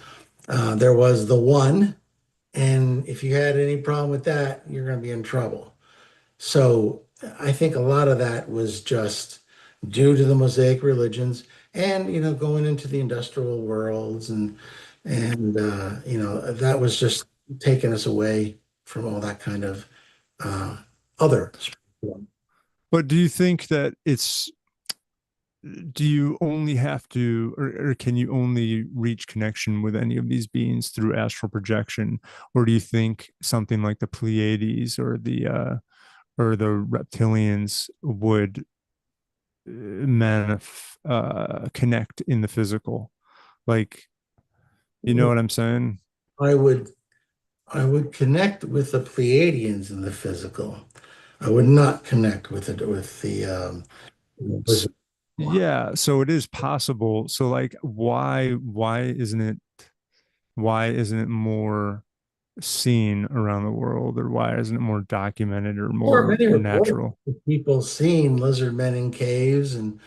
[SPEAKER 2] There was the one, and if you had any problem with that, you're going to be in trouble. So I think a lot of that was just due to the Mosaic religions and going into the industrial worlds and that was just taking us away from all that kind of uh, other spiritual.
[SPEAKER 1] But do you think that do you only have to, or can you only reach connection with any of these beings through astral projection? Or do you think something like the Pleiades or the reptilians would connect in the physical? Like, you know what I'm saying?
[SPEAKER 2] I would I would connect with the Pleiadians in the physical. I would not connect with the
[SPEAKER 1] S-
[SPEAKER 2] wizard.
[SPEAKER 1] yeah, so it is possible. So like why isn't it more seen around the world, or why isn't it more documented or
[SPEAKER 2] There are
[SPEAKER 1] more
[SPEAKER 2] many reports
[SPEAKER 1] natural?
[SPEAKER 2] of people seeing lizard men in caves, and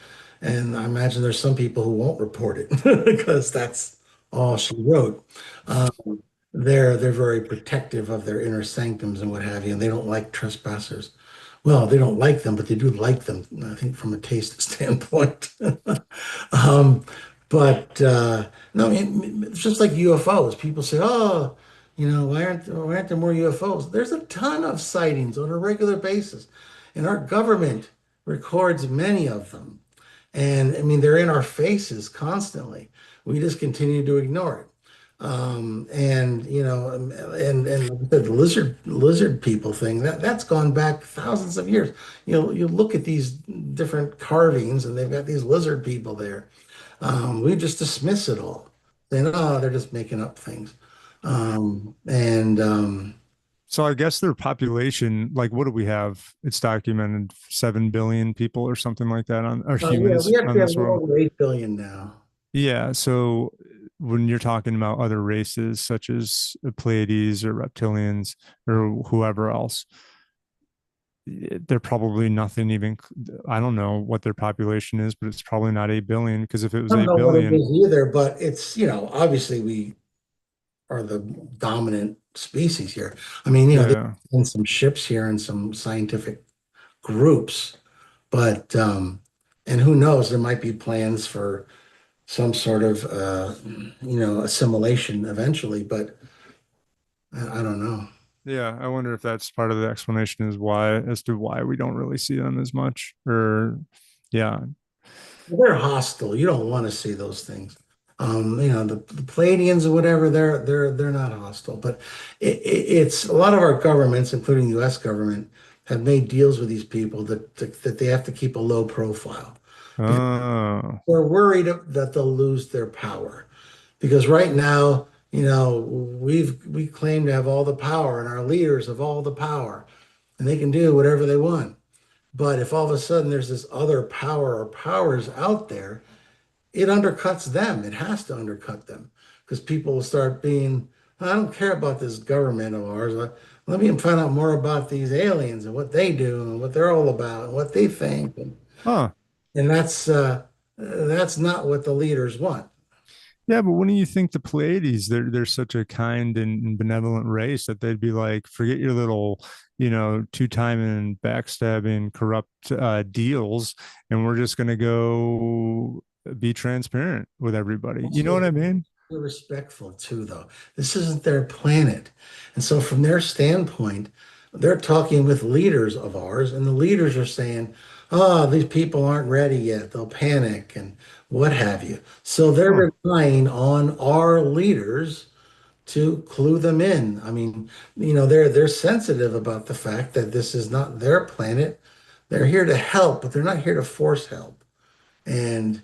[SPEAKER 2] I imagine there's some people who won't report it because that's all she wrote. Um, they're very protective of their inner sanctums and what have you, and they don't like trespassers. Well, they don't like them, but they do like them, I think, from a taste standpoint. Um, but no, it's just like UFOs. People say, "Oh, why aren't there more UFOs?" There's a ton of sightings on a regular basis, and our government records many of them. And I mean, they're in our faces constantly. We just continue to ignore it. And like I said, the lizard people thing that's gone back thousands of years. You look at these different carvings, and they've got these lizard people there. We just dismiss it all, saying, "Oh, they're just making up things." And
[SPEAKER 1] So I guess their population, like what do we have? It's documented 7 billion people or something like that on, or
[SPEAKER 2] yeah,
[SPEAKER 1] humans
[SPEAKER 2] we
[SPEAKER 1] on
[SPEAKER 2] actually have
[SPEAKER 1] this
[SPEAKER 2] well
[SPEAKER 1] world.
[SPEAKER 2] over 8 billion now.
[SPEAKER 1] Yeah. So when you're talking about other races such as Pleiades or reptilians or whoever else, they're probably nothing even, I don't know what their population is, but it's probably not 8 billion, because if it
[SPEAKER 2] I
[SPEAKER 1] was
[SPEAKER 2] don't
[SPEAKER 1] 8
[SPEAKER 2] know what it
[SPEAKER 1] billion,
[SPEAKER 2] is either, but it's, obviously we are the dominant species here. I mean, they
[SPEAKER 1] yeah.
[SPEAKER 2] send some ships here and some scientific groups, but and who knows, there might be plans for some sort of assimilation eventually, but I don't know.
[SPEAKER 1] Yeah, I wonder if that's part of the explanation as to why we don't really see them as much. Or yeah.
[SPEAKER 2] They're hostile. You don't want to see those things. The Palladians or whatever, they're not hostile, but it's a lot of our governments, including the U.S. government, have made deals with these people that they have to keep a low profile because
[SPEAKER 1] Oh,
[SPEAKER 2] they're worried that they'll lose their power. Because right now, we claim to have all the power, and our leaders have all the power. and they can do whatever they want. But if all of a sudden there's this other power or powers out there, it undercuts them. It has to undercut them because people will start being, I don't care about this government of ours. Let me find out more about these aliens and what they do and what they're all about and what they think.
[SPEAKER 1] Huh.
[SPEAKER 2] And that's not what the leaders want.
[SPEAKER 1] Yeah, but wouldn't you think the Pleiades, they're such a kind and benevolent race that they'd be like, forget your little, two-timing, backstabbing, corrupt deals, and we're just gonna go be transparent with everybody. You know what I
[SPEAKER 2] Also,
[SPEAKER 1] mean?
[SPEAKER 2] they're respectful too, though. This isn't their planet. And so, from their standpoint, they're talking with leaders of ours, and the leaders are saying, oh, these people aren't ready yet. They'll panic and what have you. So,
[SPEAKER 1] Huh,
[SPEAKER 2] they're relying on our leaders to clue them in. I mean, they're sensitive about the fact that this is not their planet. They're here to help, but they're not here to force help. And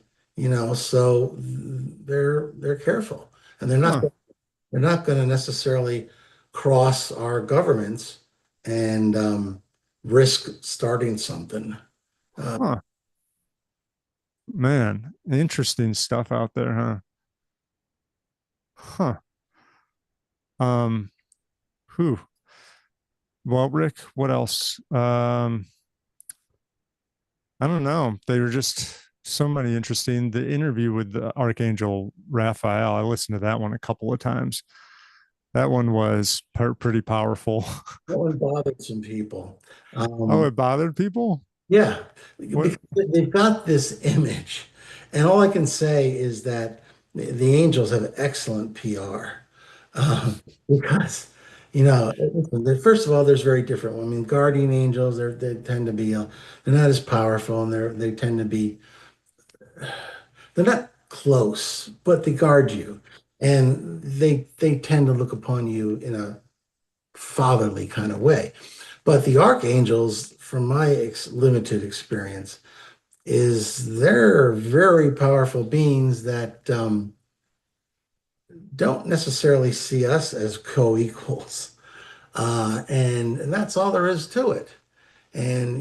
[SPEAKER 2] so they're careful, and
[SPEAKER 1] huh,
[SPEAKER 2] they're not going to necessarily cross our governments and risk starting something. Uh,
[SPEAKER 1] huh. Man, interesting stuff out there, huh? Huh. Um, whew. Well, Rick, what else? I don't know. They were just so many interesting. The interview with the Archangel Raphael, I listened to that one a couple of times. That one was pretty powerful.
[SPEAKER 2] that one bothered some people.
[SPEAKER 1] Oh,
[SPEAKER 2] Um,
[SPEAKER 1] it bothered people?
[SPEAKER 2] yeah,
[SPEAKER 1] What?
[SPEAKER 2] because they've got this image, and all I can say is that the Angels have excellent PR. Because listen, first of all, there's very different. I mean, guardian angels, they tend to be they're not as powerful, and they tend to be they're not close, but they guard you, and they tend to look upon you in a fatherly kind of way. But the archangels, from my limited experience, is they're very powerful beings that don't necessarily see us as co-equals. And that's all there is to it. And,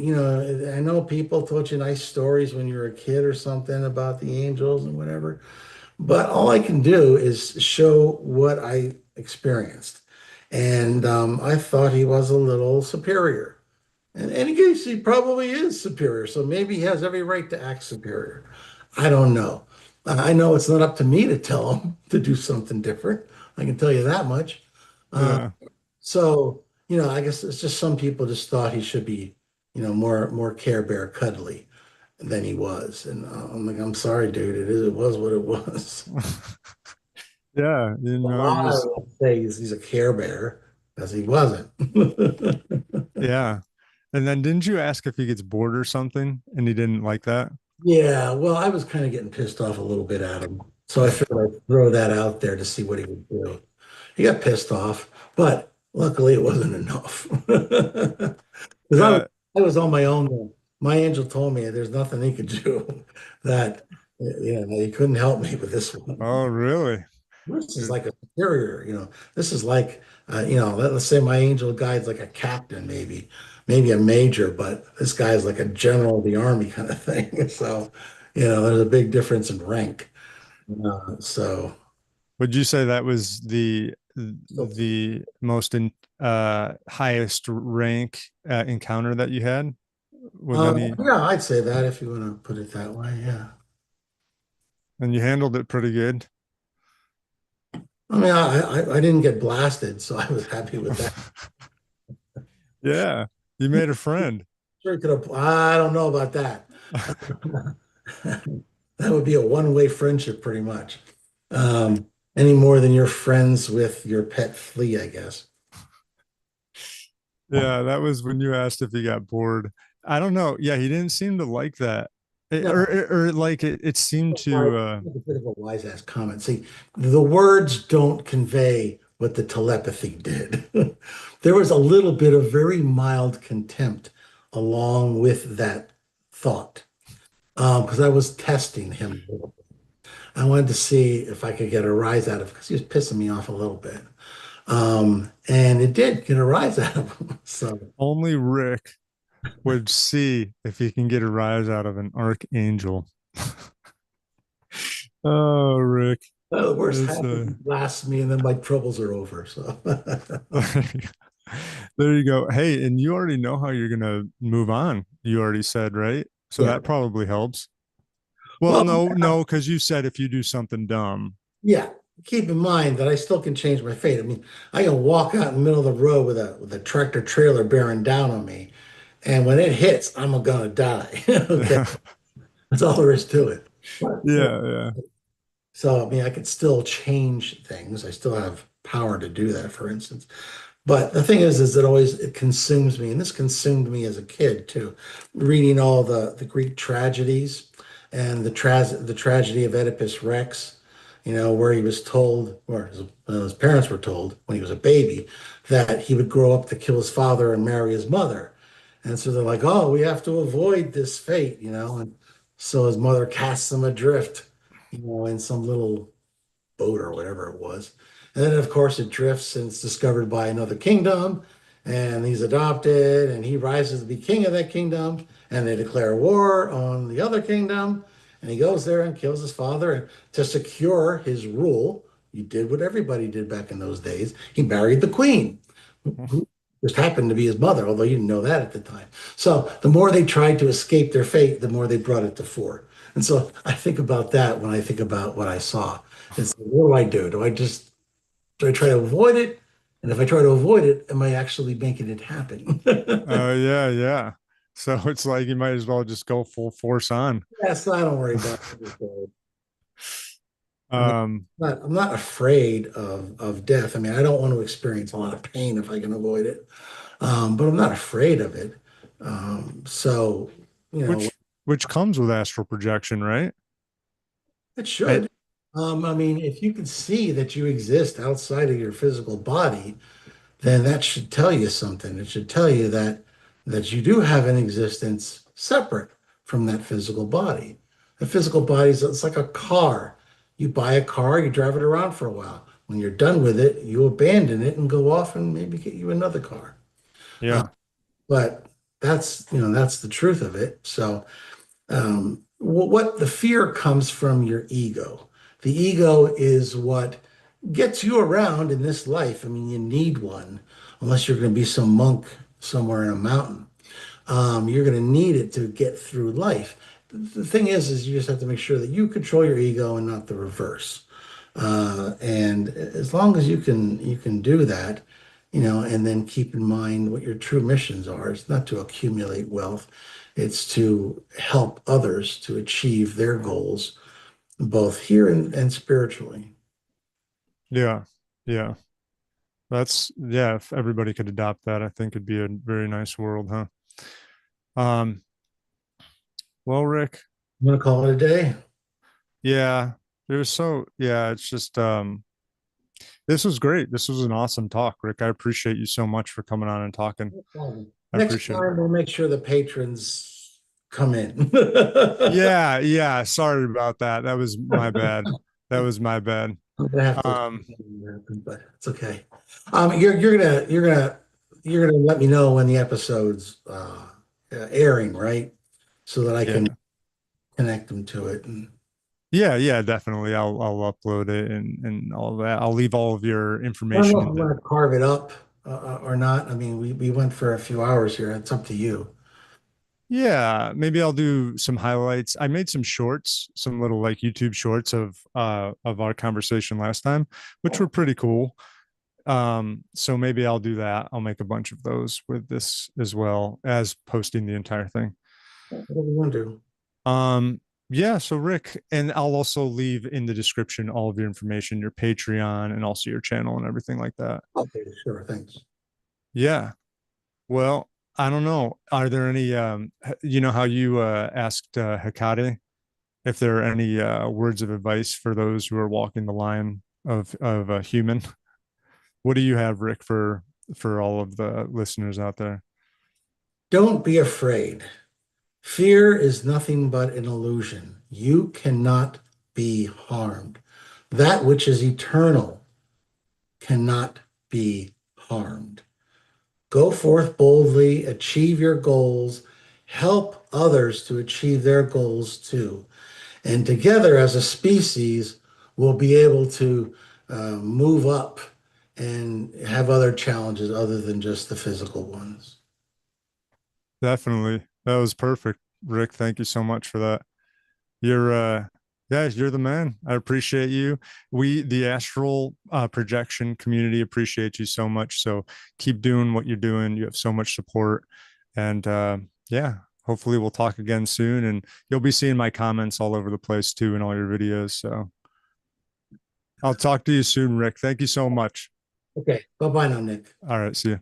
[SPEAKER 2] I know people told you nice stories when you were a kid or something about the angels and whatever, but all I can do is show what I experienced. And I thought he was a little superior. And in any case, he probably is superior. So maybe he has every right to act superior. I don't know. I know it's not up to me to tell him to do something different. I can tell you that much. Uh,
[SPEAKER 1] Yeah.
[SPEAKER 2] so, I guess it's just some people just thought he should be, more Care Bear cuddly than he was. And I'm like, I'm sorry, dude. It was what it was.
[SPEAKER 1] Yeah.
[SPEAKER 2] A
[SPEAKER 1] It
[SPEAKER 2] lot
[SPEAKER 1] was,
[SPEAKER 2] of say he's a Care Bear because he wasn't.
[SPEAKER 1] yeah. And then didn't you ask if he gets bored or something and he didn't like that?
[SPEAKER 2] Yeah, well, I was kind of getting pissed off a little bit at him. So I figured I'd throw that out there to see what he would do. He got pissed off, but luckily it wasn't enough. Because
[SPEAKER 1] Yeah.
[SPEAKER 2] I was on my own. My angel told me there's nothing he could do that, he couldn't help me with this one.
[SPEAKER 1] Oh, really?
[SPEAKER 2] This is like a superior, this is like, let's say my angel guide's like a captain, maybe a major, but this guy's like a general of the army kind of thing. So, there's a big difference in rank. So,
[SPEAKER 1] Would you say that was the
[SPEAKER 2] so
[SPEAKER 1] most highest rank encounter that you had with any,
[SPEAKER 2] yeah, I'd say that if you want to put it that way. Yeah.
[SPEAKER 1] and you handled it pretty good?
[SPEAKER 2] I mean, I didn't get blasted, so I was happy with that.
[SPEAKER 1] Yeah, you made a friend.
[SPEAKER 2] Sure could have, I don't know about that. That would be a one-way friendship pretty much. Any more than you're friends with your pet flea, I guess.
[SPEAKER 1] Yeah, that was when you asked if he got bored. I don't know. Yeah, he didn't seem to like that.
[SPEAKER 2] No,
[SPEAKER 1] Or like it seemed to
[SPEAKER 2] a bit of a wise ass comment. See, the words don't convey what the telepathy did. There was a little bit of very mild contempt along with that thought because I was testing him a little. I wanted to see if I could get a rise out of because he was pissing me off a little bit. And it did get a rise out of him. So
[SPEAKER 1] Only Rick would see if he can get a rise out of an archangel. Oh, Rick.
[SPEAKER 2] the worst
[SPEAKER 1] It's
[SPEAKER 2] happens lasts me, and then my troubles are over. So
[SPEAKER 1] there you go. Hey, and you already know how you're gonna move on. You already said, right? So
[SPEAKER 2] yeah.
[SPEAKER 1] that probably helps. Well,
[SPEAKER 2] Well,
[SPEAKER 1] no, because you said if you do something dumb.
[SPEAKER 2] yeah. Keep in mind that I still can change my fate. I mean, I can walk out in the middle of the road with a tractor trailer bearing down on me, and when it hits, I'm gonna die. Okay, that's all there is to it. But,
[SPEAKER 1] Yeah, yeah.
[SPEAKER 2] so I mean, I could still change things. I still have power to do that, for instance. But the thing is it consumes me, and this consumed me as a kid too, reading all the Greek tragedies and the tragedy of Oedipus Rex, where he was told, or his parents were told when he was a baby, that he would grow up to kill his father and marry his mother, and so they're like, oh, we have to avoid this fate, and so his mother casts him adrift, in some little boat or whatever it was. And then, of course, it drifts and it's discovered by another kingdom, and he's adopted, and he rises to be king of that kingdom, and they declare war on the other kingdom, and he goes there and kills his father, and to secure his rule, he did what everybody did back in those days. He married the queen, who just happened to be his mother, although you didn't know that at the time. So the more they tried to escape their fate, the more they brought it to fore. And so I think about that when I think about what I saw. It's what do I do? Do I try to avoid it? And if I try to avoid it, am I actually making it happen?
[SPEAKER 1] Yeah, yeah. So it's like you might as well just go full force on.
[SPEAKER 2] Yes, I don't worry about it. I'm not,
[SPEAKER 1] Um,
[SPEAKER 2] I'm not afraid of death. I mean, I don't want to experience a lot of pain if I can avoid it. But I'm not afraid of it. So, you know,
[SPEAKER 1] which comes with astral projection, right?
[SPEAKER 2] it
[SPEAKER 1] I,
[SPEAKER 2] should. I mean, if you can see that you exist outside of your physical body, then that should tell you something. It should tell you that you do have an existence separate from that physical body. The physical body is it's like a car. You buy a car, you drive it around for a while. When you're done with it, you abandon it and go off and maybe get you another car. Uh,
[SPEAKER 1] yeah,
[SPEAKER 2] but that's the truth of it. So what the fear comes from your ego. The ego is what gets you around in this life. I mean, you need one, unless you're going to be some monk somewhere in a mountain. You're going to need it to get through life. The thing is you just have to make sure that you control your ego and not the reverse. And as long as you can do that, and then keep in mind what your true missions are. It's not to accumulate wealth, it's to help others to achieve their goals, both here and spiritually.
[SPEAKER 1] yeah, yeah. Yeah. If everybody could adopt that, I think it'd be a very nice world, huh? Um, well, Rick,
[SPEAKER 2] I'm going to call it a day.
[SPEAKER 1] yeah, yeah, it's just, this was great. This was an awesome talk, Rick. I appreciate you so much for coming on and talking. I
[SPEAKER 2] Next
[SPEAKER 1] appreciate it.
[SPEAKER 2] time, we'll make sure the patrons come in.
[SPEAKER 1] Yeah, yeah. Sorry about that. That was my bad. That was my bad.
[SPEAKER 2] I'm gonna have to
[SPEAKER 1] Um,
[SPEAKER 2] explain what happened, but it's okay. You're gonna let me know when the episode's airing, right? So that I can
[SPEAKER 1] yeah.
[SPEAKER 2] connect them to it. And
[SPEAKER 1] Yeah, yeah, definitely. I'll upload it and all of that. I'll leave all of your
[SPEAKER 2] I don't know
[SPEAKER 1] information
[SPEAKER 2] if
[SPEAKER 1] in
[SPEAKER 2] I'm
[SPEAKER 1] the
[SPEAKER 2] gonna carve it up or not. I mean, we went for a few hours here. It's up to you.
[SPEAKER 1] Yeah, maybe I'll do some highlights. I made some shorts, some little like YouTube shorts of our conversation last time, which were pretty cool. So maybe I'll do that. I'll make a bunch of those with this as well as posting the entire thing.
[SPEAKER 2] Whatever you want to do.
[SPEAKER 1] Um, yeah, so Rick, and I'll also leave in the description all of your information, your Patreon and also your channel and everything like that.
[SPEAKER 2] Okay, sure. Thanks.
[SPEAKER 1] Yeah. Well, I don't know. Are there any you know how you asked Hecate if there are any words of advice for those who are walking the line of a human? What do you have, Rick, for all of the listeners out there?
[SPEAKER 2] Don't be afraid. Fear is nothing but an illusion. You cannot be harmed. That which is eternal cannot be harmed. Go forth boldly, achieve your goals, help others to achieve their goals too. And together as a species, we'll be able to move up and have other challenges other than just the physical ones.
[SPEAKER 1] Definitely. That was perfect, Rick. Thank you so much for that. You're yeah, you're the man. I appreciate you. We the astral projection community appreciate you so much. So keep doing what you're doing. You have so much support. And yeah, hopefully we'll talk again soon. And you'll be seeing my comments all over the place too in all your videos. So I'll talk to you soon, Rick. Thank you so much.
[SPEAKER 2] Okay, bye bye now, Nick.
[SPEAKER 1] All right, see you.